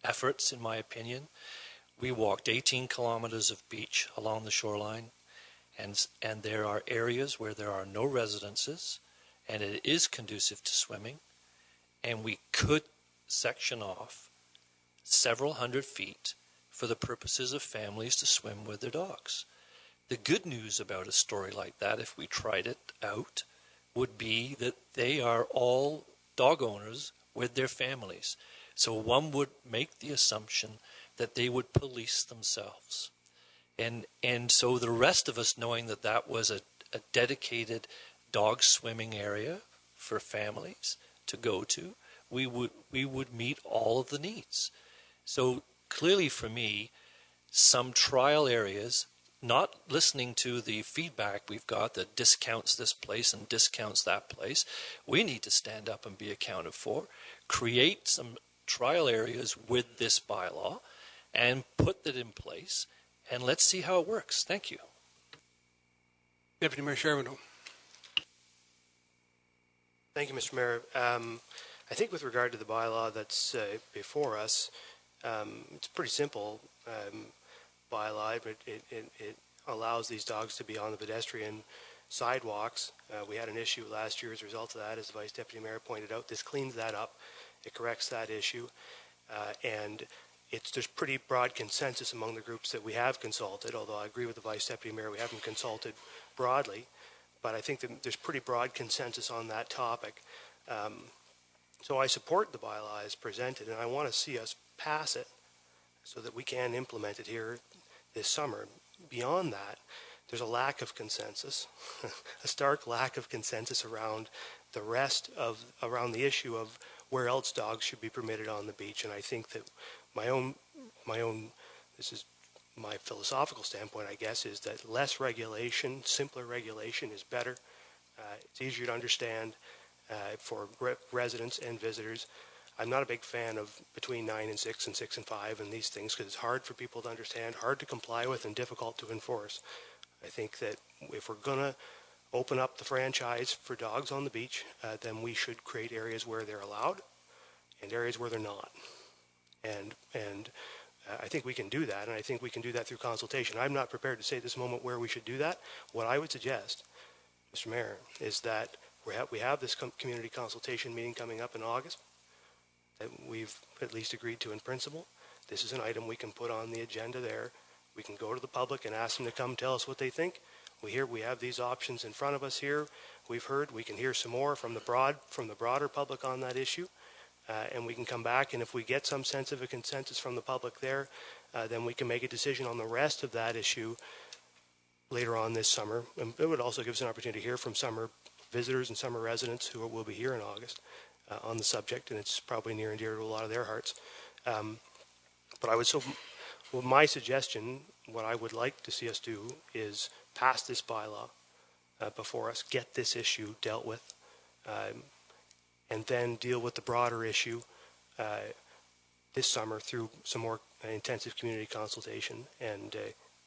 efforts, in my opinion. We walked 18 kilometers of beach along the shoreline, and there are areas where there are no residences, and it is conducive to swimming, and we could section off several hundred feet for the purposes of families to swim with their dogs. The good news about a story like that, if we tried it out, would be that they are all dog owners with their families. So one would make the assumption that they would police themselves. And so the rest of us, knowing that that was a dedicated dog swimming area for families to go to, we would meet all of the needs. So clearly for me, some trial areas, not listening to the feedback we've got that discounts this place and discounts that place, we need to stand up and be accounted for, create some trial areas with this bylaw and put that in place, and let's see how it works. Thank you. Deputy Mayor Charbonneau. Thank you, Mr. Mayor. I think with regard to the bylaw that's before us, it's pretty simple bylaw, but it allows these dogs to be on the pedestrian sidewalks. We had an issue last year as a result of that, as the Vice Deputy Mayor pointed out. This cleans that up. It corrects that issue. And there's pretty broad consensus among the groups that we have consulted, although I agree with the Vice Deputy Mayor, we haven't consulted broadly. But I think that there's pretty broad consensus on that topic. So I support the bylaw as presented, and I want to see us pass it so that we can implement it here this summer. Beyond that, there's a lack of consensus, a stark lack of consensus around around the issue of where else dogs should be permitted on the beach. And I think that my own, this is my philosophical standpoint, I guess, is that less regulation, simpler regulation is better. It's easier to understand for residents and visitors. I'm not a big fan of between 9 and 6 and 6 and 5 and these things because it's hard for people to understand, hard to comply with, and difficult to enforce. I think that if we're going to open up the franchise for dogs on the beach, then we should create areas where they're allowed and areas where they're not. And I think we can do that, and I think we can do that through consultation. I'm not prepared to say at this moment where we should do that. What I would suggest, Mr. Mayor, is that we have this community consultation meeting coming up in August that we've at least agreed to in principle. This is an item we can put on the agenda there. We can go to the public and ask them to come tell us what they think. We have these options in front of us here. We can hear some more from the broader public on that issue. And we can come back, and if we get some sense of a consensus from the public there, then we can make a decision on the rest of that issue later on this summer. And it would also give us an opportunity to hear from summer visitors and summer residents who will be here in August on the subject, and it's probably near and dear to a lot of their hearts. But my suggestion, what I would like to see us do, is pass this bylaw before us, get this issue dealt with, and then deal with the broader issue this summer through some more intensive community consultation. And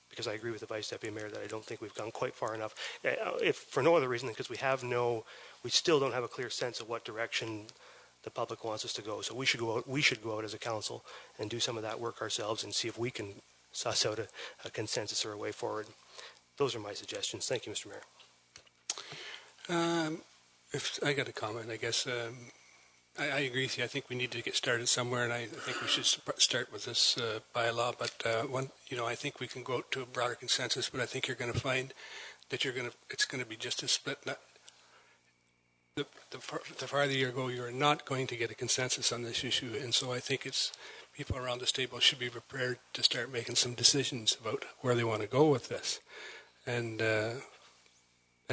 because I agree with the Vice Deputy Mayor that I don't think we've gone quite far enough, if for no other reason than because we still don't have a clear sense of what direction the public wants us to go. So we should go out as a council and do some of that work ourselves and see if we can suss out a consensus or a way forward. Those are my suggestions. Thank you, Mr. Mayor. If I got a comment, I guess I agree with you. I think we need to get started somewhere, and I think we should start with this bylaw. But I think we can go out to a broader consensus. But I think you're going to find that it's going to be just a split. The farther you go, you're not going to get a consensus on this issue, and so I think people around this table should be prepared to start making some decisions about where they want to go with this, and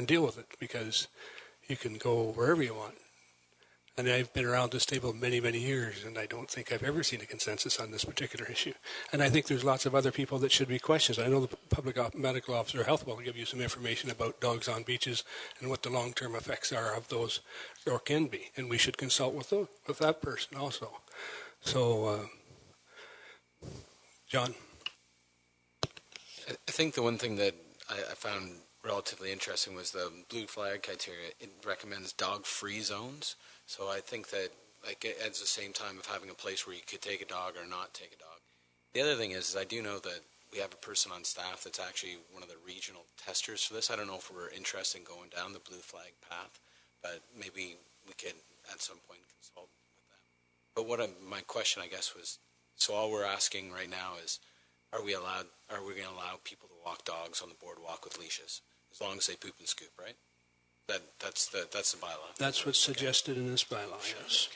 deal with it, because you can go wherever you want. And I've been around this table many, many years, and I don't think I've ever seen a consensus on this particular issue. And I think there's lots of other people that should be questioned. I know the public medical officer of health will give you some information about dogs on beaches and what the long-term effects are of those, or can be. And we should consult with that person also. So, John? I think the one thing that I found relatively interesting was the blue flag criteria. It recommends dog-free zones. So I think that at the same time of having a place where you could take a dog or not take a dog. The other thing is I do know that we have a person on staff that's actually one of the regional testers for this. I don't know if we're interested in going down the blue flag path, but maybe we could at some point consult with them. But my question, I guess, was, so all we're asking right now is, are we going to allow people to walk dogs on the boardwalk with leashes, as long as they poop and scoop, right? That's the bylaw. That's what's suggested in this bylaw, yes.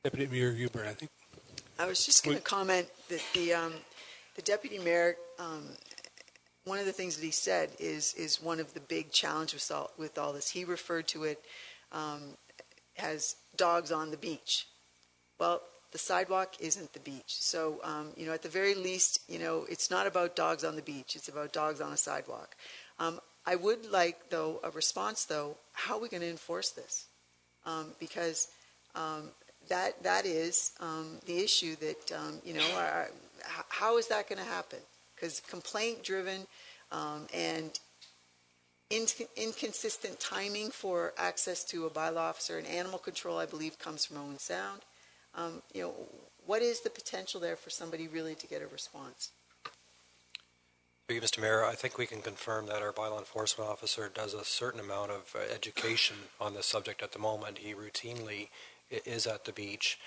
Deputy Mayor Huber, I think. I was just going to comment that the Deputy Mayor, one of the things that he said is one of the big challenges with all this. He referred to it as dogs on the beach. Well, the sidewalk isn't the beach. So, at the very least, it's not about dogs on the beach. It's about dogs on a sidewalk. I would like, though, a response, though, how are we going to enforce this? Because that is the issue that, how is that going to happen? Because complaint-driven and inconsistent timing for access to a bylaw officer and animal control, I believe, comes from Owen Sound. What is the potential there for somebody really to get a response? Thank you, Mr. Mayor. I think we can confirm that our bylaw enforcement officer does a certain amount of education on this subject at the moment. He routinely is at the beach.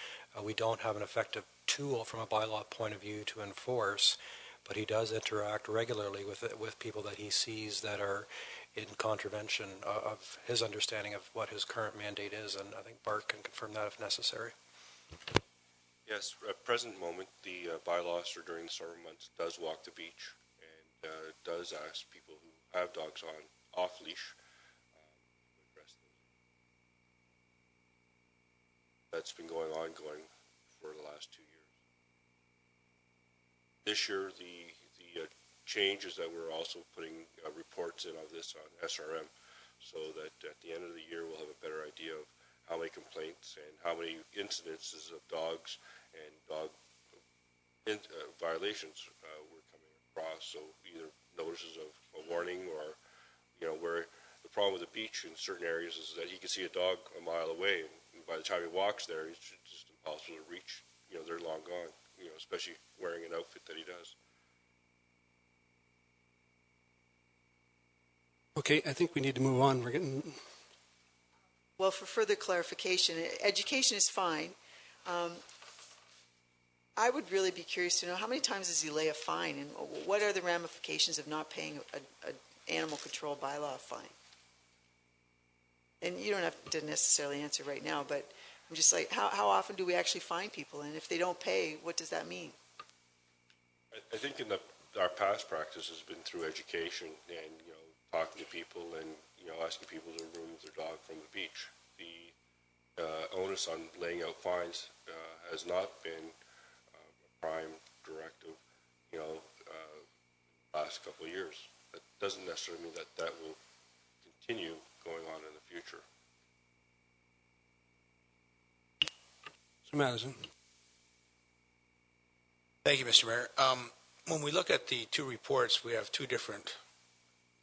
We don't have an effective tool from a bylaw point of view to enforce, but he does interact regularly with people that he sees that are in contravention of his understanding of what his current mandate is, and I think Bart can confirm that if necessary. Yes, at present moment, the bylaw officer during the summer months does walk the beach and does ask people who have dogs off leash to address those. That's been going for the last 2 years. This year, the change is that we're also putting reports in of this on SRM, so that at the end of the year we'll have a better idea of how many complaints and how many incidences of dogs and dog violations were coming across. So either notices of a warning or, where the problem with the beach in certain areas is that he can see a dog a mile away, and by the time he walks there, it's just impossible to reach. They're long gone, especially wearing an outfit that he does. Okay, I think we need to move on. We're getting... Well, for further clarification, education is fine. I would really be curious to know how many times does he lay a fine, and what are the ramifications of not paying an animal control bylaw fine? And you don't have to necessarily answer right now, but I'm just like, how often do we actually fine people? And if they don't pay, what does that mean? I think our past practice has been through education and, talking to people and, asking people to remove their dog from the beach. The onus on laying out fines has not been a prime directive, last couple of years. That doesn't necessarily mean that will continue going on in the future. Mr. Madison. Thank you, Mr. Mayor. When we look at the two reports, we have two different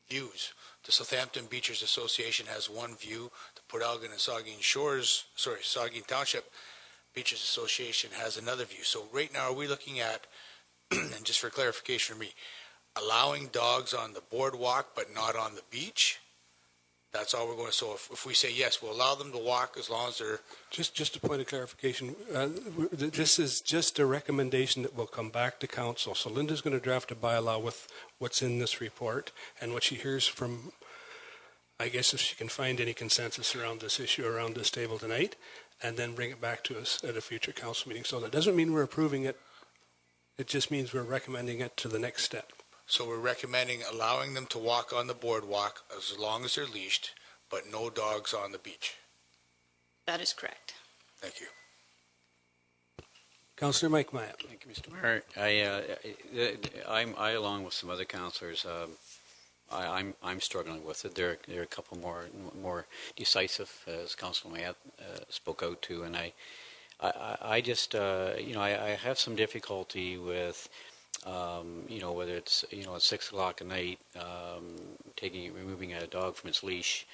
views. The Southampton Beachers Association has one view. The Port Elgin and Saugeen Township Beachers Association has another view. So right now, are we looking at, and just for clarification for me, allowing dogs on the boardwalk but not on the beach? That's all we're going to. So if we say yes, we'll allow them to walk as long as they're... Just a point of clarification. This is just a recommendation that will come back to council. So Linda's going to draft a bylaw with what's in this report and what she hears from, I guess if she can find any consensus around this issue around this table tonight, and then bring it back to us at a future council meeting. So that doesn't mean we're approving it. It just means we're recommending it to the next step. So we're recommending allowing them to walk on the boardwalk as long as they're leashed, but no dogs on the beach. That is correct. Thank you. Councillor Mike Myatt. Thank you, Mr. Mayor. I along with some other councillors, I'm struggling with it. There are a couple more decisive, as Councillor Myatt spoke out to, and I just I have some difficulty with. Whether it's at 6 o'clock at night, removing a dog from its leash,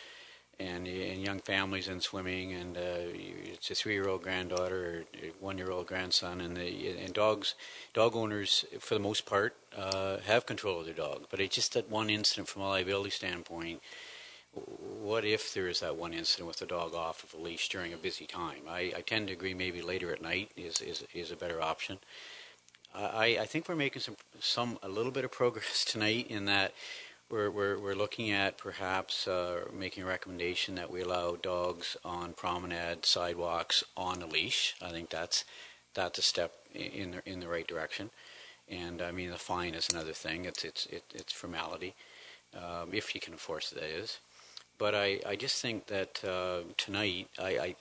and young families in swimming, and it's a 3-year-old granddaughter or 1-year-old grandson, and dog owners for the most part have control of their dog. But it's just that one incident from a liability standpoint. What if there is that one incident with the dog off of a leash during a busy time? I tend to agree maybe later at night is a better option. I think we're making a little bit of progress tonight in that we're looking at perhaps making a recommendation that we allow dogs on promenade sidewalks on a leash. I think that's a step in the right direction. And I mean, the fine is another thing. It's formality, if you can enforce it, that is. But I just think that tonight I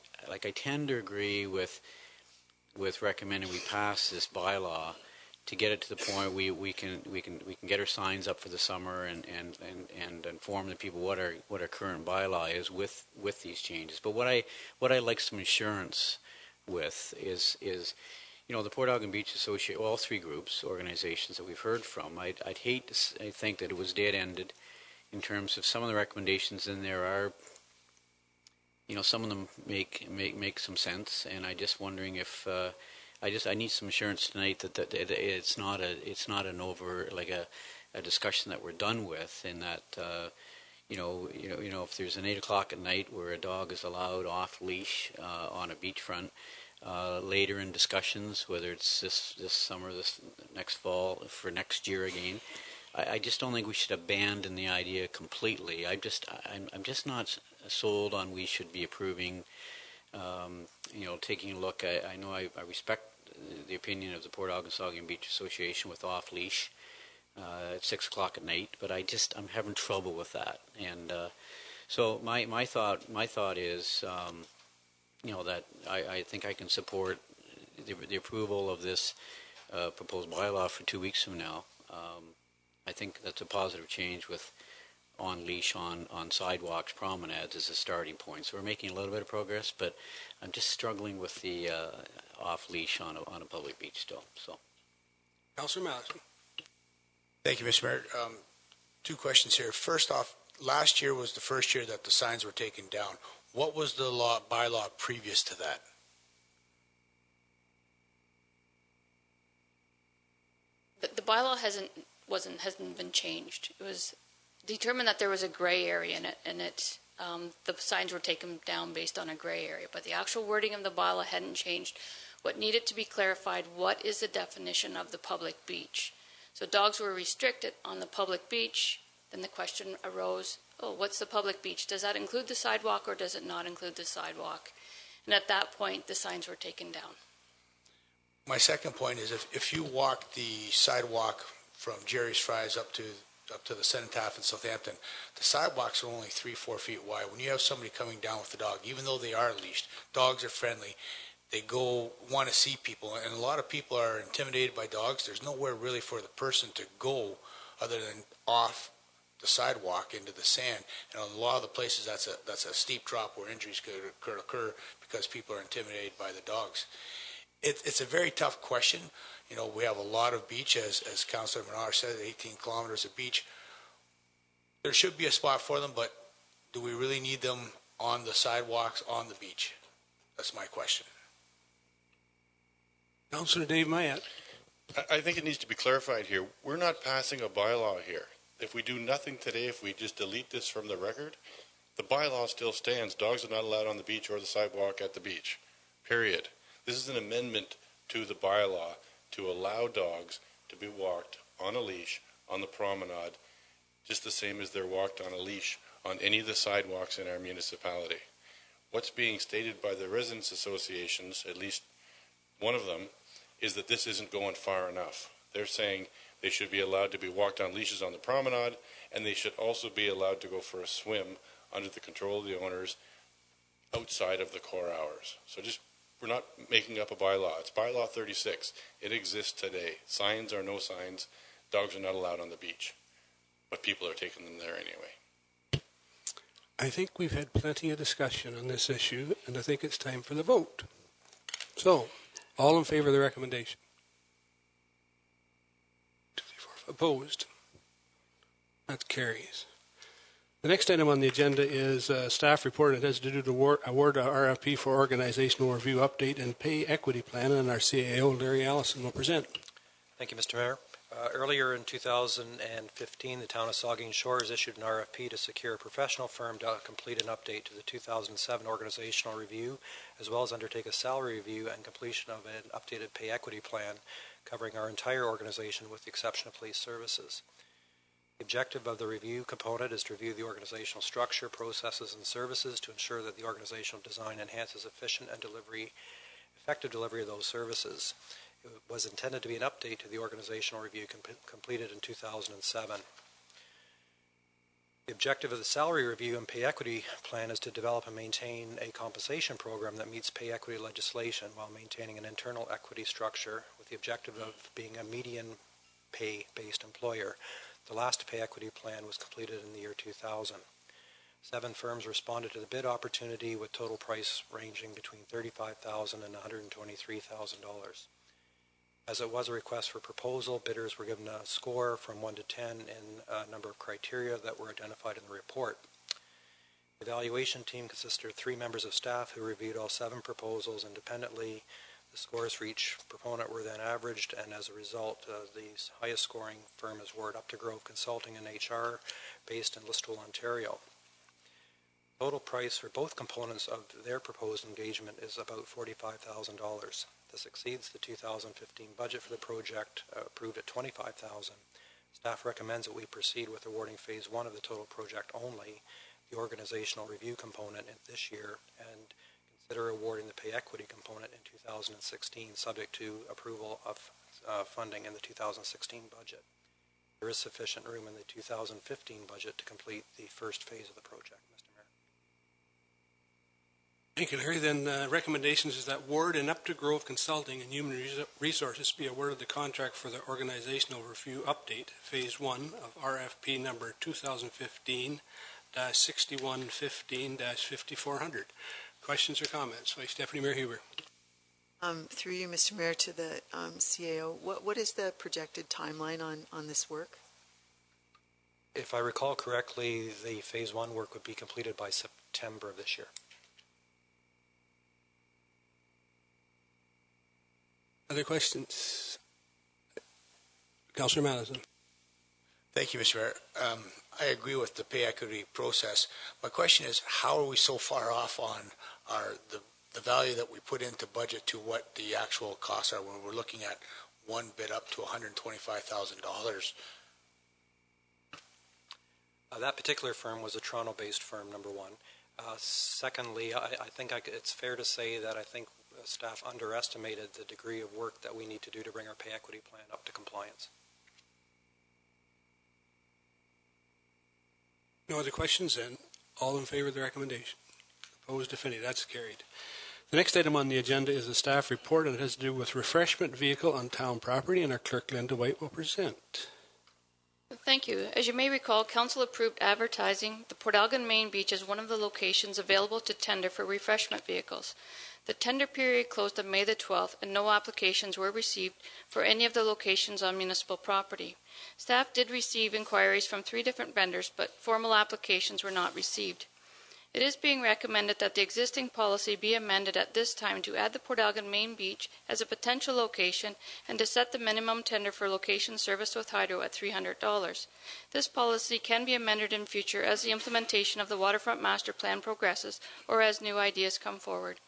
tend to agree with recommending we pass this bylaw to get it to the point we can get our signs up for the summer and inform the people what our current bylaw is with these changes. But what I like some assurance with is the Port Elgin Beach Association, all three organizations that we've heard from. I'd hate to think that it was dead ended in terms of some of the recommendations in there are. Some of them make some sense, and I just wondering if I need some assurance tonight that it's not an over like a discussion that we're done with, in that if there's an 8 o'clock at night where a dog is allowed off leash on a beachfront later in discussions, whether it's this summer, this next fall, for next year again. I just don't think we should abandon the idea completely. I'm just not sold on we should be approving, taking a look. I know I respect the opinion of the Port Elgin Saugeen Beach Association with off leash at 6 o'clock at night, but I'm having trouble with that. And so my thought is, that I think I can support the approval of this proposed bylaw for 2 weeks from now. I think that's a positive change with on leash on sidewalks, promenades as a starting point. So we're making a little bit of progress, but I'm just struggling with the off leash on a public beach still. So, Councillor Madison. Thank you, Mr. Mayor. Two questions here. First off, last year was the first year that the signs were taken down. What was the bylaw previous to that? The bylaw hasn't been changed. It was determined that there was a gray area in it, and the signs were taken down based on a gray area. But the actual wording of the bylaw hadn't changed. What needed to be clarified: what is the definition of the public beach? So dogs were restricted on the public beach. Then the question arose: oh, what's the public beach? Does that include the sidewalk, or does it not include the sidewalk? And at that point, the signs were taken down. My second point is if you walk the sidewalk from Jerry's Fries up to the Cenotaph in Southampton, the sidewalks are only 3-4 feet wide. When you have somebody coming down with a dog, even though they are leashed, dogs are friendly. They want to see people, and a lot of people are intimidated by dogs. There's nowhere really for the person to go other than off the sidewalk into the sand. And a lot of the places, that's a steep drop where injuries could occur because people are intimidated by the dogs. It's a very tough question. You know, we have a lot of beach, as Councillor Menard said, 18 kilometers of beach. There should be a spot for them, but do we really need them on the sidewalks on the beach? That's my question. Councillor Dave Mayat. I think it needs to be clarified here. We're not passing a bylaw here. If we do nothing today, if we just delete this from the record, the bylaw still stands. Dogs are not allowed on the beach or the sidewalk at the beach, period. This is an amendment to the bylaw to allow dogs to be walked on a leash on the promenade, just the same as they're walked on a leash on any of the sidewalks in our municipality. What's being stated by the residents associations, at least one of them, is that this isn't going far enough. They're saying they should be allowed to be walked on leashes on the promenade, and they should also be allowed to go for a swim under the control of the owners outside of the core hours. So we're not making up a bylaw. It's bylaw 36. It exists today. Signs or no signs, dogs are not allowed on the beach. But people are taking them there anyway. I think we've had plenty of discussion on this issue, and I think it's time for the vote. So, all in favor of the recommendation? 2, 3, 4, opposed? That carries. The next item on the agenda is staff report. It has to do to award a RFP for organizational review update and pay equity plan, and our CAO, Larry Allison, will present. Thank you, Mr. Mayor. Earlier in 2015, the town of Saugeen Shores issued an RFP to secure a professional firm to complete an update to the 2007 organizational review, as well as undertake a salary review and completion of an updated pay equity plan covering our entire organization with the exception of police services. The objective of the review component is to review the organizational structure, processes, and services to ensure that the organizational design enhances efficient and effective delivery of those services. It was intended to be an update to the organizational review completed in 2007. The objective of the salary review and pay equity plan is to develop and maintain a compensation program that meets pay equity legislation while maintaining an internal equity structure with the objective of being a median pay-based employer. The last pay equity plan was completed in the year 2000. 7 firms responded to the bid opportunity with total price ranging between $35,000 and $123,000. As it was a request for proposal, bidders were given a score from 1 to 10 in a number of criteria that were identified in the report. The evaluation team consisted of 3 members of staff who reviewed all 7 proposals independently. The scores for each proponent were then averaged, and as a result, the highest scoring firm is Ward Updegrove Consulting and HR, based in Listowel, Ontario. Total price for both components of their proposed engagement is about $45,000. This exceeds the 2015 budget for the project, approved at $25,000. Staff recommends that we proceed with awarding Phase 1 of the total project only, the organizational review component this year, and consider awarding the pay equity component in 2016, subject to approval of funding in the 2016 budget. There is sufficient room in the 2015 budget to complete the first phase of the project, Mr. Thank you, Larry. Then recommendations is that Ward and Up to Grove Consulting and Human Resources be awarded the contract for the organizational review update, Phase 1 of RFP number 2015-6115-5400. Questions or comments? Vice Deputy Mayor Huber. Through you, Mr. Mayor, to the CAO, what is the projected timeline on this work? If I recall correctly, the Phase 1 work would be completed by September of this year. Other questions? Councillor Madison. Thank you, Mr. Mayor. I agree with the pay equity process. My question is, how are we so far off on the value that we put into budget to what the actual costs are when we're looking at one bid up to $125,000? That particular firm was a Toronto-based firm, number one. Secondly, I think it's fair to say that I think staff underestimated the degree of work that we need to do to bring our pay equity plan up to compliance. No other questions then? All in favor of the recommendation? Opposed, if any? That's carried. The next item on the agenda is a staff report, and it has to do with refreshment vehicle on town property, and our clerk, Linda White, will present. Thank you. As you may recall, Council approved advertising the Port Elgin Main Beach as one of the locations available to tender for refreshment vehicles. The tender period closed on May the 12th, and no applications were received for any of the locations on municipal property. Staff did receive inquiries from 3 different vendors, but formal applications were not received. It is being recommended that the existing policy be amended at this time to add the Port Elgin Main Beach as a potential location and to set the minimum tender for location serviced with hydro at $300. This policy can be amended in future as the implementation of the Waterfront Master Plan progresses or as new ideas come forward.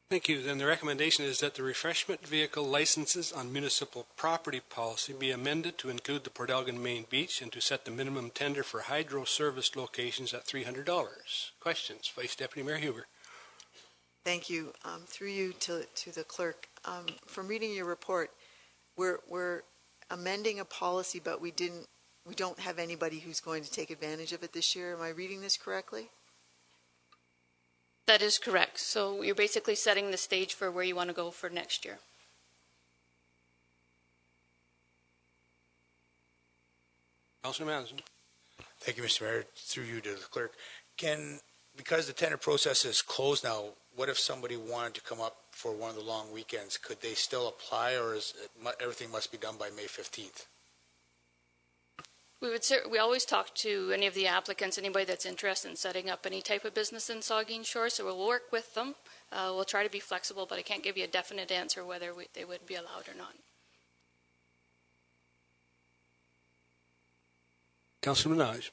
Thank you. Then the recommendation is that the refreshment vehicle licenses on municipal property policy be amended to include the Port Elgin Main Beach and to set the minimum tender for hydro serviced locations at $300. Questions? Vice Deputy Mayor Huber. Thank you. Through you to the clerk. From reading your report, we're amending a policy, but we don't have anybody who's going to take advantage of it this year. Am I reading this correctly? That is correct. So you're basically setting the stage for where you want to go for next year. Councilor Madison. Thank you, Mr. Mayor. Through you to the clerk. Because the tender process is closed now, what if somebody wanted to come up for one of the long weekends? Could they still apply, or everything must be done by May 15th? We always talk to any of the applicants, anybody that's interested in setting up any type of business in Saugeen Shores, so we'll work with them. We'll try to be flexible, but I can't give you a definite answer whether they would be allowed or not. Councilor Minaj.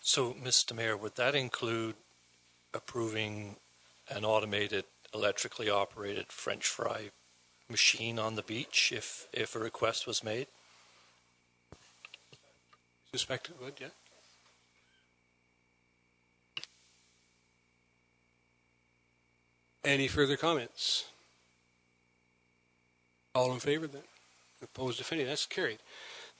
So, Mr. Mayor, would that include approving an automated, electrically operated French fry machine on the beach if a request was made? Suspect it would, yeah. Any further comments? All in favor then? Opposed, if any? That's carried.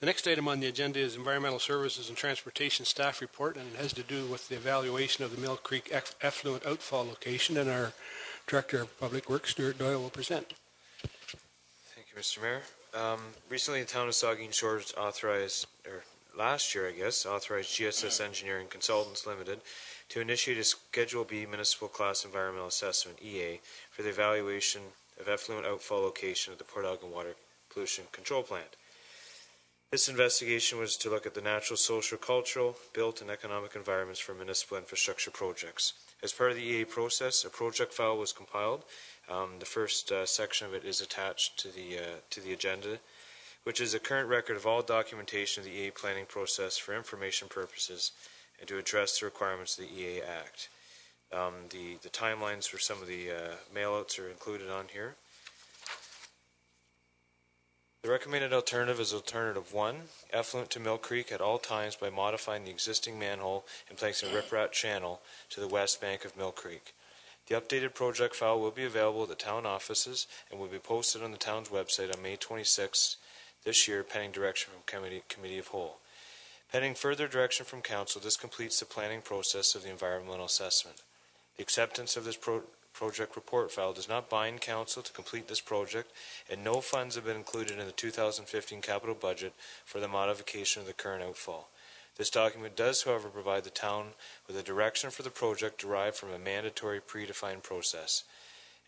The next item on the agenda is Environmental Services and Transportation Staff Report, and it has to do with the evaluation of the Mill Creek effluent outfall location, and our Director of Public Works, Stuart Doyle, will present. Thank you, Mr. Mayor. Recently, the town of Saugeen Shores last year, authorized GSS Engineering Consultants Limited to initiate a Schedule B Municipal Class Environmental Assessment, EA, for the evaluation of effluent outfall location of the Port Elgin Water Pollution Control Plant. This investigation was to look at the natural, social, cultural, built, and economic environments for municipal infrastructure projects. As part of the EA process, a project file was compiled. The first section of it is attached to the agenda, which is a current record of all documentation of the EA planning process for information purposes and to address the requirements of the EA Act. The timelines for some of the mailouts are included on here. The recommended alternative is alternative 1, effluent to Mill Creek at all times by modifying the existing manhole and placing a riprap channel to the west bank of Mill Creek. The updated project file will be available at the town offices and will be posted on the town's website on May 26th this year, pending direction from Committee of Whole. Pending further direction from Council, this completes the planning process of the environmental assessment. The acceptance of this project report file does not bind Council to complete this project, and no funds have been included in the 2015 capital budget for the modification of the current outfall. This document does, however, provide the town with a direction for the project derived from a mandatory predefined process.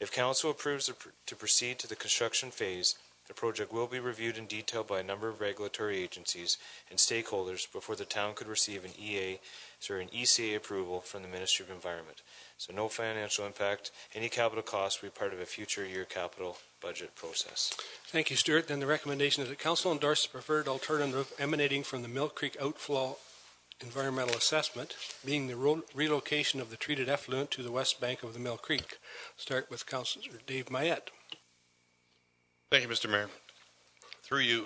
If Council approves to proceed to the construction phase, the project will be reviewed in detail by a number of regulatory agencies and stakeholders before the town could receive an ECA approval from the Ministry of Environment. So no financial impact. Any capital cost will be part of a future year capital budget process. Thank you, Stuart. Then the recommendation is that Council endorse the preferred alternative emanating from the Mill Creek outflow environmental assessment, being the relocation of the treated effluent to the west bank of the Mill Creek. Start with Councillor Dave Mayette. Thank you, Mr. Mayor. Through you,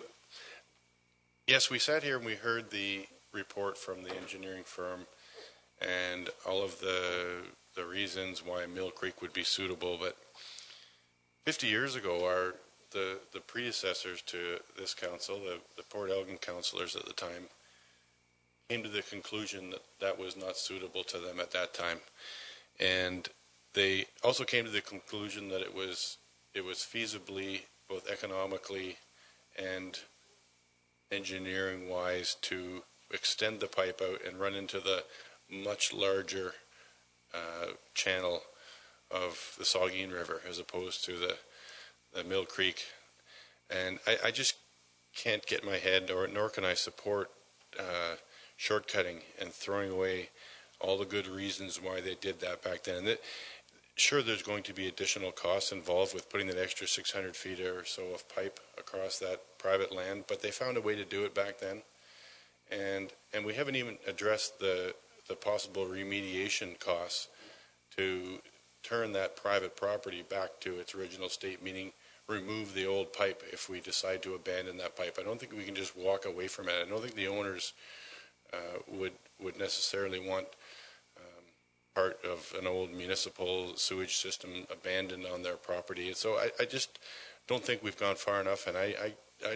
yes, we sat here and we heard the report from the engineering firm and all of the reasons why Mill Creek would be suitable, but 50 years ago, the predecessors to this council, the Port Elgin councillors at the time, came to the conclusion that that was not suitable to them at that time. And they also came to the conclusion that it was feasibly, both economically and engineering wise, to extend the pipe out and run into the much larger channel of the Saugeen River as opposed to the Mill Creek. And I just can't get my head, nor can I support shortcutting and throwing away all the good reasons why they did that back then. And sure, there's going to be additional costs involved with putting that extra 600 feet or so of pipe across that private land, but they found a way to do it back then. And we haven't even addressed the possible remediation costs to turn that private property back to its original state, meaning remove the old pipe if we decide to abandon that pipe. I don't think we can just walk away from it. I don't think the owners would necessarily want part of an old municipal sewage system abandoned on their property. And so I just don't think we've gone far enough, and I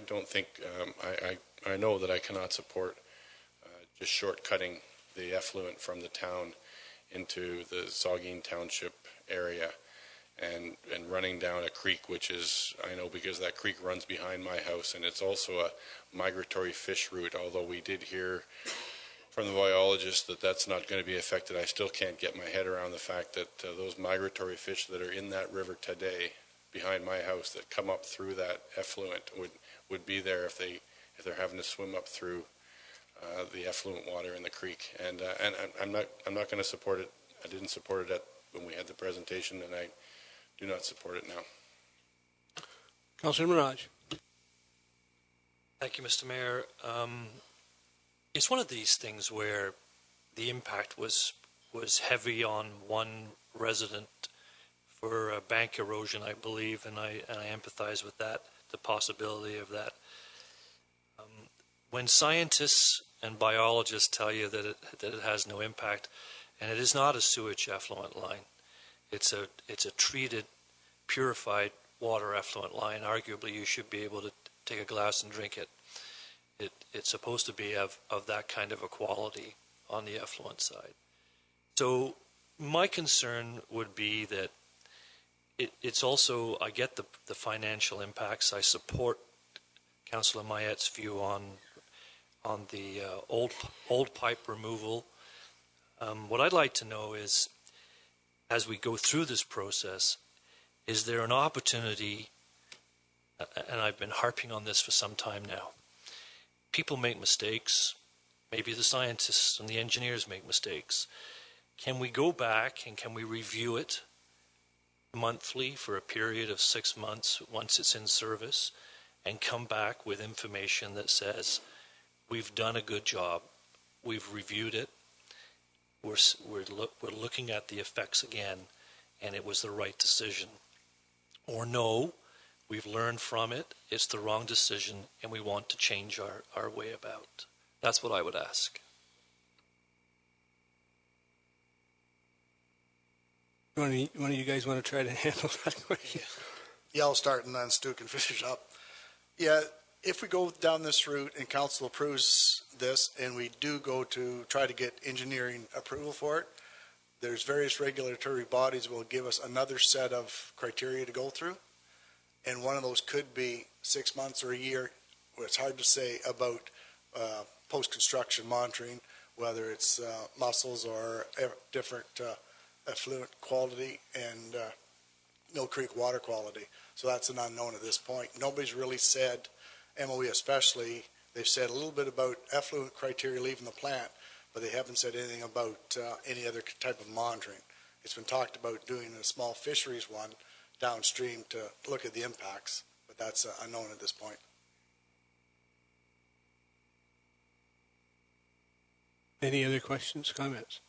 don't think, I know that I cannot support just shortcutting the effluent from the town into the Saugeen Township area and running down a creek, which is, I know because that creek runs behind my house, and it's also a migratory fish route, although we did hear from the biologist that that's not going to be affected. I still can't get my head around the fact that those migratory fish that are in that river today behind my house that come up through that effluent would be there if they're having to swim up through the effluent water in the creek. And I'm not going to support it. I didn't support it when we had the presentation, and I do not support it now. Councillor Mirage. Thank you, Mr. Mayor. It's one of these things where the impact was heavy on one resident for bank erosion, I believe, and I empathize with that, the possibility of that. When scientists and biologists tell you that it has no impact, and it is not a sewage effluent line, it's a treated, purified water effluent line. Arguably, you should be able to take a glass and drink it. It's supposed to be of that kind of a quality on the effluent side. So my concern would be that it's also, I get the financial impacts. I support Councillor Mayette's view on the old pipe removal. What I'd like to know is, as we go through this process, is there an opportunity, and I've been harping on this for some time now, people make mistakes, maybe the scientists and the engineers make mistakes. Can we go back and can we review it monthly for a period of 6 months once it's in service and come back with information that says, we've done a good job, we've reviewed it, we're looking at the effects again, and it was the right decision? Or no, we've learned from it, it's the wrong decision, and we want to change our way about. That's what I would ask. One of you guys want to try to handle that question? Yeah, I'll start and then Stu can finish up. Yeah, if we go down this route and council approves this and we do go to try to get engineering approval for it, there's various regulatory bodies will give us another set of criteria to go through. And one of those could be 6 months or a year. It's hard to say about post-construction monitoring, whether it's mussels or different effluent quality and Mill Creek water quality. So that's an unknown at this point. Nobody's really said, MOE especially, they've said a little bit about effluent criteria leaving the plant, but they haven't said anything about any other type of monitoring. It's been talked about doing a small fisheries one downstream to look at the impacts, but that's unknown at this point. Any other questions, comments?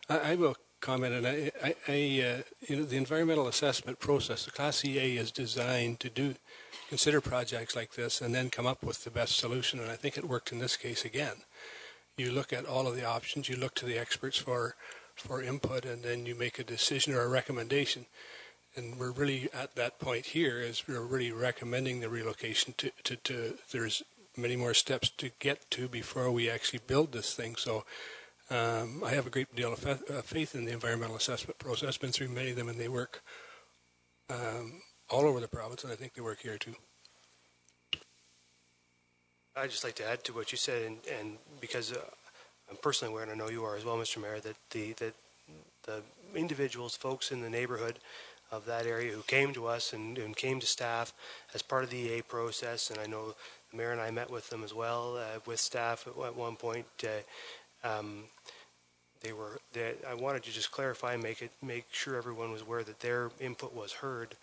I will comment, and the environmental assessment process, the Class EA is designed to consider projects like this and then come up with the best solution, and I think it worked in this case again. You look at all of the options, you look to the experts for input, and then you make a decision or a recommendation. And we're really at that point here is we're really recommending the relocation to there's many more steps to get to before we actually build this thing. So I have a great deal of faith in the environmental assessment process. Been through many of them, and they work all over the province, and I think they work here too. I'd just like to add to what you said, and because I'm personally aware, and I know you are as well, Mr. Mayor, that the individuals, folks in the neighborhood of that area who came to us and came to staff as part of the EA process, and I know the mayor and I met with them as well, with staff at one point. I wanted to just clarify and make sure everyone was aware that their input was heard,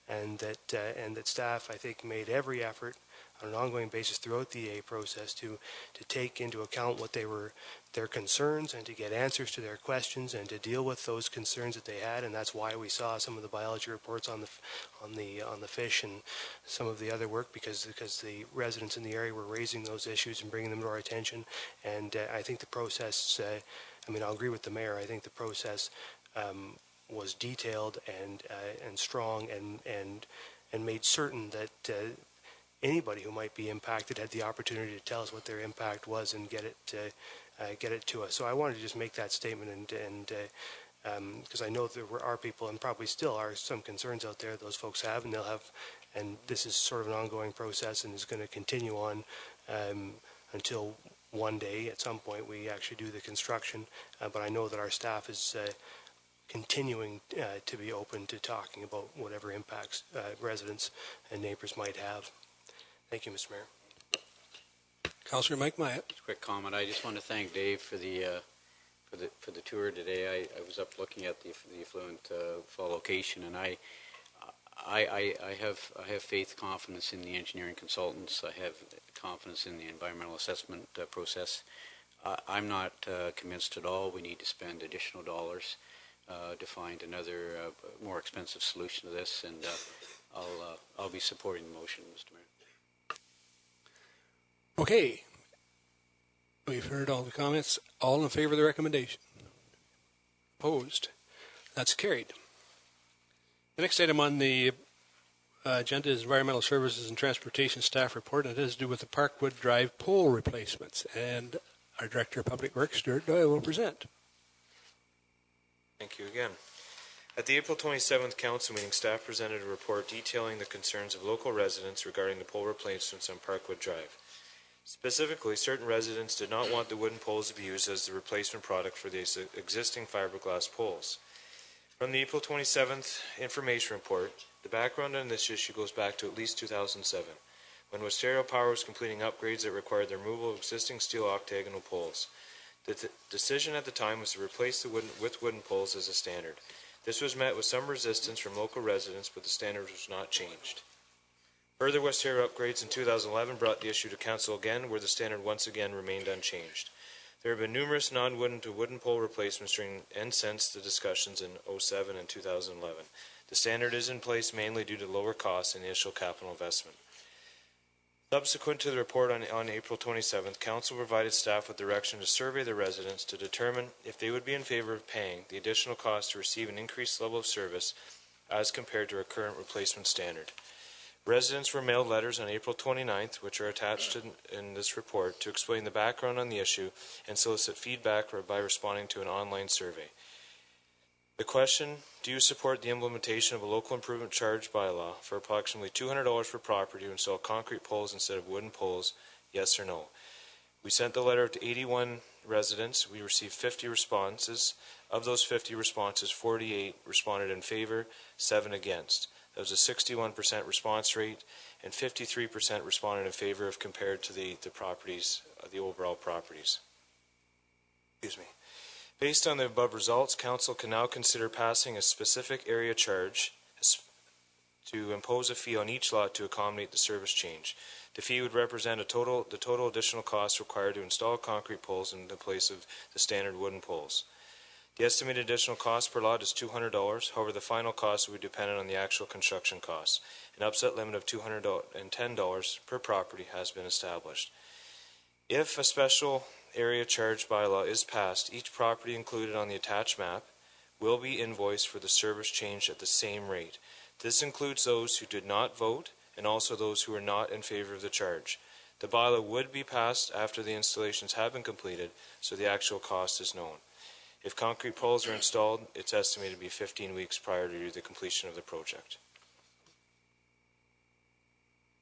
and that staff, I think, made every effort on an ongoing basis throughout the EA process to take into account what their concerns and to get answers to their questions and to deal with those concerns that they had. And that's why we saw some of the biology reports on the fish and some of the other work, because the residents in the area were raising those issues and bringing them to our attention. And I think the process, I'll agree with the mayor. I think the process was detailed and strong and made certain that anybody who might be impacted had the opportunity to tell us what their impact was and get it to us. So I wanted to just make that statement, and because I know there are people, and probably still are, some concerns out there those folks have, and they'll have, and this is sort of an ongoing process and is going to continue on until one day at some point we actually do the construction. But I know that our staff is continuing to be open to talking about whatever impacts residents and neighbors might have. Thank you, Mr. Mayor. Councillor Mike Myatt. Just a quick comment. I just want to thank Dave for the tour today. I was up looking at the effluent fall location, and I have faith, confidence in the engineering consultants. I have confidence in the environmental assessment process. I'm not convinced at all we need to spend additional dollars to find another more expensive solution to this, and I'll be supporting the motion, Mr. Mayor. Okay. We've heard all the comments. All in favor of the recommendation? Opposed? That's carried. The next item on the agenda is Environmental Services and Transportation Staff Report, and it has to do with the Parkwood Drive pole replacements. And our Director of Public Works, Stuart Doyle, will present. Thank you again. At the April 27th Council meeting, staff presented a report detailing the concerns of local residents regarding the pole replacements on Parkwood Drive. Specifically, certain residents did not want the wooden poles to be used as the replacement product for the existing fiberglass poles. From the April 27th information report, the background on this issue goes back to at least 2007, when Wisteria Power was completing upgrades that required the removal of existing steel octagonal poles. The decision at the time was to replace the wooden poles as a standard. This was met with some resistance from local residents, but the standard was not changed. Further Wisteria upgrades in 2011 brought the issue to Council again, where the standard once again remained unchanged. There have been numerous non-wooden to wooden pole replacements during and since the discussions in 2007 and 2011. The standard is in place mainly due to lower costs and initial capital investment. Subsequent to the report on April 27th, Council provided staff with direction to survey the residents to determine if they would be in favor of paying the additional cost to receive an increased level of service as compared to a current replacement standard. Residents were mailed letters on April 29th, which are attached in this report, to explain the background on the issue and solicit feedback by responding to an online survey. The question, do you support the implementation of a local improvement charge bylaw for approximately $200 per property to install concrete poles instead of wooden poles, yes or no? We sent the letter to 81 residents. We received 50 responses. Of those 50 responses, 48 responded in favor, 7 against. That was a 61% response rate, and 53% responded in favor if compared to the properties, the overall properties. Excuse me. Based on the above results, Council can now consider passing a specific area charge to impose a fee on each lot to accommodate the service change. The fee would represent the total additional cost required to install concrete poles in the place of the standard wooden poles. The estimated additional cost per lot is $200. However, the final cost will be dependent on the actual construction costs. An upset limit of $210 per property has been established. If a special area charge bylaw is passed, each property included on the attached map will be invoiced for the service change at the same rate. This includes those who did not vote and also those who are not in favor of the charge. The bylaw would be passed after the installations have been completed, so the actual cost is known. If concrete poles are installed, it's estimated to be 15 weeks prior to the completion of the project.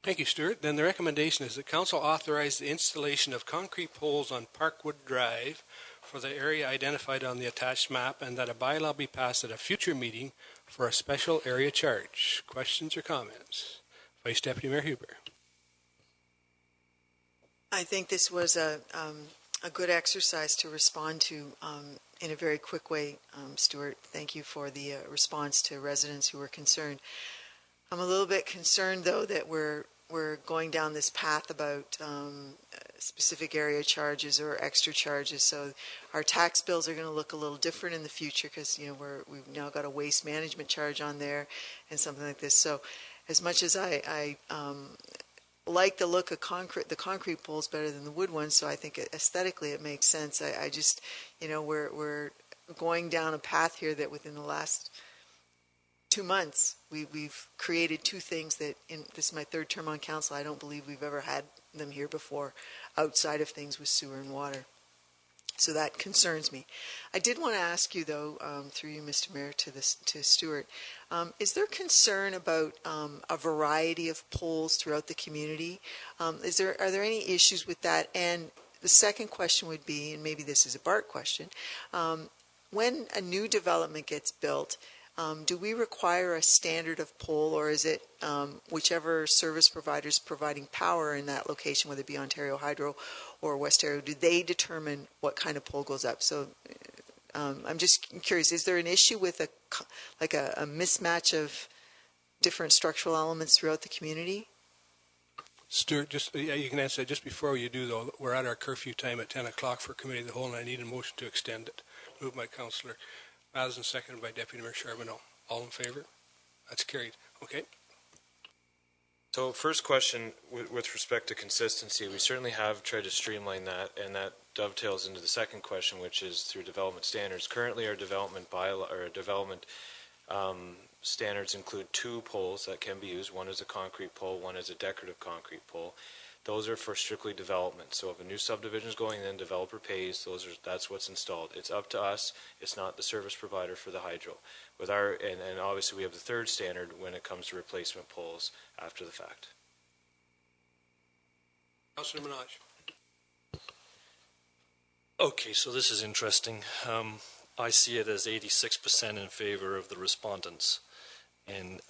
Thank you, Stuart. Then the recommendation is that Council authorize the installation of concrete poles on Parkwood Drive for the area identified on the attached map, and that a bylaw be passed at a future meeting for a special area charge. Questions or comments? Vice Deputy Mayor Huber. I think this was a good exercise to respond to in a very quick way, Stuart. Thank you for the response to residents who were concerned. I'm a little bit concerned, though, that we're going down this path about specific area charges or extra charges. So our tax bills are going to look a little different in the future because we've now got a waste management charge on there and something like this. So as much as I like the look of the concrete poles better than the wood ones, so I think aesthetically it makes sense. I just, we're going down a path here that within the last 2 months we've created two things that, this is my third term on council, I don't believe we've ever had them here before outside of things with sewer and water. So that concerns me. I did want to ask you, though, through you, Mr. Mayor, to Stuart, is there concern about a variety of poles throughout the community? Are there any issues with that? And the second question would be, and maybe this is a Bart question, when a new development gets built, do we require a standard of pole, or is it whichever service provider is providing power in that location, whether it be Ontario Hydro or Westario, do they determine what kind of pole goes up? So I'm just curious, is there an issue with a mismatch of different structural elements throughout the community? Stuart, you can answer that. Just before you do, though, we're at our curfew time at 10 o'clock for Committee of the Whole, and I need a motion to extend it. Moved by Councillor Madison, seconded by Deputy Mayor Charbonneau. All in favor? That's carried. Okay. So first question, with respect to consistency, we certainly have tried to streamline that, and that dovetails into the second question, which is through development standards. Currently, our development bylaw or development standards include 2 poles that can be used. One is a concrete pole, one is a decorative concrete pole. Those are for strictly development. So if a new subdivision is going in, developer pays. That's what's installed. It's up to us. It's not the service provider for the hydro. With and obviously we have the third standard when it comes to replacement poles after the fact. Councillor Minaj. Okay, so this is interesting. I see it as 86% in favor of the respondents, and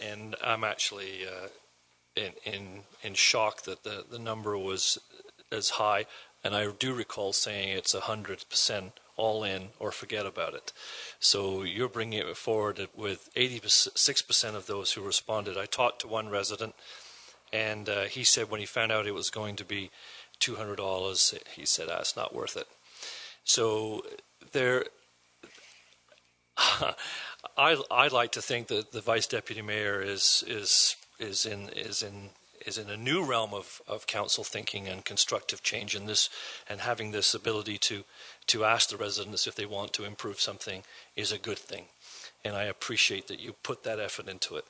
I'm actually in shock that the number was as high, and I do recall saying it's 100% all in or forget about it. So you're bringing it forward with 86% of those who responded. I talked to one resident, and he said when he found out it was going to be $200, he said, it's not worth it. So I like to think that the Vice Deputy Mayor is in a new realm of council thinking and constructive change in this, and having this ability to ask the residents if they want to improve something is a good thing. And I appreciate that you put that effort into it.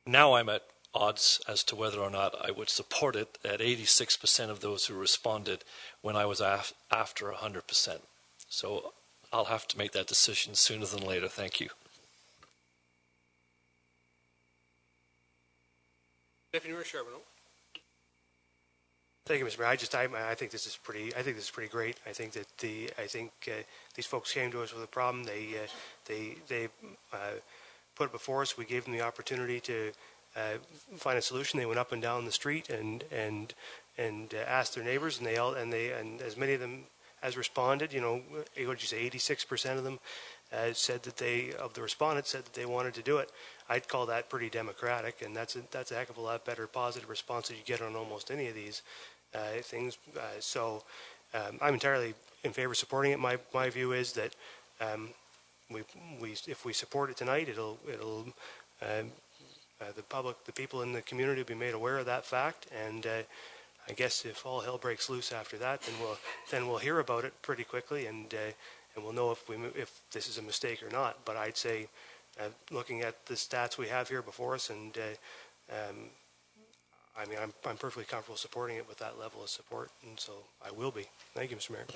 Now I'm at odds as to whether or not I would support it at 86% of those who responded when I was after 100%. So I'll have to make that decision sooner than later. Thank you. Deputy Mayor Charbonneau. Thank you, Mr. Mayor. I think this is pretty. I think this is pretty great. I think that these folks came to us with a problem. They put it before us. We gave them the opportunity to find a solution. They went up and down the street and asked their neighbors, and as many of them as responded. What did you say? 86% of them said that the respondents said that they wanted to do it. I'd call that pretty democratic, and that's a heck of a lot better positive response that you get on almost any of these things. So I'm entirely in favor of supporting it. My view is that if we support it tonight, it'll the public, the people in the community will be made aware of that fact, and I guess if all hell breaks loose after that, then we'll hear about it pretty quickly, and we'll know if this is a mistake or not. But I'd say, looking at the stats we have here before us, and I'm perfectly comfortable supporting it with that level of support, and so I will be. Thank you, Mr. Mayor.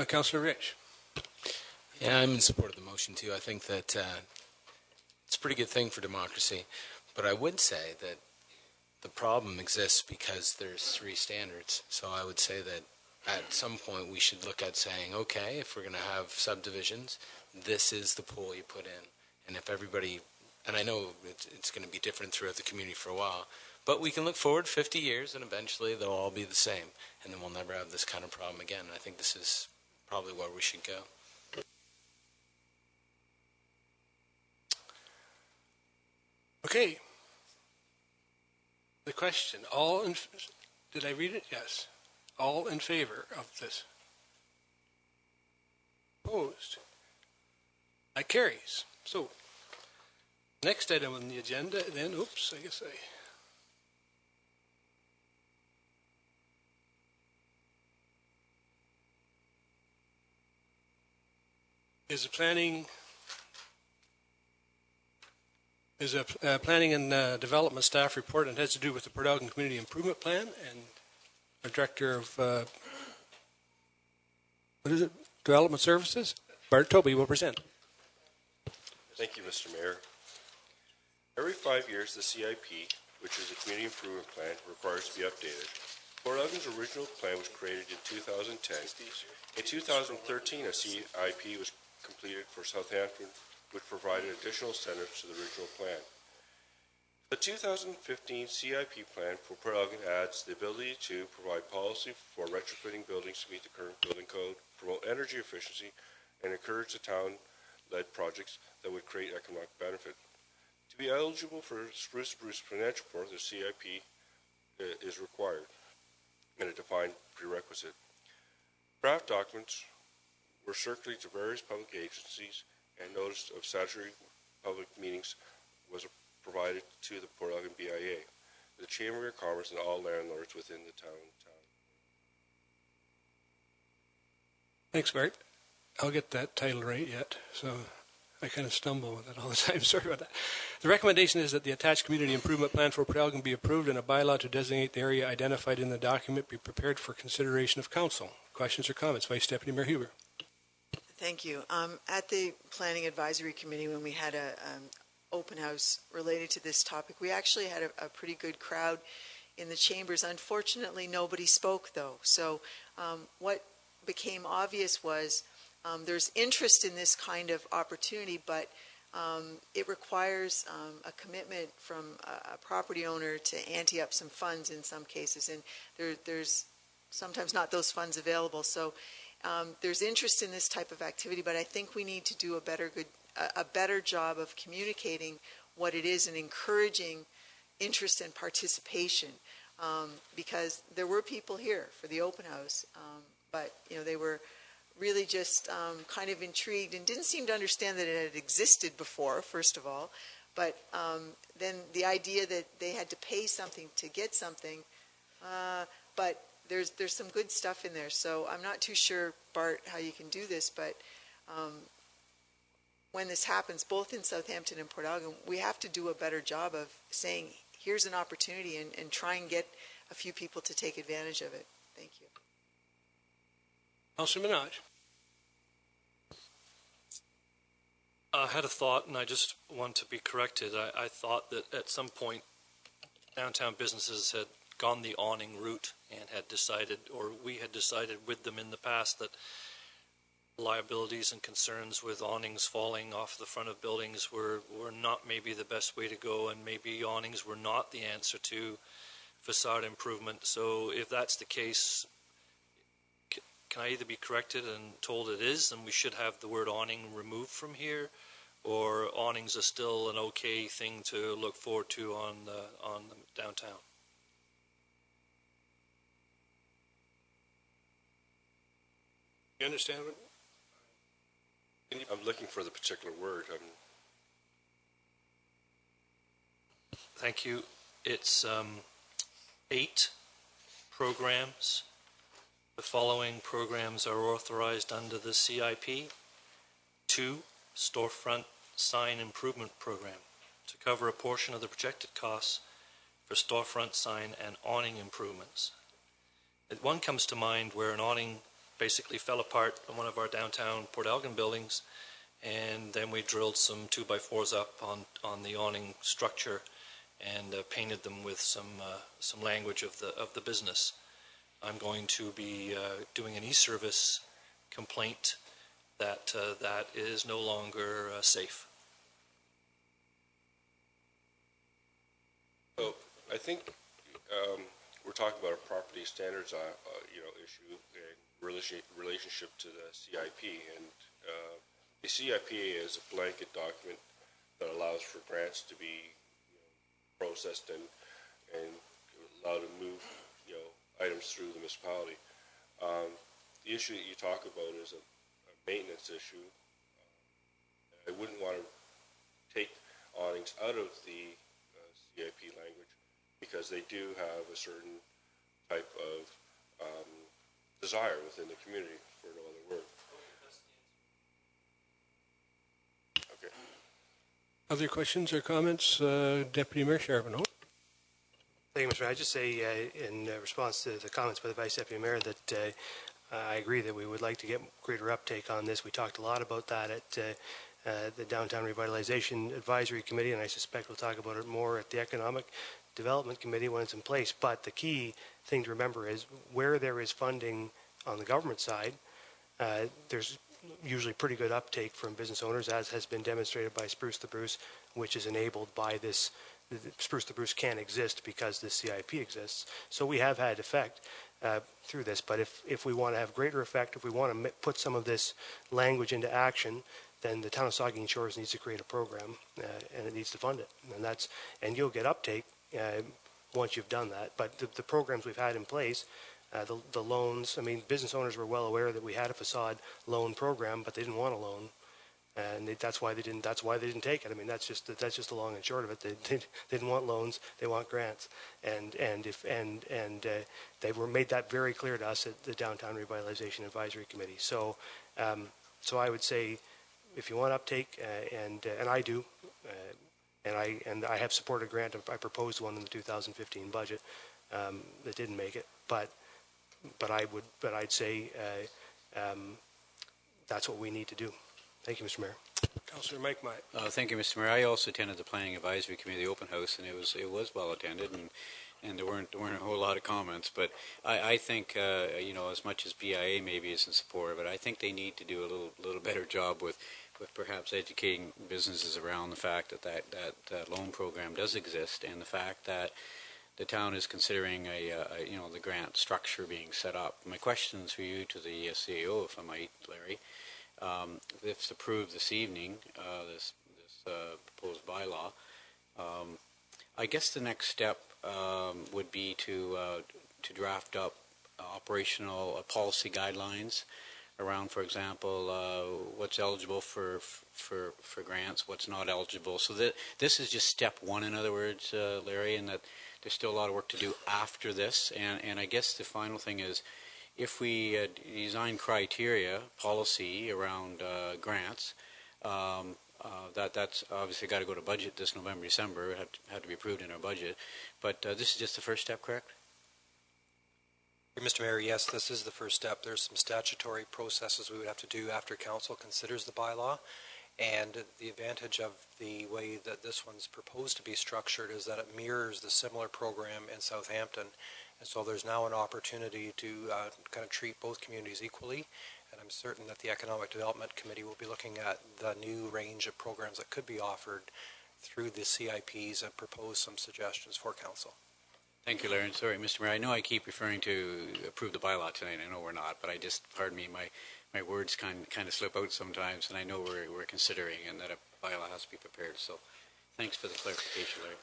Councillor Rich. Yeah, I'm in support of the motion too. I think that it's a pretty good thing for democracy, but I would say that the problem exists because there's three standards. So I would say that at some point we should look at saying, okay, if we're going to have subdivisions, this is the pool you put in. And if everybody, and I know it's going to be different throughout the community for a while, but we can look forward 50 years and eventually they'll all be the same. And then we'll never have this kind of problem again. And I think this is probably where we should go. Okay. The question, did I read it? Yes. All in favor of this? Opposed? That carries. So, next item on the agenda, then, is a planning and development staff report, and has to do with the Port Elgin Community Improvement Plan, and our Director of Development Services, Bart Toby, will present. Thank you, Mr. Mayor. Every 5 years, the CIP, which is a Community Improvement Plan, requires to be updated. Port Elgin's original plan was created in 2010. In 2013, a CIP was completed for Southampton, which provided additional incentives to the original plan. The 2015 CIP plan for Port Elgin adds the ability to provide policy for retrofitting buildings to meet the current building code, promote energy efficiency, and encourage the town-led projects that would create economic benefit. To be eligible for Spruce Spruce financial support, the CIP is required in a defined prerequisite. Draft documents were circulated to various public agencies, and notice of statutory public meetings was provided to the Port Elgin BIA, the Chamber of Commerce, and all landlords within the town. Thanks, Bart. I'll get that title right yet, so I kind of stumble with it all the time. Sorry about that. The recommendation is that the attached community improvement plan for Port Elgin be approved and a bylaw to designate the area identified in the document be prepared for consideration of council. Questions or comments? Vice Deputy Mayor Huber. Thank you. At the Planning Advisory Committee, when we had an open house related to this topic, we actually had a pretty good crowd in the chambers. Unfortunately, nobody spoke, though. So what became obvious was there's interest in this kind of opportunity, but it requires a commitment from a property owner to ante up some funds in some cases, and there's sometimes not those funds available. So there's interest in this type of activity, but I think we need to do a better job of communicating what it is and encouraging interest and participation, because there were people here for the open house, but they were really just kind of intrigued and didn't seem to understand that it had existed before, first of all, but then the idea that they had to pay something to get something, but there's some good stuff in there. So I'm not too sure, Bart, how you can do this, but when this happens, both in Southampton and Port Elgin, we have to do a better job of saying, here's an opportunity, and try and get a few people to take advantage of it. Thank you. Councillor Minaj. I had a thought, and I just want to be corrected. I thought that at some point downtown businesses had gone the awning route and had decided, or we had decided with them in the past, that liabilities and concerns with awnings falling off the front of buildings were not maybe the best way to go, and maybe awnings were not the answer to facade improvement. So if that's the case, can I either be corrected and told it is, and we should have the word awning removed from here, or awnings are still an okay thing to look forward to on the downtown? You understand what? I'm looking for the particular word. Thank you. It's 8 programs. The following programs are authorized under the CIP. 2, storefront sign improvement program to cover a portion of the projected costs for storefront sign and awning improvements. One comes to mind where an awning basically fell apart on one of our downtown Port Elgin buildings, and then we drilled some 2x4s up on the awning structure and painted them with some language of the business. I'm going to be doing an e-service complaint that that is no longer safe. So I think we're talking about a property standards issue in relationship to the CIP, and the CIP is a blanket document that allows for grants to be processed and allowed to move items through the municipality. The issue that you talk about is a maintenance issue. I wouldn't want to take awnings out of the CIP language, because they do have a certain type of desire within the community, for no other word. Okay. Other questions or comments? Deputy Mayor Charbonneau. Thank you, Mr. Mayor. I'd just say in response to the comments by the Vice Deputy Mayor that I agree that we would like to get greater uptake on this. We talked a lot about that at the Downtown Revitalization Advisory Committee, and I suspect we'll talk about it more at the Economic Development Committee when it's in place. But the key thing to remember is where there is funding on the government side, there's usually pretty good uptake from business owners, as has been demonstrated by Spruce the Bruce, which is enabled by this. Spruce the Bruce can't exist because this CIP exists. So we have had effect through this. But if we want to have greater effect, if we want to put some of this language into action, then the town of Saugeen Shores needs to create a program, and it needs to fund it. And you'll get uptake once you've done that. But the programs we've had in place, the loans, I mean, business owners were well aware that we had a facade loan program, but they didn't want a loan. And that's why they didn't take it. I mean, that's just the long and short of it. They didn't want loans; they want grants. And they were made that very clear to us at the Downtown Revitalization Advisory Committee. So I would say, if you want uptake, and I do, and I have supported a grant. I proposed one in the 2015 budget that didn't make it, but I'd say that's what we need to do. Thank you, Mr. Mayor. Councillor Mike Myatt. Thank you, Mr. Mayor. I also attended the Planning Advisory Committee open house, and it was well attended, and there weren't a whole lot of comments. But I think as much as BIA maybe is in support, but I think they need to do a little better job with perhaps educating businesses around the fact that loan program does exist, and the fact that the town is considering the grant structure being set up. My questions for you to the CAO, if I might, Larry. If it's approved this evening, this proposed bylaw, I guess the next step would be to draft up operational policy guidelines around, for example, what's eligible for grants, what's not eligible. So this is just step one, in other words, Larry, and that there's still a lot of work to do after this. And I guess the final thing is if we design criteria, policy around grants, that's obviously got to go to budget this November, December. It had to be approved in our budget. But this is just the first step, correct? Mr. Mayor, yes, this is the first step. There's some statutory processes we would have to do after council considers the bylaw. And the advantage of the way that this one's proposed to be structured is that it mirrors the similar program in Southampton. And so there's now an opportunity to kind of treat both communities equally. And I'm certain that the Economic Development Committee will be looking at the new range of programs that could be offered through the CIPs and propose some suggestions for council. Thank you, Larry. And sorry, Mr. Mayor, I know I keep referring to approve the bylaw tonight. I know we're not, but I just, pardon me, my words kind of slip out sometimes, and I know we're considering and that a bylaw has to be prepared. So thanks for the clarification, Larry.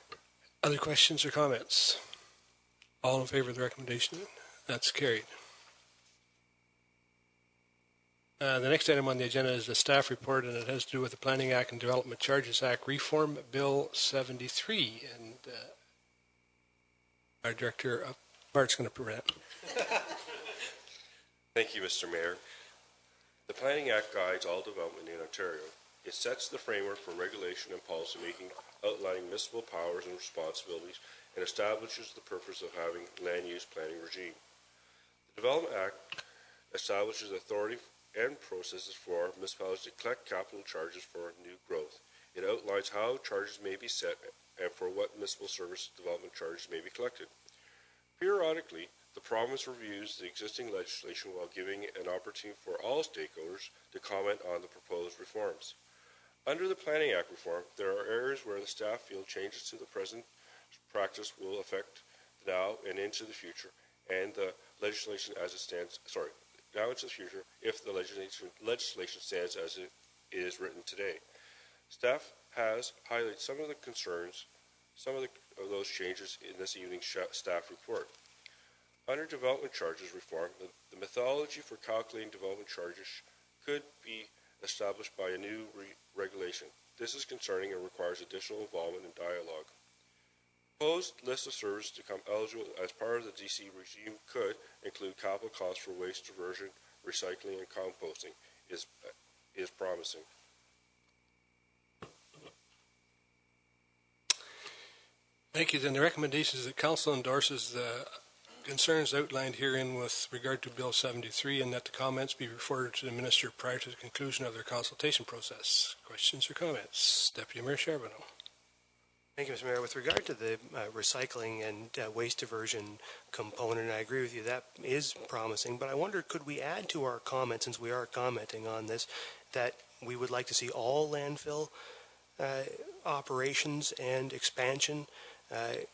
Other questions or comments? All in favor of the recommendation? That's carried. The next item on the agenda is the staff report, and it has to do with the Planning Act and Development Charges Act Reform Bill 73. And our director, Bart's going to present. Thank you, Mr. Mayor. The Planning Act guides all development in Ontario. It sets the framework for regulation and policy making, outlining municipal powers and responsibilities, and establishes the purpose of having land use planning regime. The Development Act establishes authority and processes for municipalities to collect capital charges for new growth. It outlines how charges may be set and for what municipal service development charges may be collected. Periodically, the province reviews the existing legislation while giving an opportunity for all stakeholders to comment on the proposed reforms. Under the Planning Act reform, there are areas where the staff feel changes to the present practice will affect now and into the future, and the legislation as it stands, now into the future, if the legislation stands as it is written today. Staff has highlighted some of the concerns, some of those changes in this evening's staff report. Under development charges reform, the methodology for calculating development charges could be established by a new regulation. This is concerning and requires additional involvement and dialogue. Proposed list of services to become eligible as part of the DC regime could include capital costs for waste diversion, recycling, and composting is promising. Thank you. Then the recommendation is that council endorses the concerns outlined herein with regard to Bill 73, and that the comments be referred to the Minister prior to the conclusion of their consultation process. Questions or comments? Deputy Mayor Charbonneau. Thank you, Mr. Mayor. With regard to the recycling and waste diversion component, I agree with you, that is promising, but I wonder, could we add to our comment, since we are commenting on this, that we would like to see all landfill operations and expansion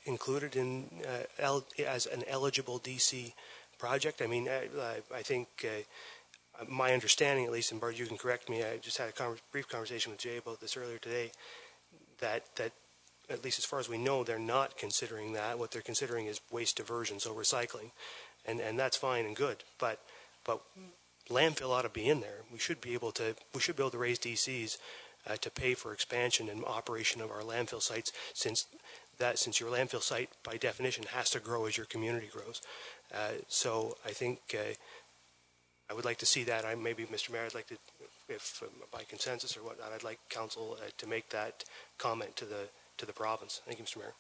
included in as an eligible DC project? I mean, I think my understanding, at least, and Bart, you can correct me, I just had a brief conversation with Jay about this earlier today, that at least as far as we know, they're not considering that. What they're considering is waste diversion, so recycling, and that's fine and good. But landfill ought to be in there. We should be able to raise DCs to pay for expansion and operation of our landfill sites, since your landfill site by definition has to grow as your community grows. So I think I would like to see that. Maybe, Mr. Mayor, I'd like to, if by consensus or whatnot, I'd like council to make that comment to the province. Thank you, Mr. Mayor.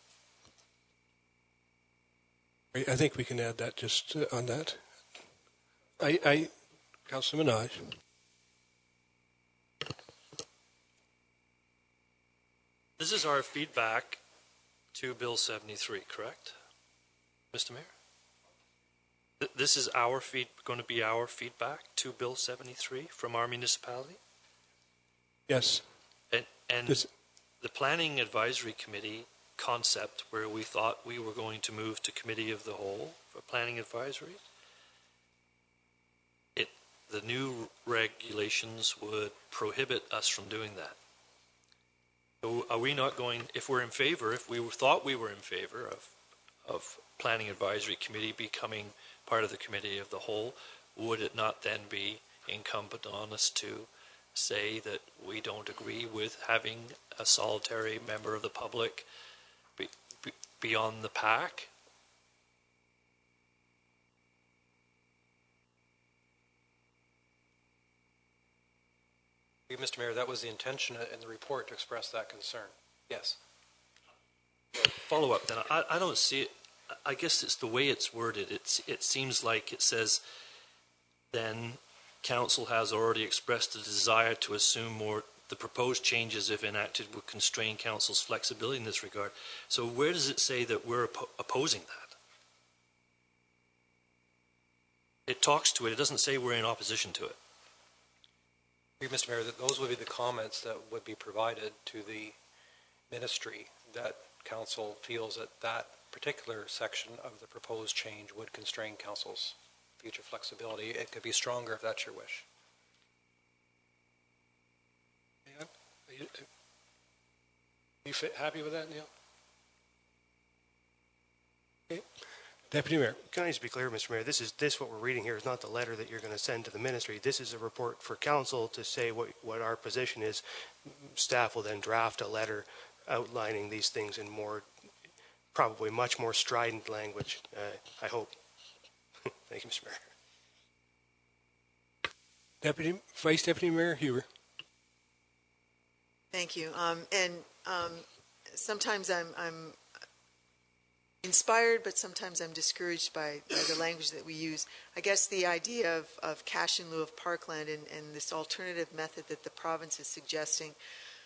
I think we can add that just on that. Councilor Minaj. This is our feedback to Bill 73, correct, Mr. Mayor? This is going to be our feedback to Bill 73 from our municipality? Yes. And the Planning Advisory Committee concept, where we thought we were going to move to Committee of the Whole for Planning Advisory, the new regulations would prohibit us from doing that. So are we not going, if we thought we were in favor of Planning Advisory Committee becoming part of the Committee of the Whole, would it not then be incumbent on us to say that we don't agree with having a solitary member of the public be on the PAC? Mr. Mayor, that was the intention in the report to express that concern. Yes. Follow up then. I don't see it. I guess it's the way it's worded. It seems like it says, then council has already expressed a desire to assume more. The proposed changes, if enacted, would constrain council's flexibility in this regard. So where does it say that we're opposing that? It talks to it. It doesn't say we're in opposition to it. Mr. Mayor, that those would be the comments that would be provided to the ministry, that council feels that that particular section of the proposed change would constrain council's future flexibility. It could be stronger if that's your wish. Are you happy with that, Neil? Okay. Deputy Mayor. Can I just be clear, Mr. Mayor? What we're reading here is not the letter that you're going to send to the ministry. This is a report for council to say what our position is. Staff will then draft a letter outlining these things in more, probably much more strident language, I hope. Thank you, Mr. Mayor. Vice Deputy Mayor Huber. Thank you. Sometimes I'm inspired, but sometimes I'm discouraged by the language that we use. I guess the idea of cash in lieu of parkland and this alternative method that the province is suggesting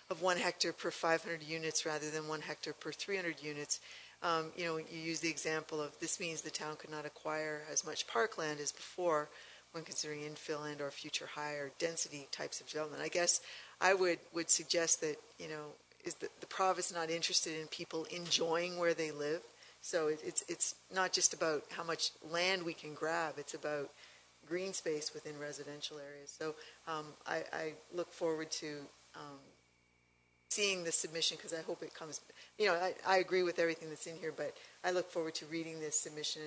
of 1 hectare per 500 units rather than 1 hectare per 300 units. You use the example of this means the town could not acquire as much parkland as before when considering infill and or future higher density types of development. I guess I would suggest that, is the province not interested in people enjoying where they live? So it's not just about how much land we can grab, it's about green space within residential areas. So I look forward to seeing the submission, because I hope it comes, I agree with everything that's in here, but I look forward to reading this submission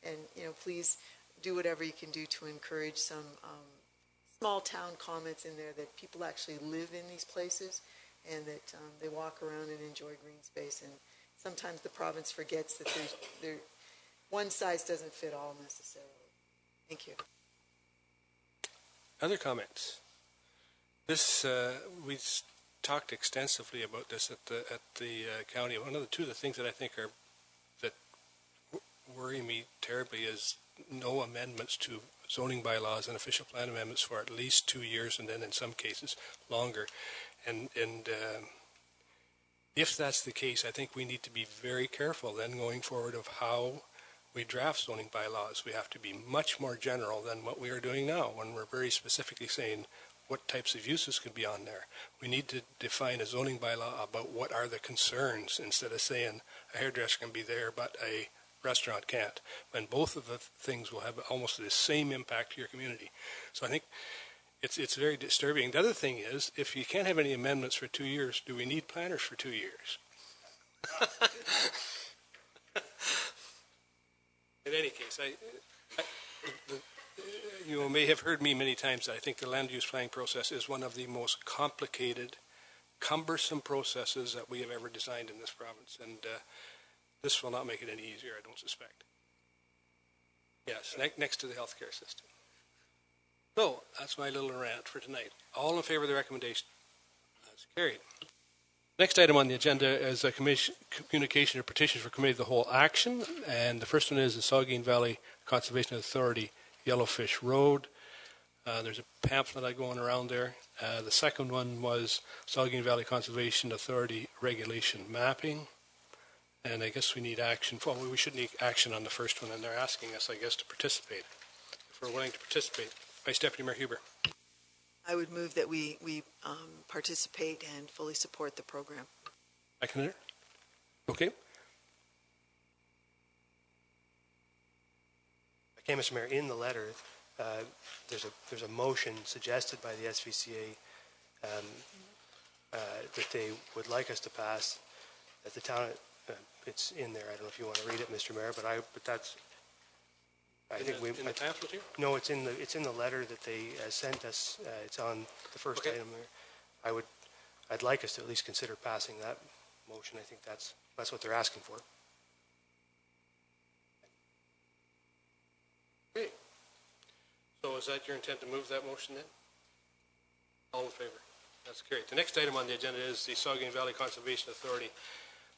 and please do whatever you can do to encourage some small town comments in there that people actually live in these places and that they walk around and enjoy green space. And sometimes the province forgets that one size doesn't fit all necessarily. Thank you. Other comments? We talked extensively about this at the county. Two of the things that I think that worry me terribly is no amendments to zoning bylaws and official plan amendments for at least 2 years, and then in some cases longer. And if that's the case, I think we need to be very careful then going forward of how we draft zoning bylaws. We have to be much more general than what we are doing now when we're very specifically saying what types of uses could be on there. We need to define a zoning bylaw about what are the concerns instead of saying a hairdresser can be there but a restaurant can't, when both of the things will have almost the same impact to your community. So I think it's very disturbing. The other thing is, if you can't have any amendments for 2 years, do we need planners for 2 years? In any case, you may have heard me many times that I think the land use planning process is one of the most complicated, cumbersome processes that we have ever designed in this province, and this will not make it any easier, I don't suspect. Yes, next to the healthcare system. So, that's my little rant for tonight. All in favor of the recommendation? That's carried. Next item on the agenda is a communication or petition for Committee of the Whole action, and the first one is the Saugeen Valley Conservation Authority Yellowfish Road. There's a pamphlet going around there. The second one was Saugeen Valley Conservation Authority Regulation Mapping. And I guess we need action. Well, we should need action on the first one, and they're asking us, I guess, to participate. If we're willing to participate. Vice Deputy Mayor Huber. I would move that we participate and fully support the program. Seconder? Okay. Okay, Mr. Mayor, in the letter, there's a motion suggested by the SVCA that they would like us to pass at the town. It's in there. I don't know if you want to read it, Mr. Mayor, but that's. I think we. In the pamphlet here? No, it's in the letter that they sent us. It's on the first item there. I'd like us to at least consider passing that motion. I think that's what they're asking for. Okay. So is that your intent to move that motion then? All in favor? That's great. The next item on the agenda is the Saugeen Valley Conservation Authority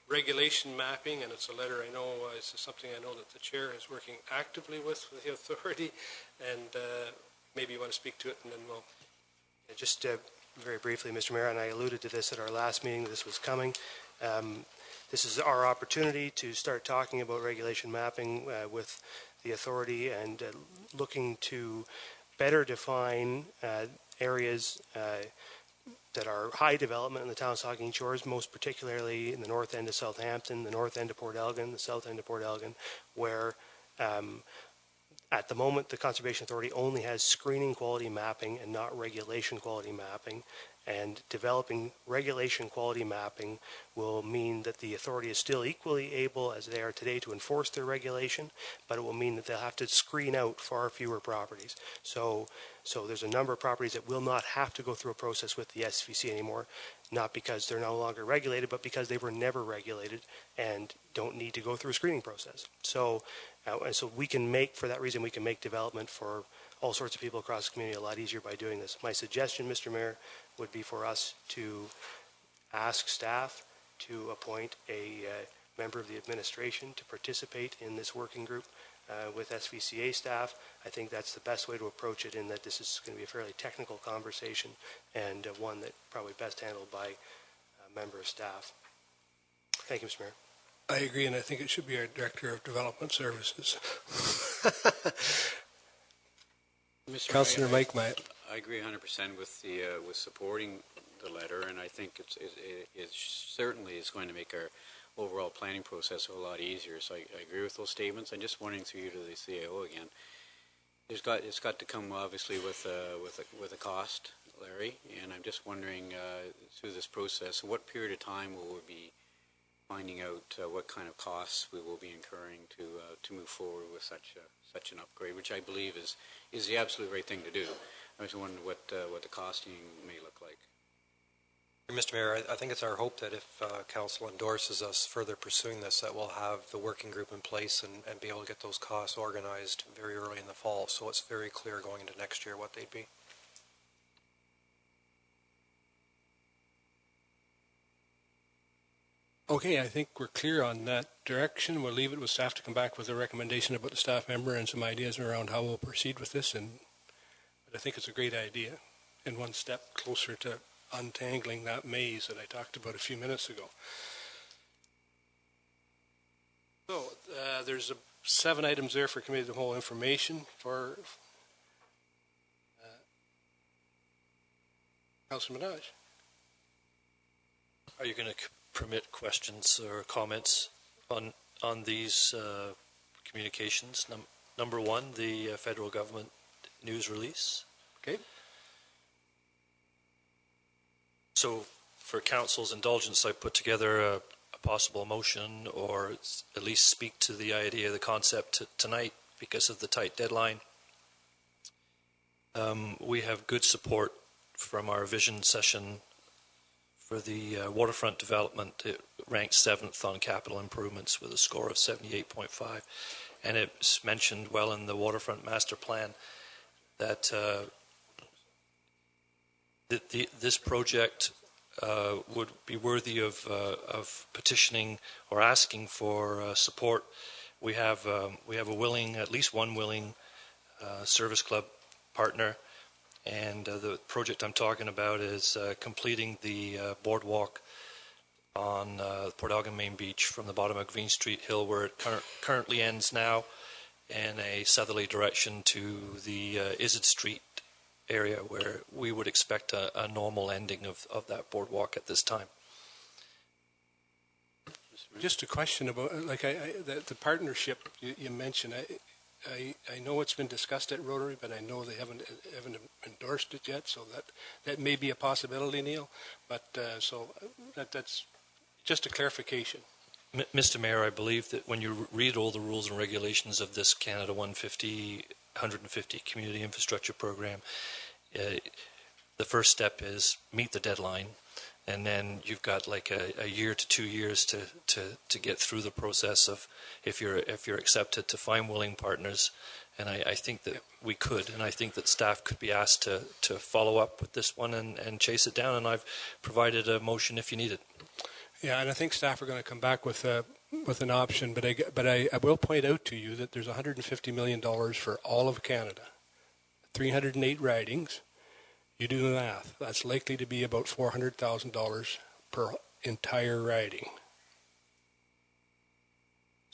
regulation mapping, and it's a letter I know, it's something I know that the chair is working actively with the authority, and maybe you want to speak to it, and then we'll... Just very briefly, Mr. Mayor, and I alluded to this at our last meeting, this was coming. This is our opportunity to start talking about regulation mapping with the authority and looking to better define areas that are high development in the town of Saugeen Shores, most particularly in the north end of Southampton, the north end of Port Elgin, the south end of Port Elgin, where at the moment the Conservation Authority only has screening quality mapping and not regulation quality mapping. And developing regulation quality mapping will mean that the authority is still equally able as they are today to enforce their regulation, but it will mean that they'll have to screen out far fewer properties. So there's a number of properties that will not have to go through a process with the SVC anymore, not because they're no longer regulated, but because they were never regulated and don't need to go through a screening process. So we can make, for that reason, we can make development for all sorts of people across the community a lot easier by doing this. My suggestion, Mr. Mayor, would be for us to ask staff to appoint a member of the administration to participate in this working group with SVCA staff. I think that's the best way to approach it, in that this is going to be a fairly technical conversation and one that probably best handled by a member of staff. Thank you, Mr. Mayor. I agree, and I think it should be our Director of Development Services. Councillor Mike Myatt. I agree 100% with the with supporting the letter, and I think it certainly is going to make our overall planning process a lot easier. So I agree with those statements. I'm just wondering through you to the CAO again. It's got to come obviously with a cost, Larry, and I'm just wondering through this process, what period of time will we be finding out what kind of costs we will be incurring to move forward with such an upgrade, which I believe is the absolute right thing to do. I was wondering what the costing may look like. Mr. Mayor, I think it's our hope that if Council endorses us further pursuing this, that we'll have the working group in place and be able to get those costs organized very early in the fall, so it's very clear going into next year what they'd be. Okay, I think we're clear on that direction. We'll leave it with staff to come back with a recommendation about the staff member and some ideas around how we'll proceed with this. But I think it's a great idea, and one step closer to untangling that maze that I talked about a few minutes ago. So there's 7 items there for committee of the whole information for Councilor Minaj. Are you going to permit questions or comments on these communications? Number 1, the federal government news release. Okay. So, for Council's indulgence, I put together a possible motion, or at least speak to the idea, the concept tonight, because of the tight deadline. We have good support from our vision session for the waterfront development. It ranked 7th on capital improvements with a score of 78.5, and it's mentioned well in the waterfront master plan that this project would be worthy of petitioning or asking for support. We have at least one willing service club partner. And the project I'm talking about is completing the boardwalk on Port Elgin Main Beach from the bottom of Green Street Hill, where it currently ends now, in a southerly direction to the Izzard Street area, where we would expect a normal ending of that boardwalk at this time. Just a question about the partnership you mentioned. I know it's been discussed at Rotary, but I know they haven't endorsed it yet, so that may be a possibility, Neil. But so that's just a clarification. Mr. Mayor, I believe that when you read all the rules and regulations of this Canada 150 Community Infrastructure Program, the first step is meet the deadline. and then you've got like a year to 2 years to get through the process of if you're accepted to find willing partners. And I think that we could, and I think that staff could be asked to follow up with this one and chase it down. And I've provided a motion if you need it. Yeah, and I think staff are going to come back with an option, but I will point out to you that there's $150 million for all of Canada, 308 ridings. You do the math. That's likely to be about $400,000 per entire riding.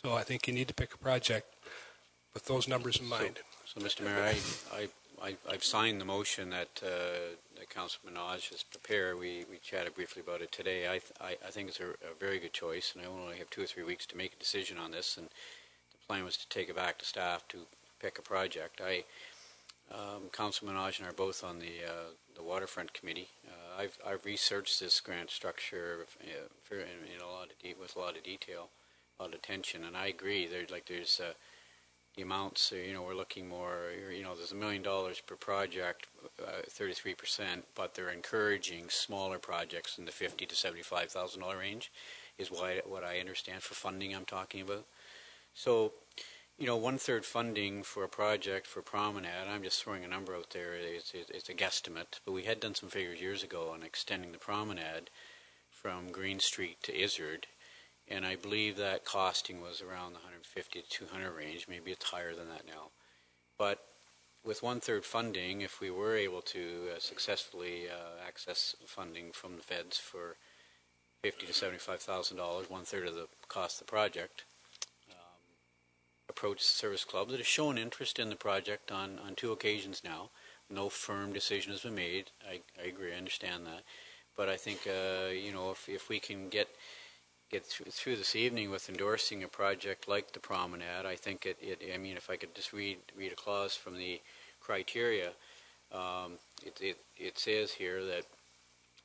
So I think you need to pick a project with those numbers in mind. So Mr. Mayor, I've signed the motion that Councilor Minaj has prepared. We chatted briefly about it today. I think it's a very good choice, and I only have 2 or 3 weeks to make a decision on this. And the plan was to take it back to staff to pick a project. Councilor Minaj and I are both on the Waterfront Committee. I've researched this grant structure in a lot of detail, a lot of attention, and I agree. There's the amounts, we're looking more, there's $1 million per project, 33%, but they're encouraging smaller projects in the $50,000 to $75,000 range is what I understand for funding I'm talking about. So, 1/3 funding for a project for Promenade, I'm just throwing a number out there, it's a guesstimate, but we had done some figures years ago on extending the Promenade from Green Street to Izzard. And I believe that costing was around the 150 to 200 range. Maybe it's higher than that now. But with 1/3 funding, if we were able to successfully access funding from the feds for $50,000 to $75,000, 1/3 of the cost of the project, approach the Service Club that has shown interest in the project on 2 occasions now. No firm decision has been made. I agree. I understand that. But I think if we can get through this evening with endorsing a project like the Promenade, I think if I could just read a clause from the criteria, it says here that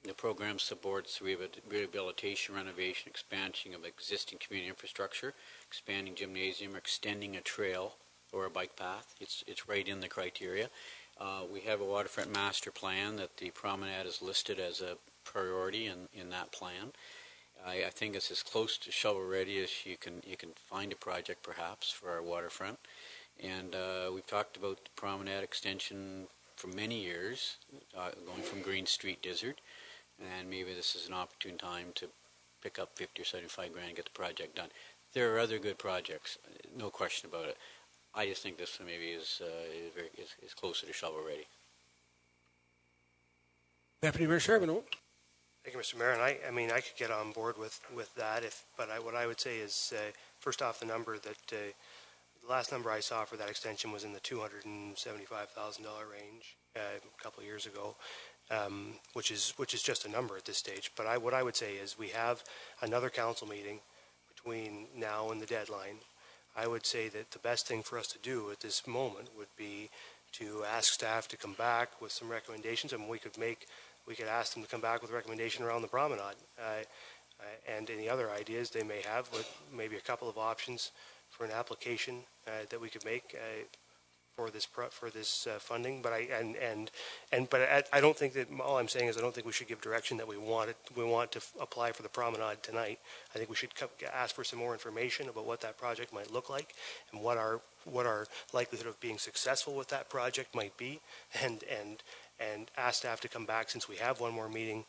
the program supports rehabilitation, renovation, expansion of existing community infrastructure, expanding gymnasium, or extending a trail or a bike path. It's right in the criteria. We have a waterfront master plan that the Promenade is listed as a priority in that plan. I think it's as close to shovel-ready as you can find a project, perhaps, for our waterfront. And we've talked about the Promenade extension for many years, going from Green Street to Izzard. And maybe this is an opportune time to pick up 50 or 75 grand and get the project done. There are other good projects, no question about it. I just think this one maybe is closer to shovel-ready. Deputy Mayor Charbonneau. Thank you, Mr. Mayor. And I could get on board with that, what I would say is, first off, the number that the last number I saw for that extension was in the $275,000 range a couple of years ago, which is just a number at this stage. But what I would say is we have another council meeting between now and the deadline. I would say that the best thing for us to do at this moment would be to ask staff to come back with some recommendations, and we could ask them to come back with a recommendation around the Promenade and any other ideas they may have, with maybe a couple of options for an application that we could make for this funding. But I don't think that, all I'm saying is I don't think we should give direction that we want to apply for the Promenade tonight. I think we should ask for some more information about what that project might look like and what our likelihood of being successful with that project might be, and ask staff to come back. Since we have one more meeting,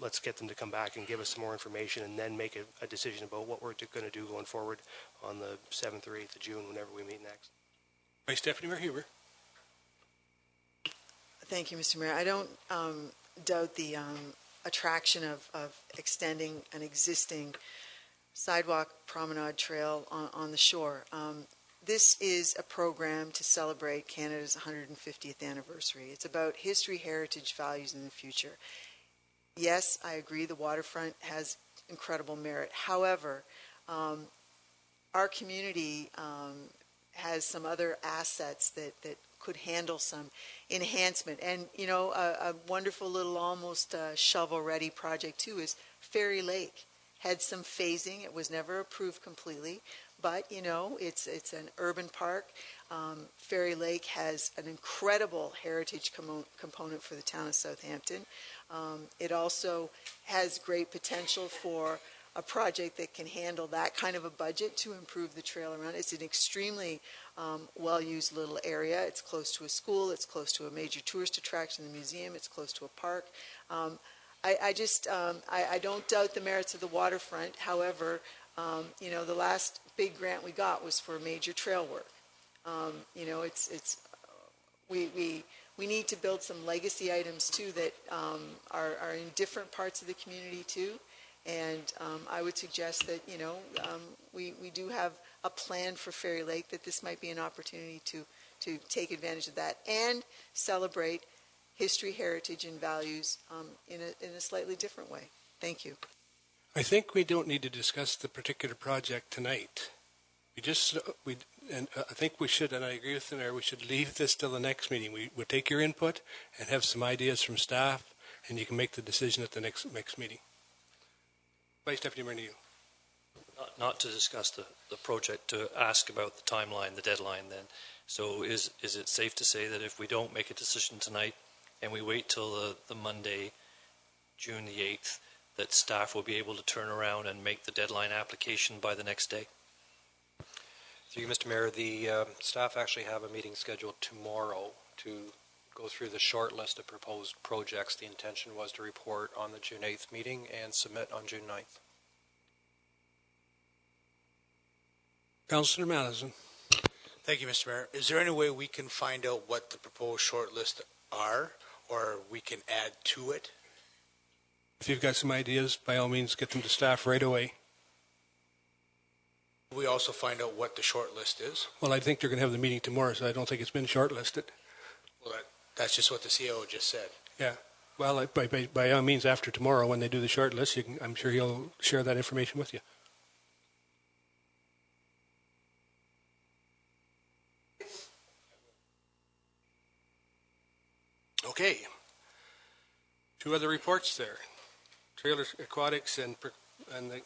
let's get them to come back and give us some more information, and then make a decision about what we're going to do going forward on the 7th or 8th of June, whenever we meet next. Vice Deputy Mayor Huber. Thank you, Mr. Mayor. I don't doubt the attraction of extending an existing sidewalk promenade trail on the shore. This is a program to celebrate Canada's 150th anniversary. It's about history, heritage, values, and the future. Yes, I agree the waterfront has incredible merit. However, our community has some other assets that could handle some enhancement. And, a wonderful little almost shovel-ready project, too, is Fairy Lake. Had some phasing. It was never approved completely. but you know, it's an urban park. Fairy Lake has an incredible heritage component for the town of Southampton. It also has great potential for a project that can handle that kind of a budget to improve the trail around. It's an extremely well-used little area. It's close to a school. It's close to a major tourist attraction, the museum. It's close to a park. I don't doubt the merits of the waterfront. However, you know, the last big grant we got was for major trail work. You know, we need to build some legacy items too that are in different parts of the community too. And I would suggest that, you know, we do have a plan for Fairy Lake, that this might be an opportunity to take advantage of that and celebrate history, heritage, and values in a slightly different way. Thank you. I think we don't need to discuss the particular project tonight. And I think we should, and I agree with the mayor, we should leave this till the next meeting. We would take your input and have some ideas from staff, and you can make the decision at the next meeting. Vice Deputy Mayor Neal. Not to discuss the project, to ask about the timeline, the deadline then. So is it safe to say that if we don't make a decision tonight and we wait till the Monday, June the 8th, that staff will be able to turn around and make the deadline application by the next day? Through you, Mr. Mayor, the staff actually have a meeting scheduled tomorrow to go through the short list of proposed projects. The intention was to report on the June 8th meeting and submit on June 9th. Councillor Madison. Thank you, Mr. Mayor. Is there any way we can find out what the proposed short list are, or we can add to it? If you've got some ideas, by all means, get them to staff right away. We also find out what the short list is? Well, I think they're going to have the meeting tomorrow, so I don't think it's been shortlisted. Well, that's just what the CAO just said. Yeah. Well, by all means, after tomorrow, when they do the short list, I'm sure he'll share that information with you. Okay. Two other reports there. Trailers, Aquatics, and the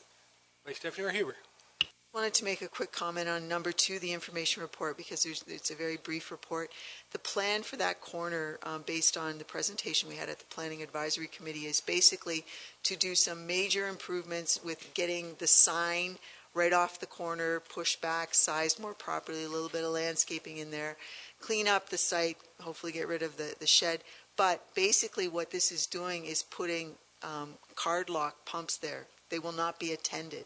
Vice Deputy Mayor Huber. I wanted to make a quick comment on number 2, the information report, because it's a very brief report. The plan for that corner, based on the presentation we had at the Planning Advisory Committee, is basically to do some major improvements with getting the sign right off the corner, pushed back, sized more properly, a little bit of landscaping in there, clean up the site, hopefully get rid of the shed. But basically what this is doing is putting card lock pumps there. They will not be attended.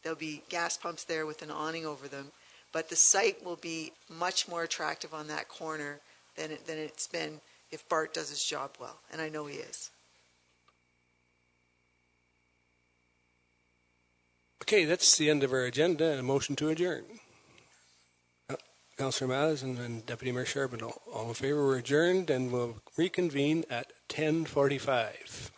There'll be gas pumps there with an awning over them, but the site will be much more attractive on that corner than it's been if Bart does his job well, and I know he is. Okay, that's the end of our agenda, and a motion to adjourn. Councillor Madison and Deputy Mayor Charbonneau, all in favor, we're adjourned, and we'll reconvene at 10:45.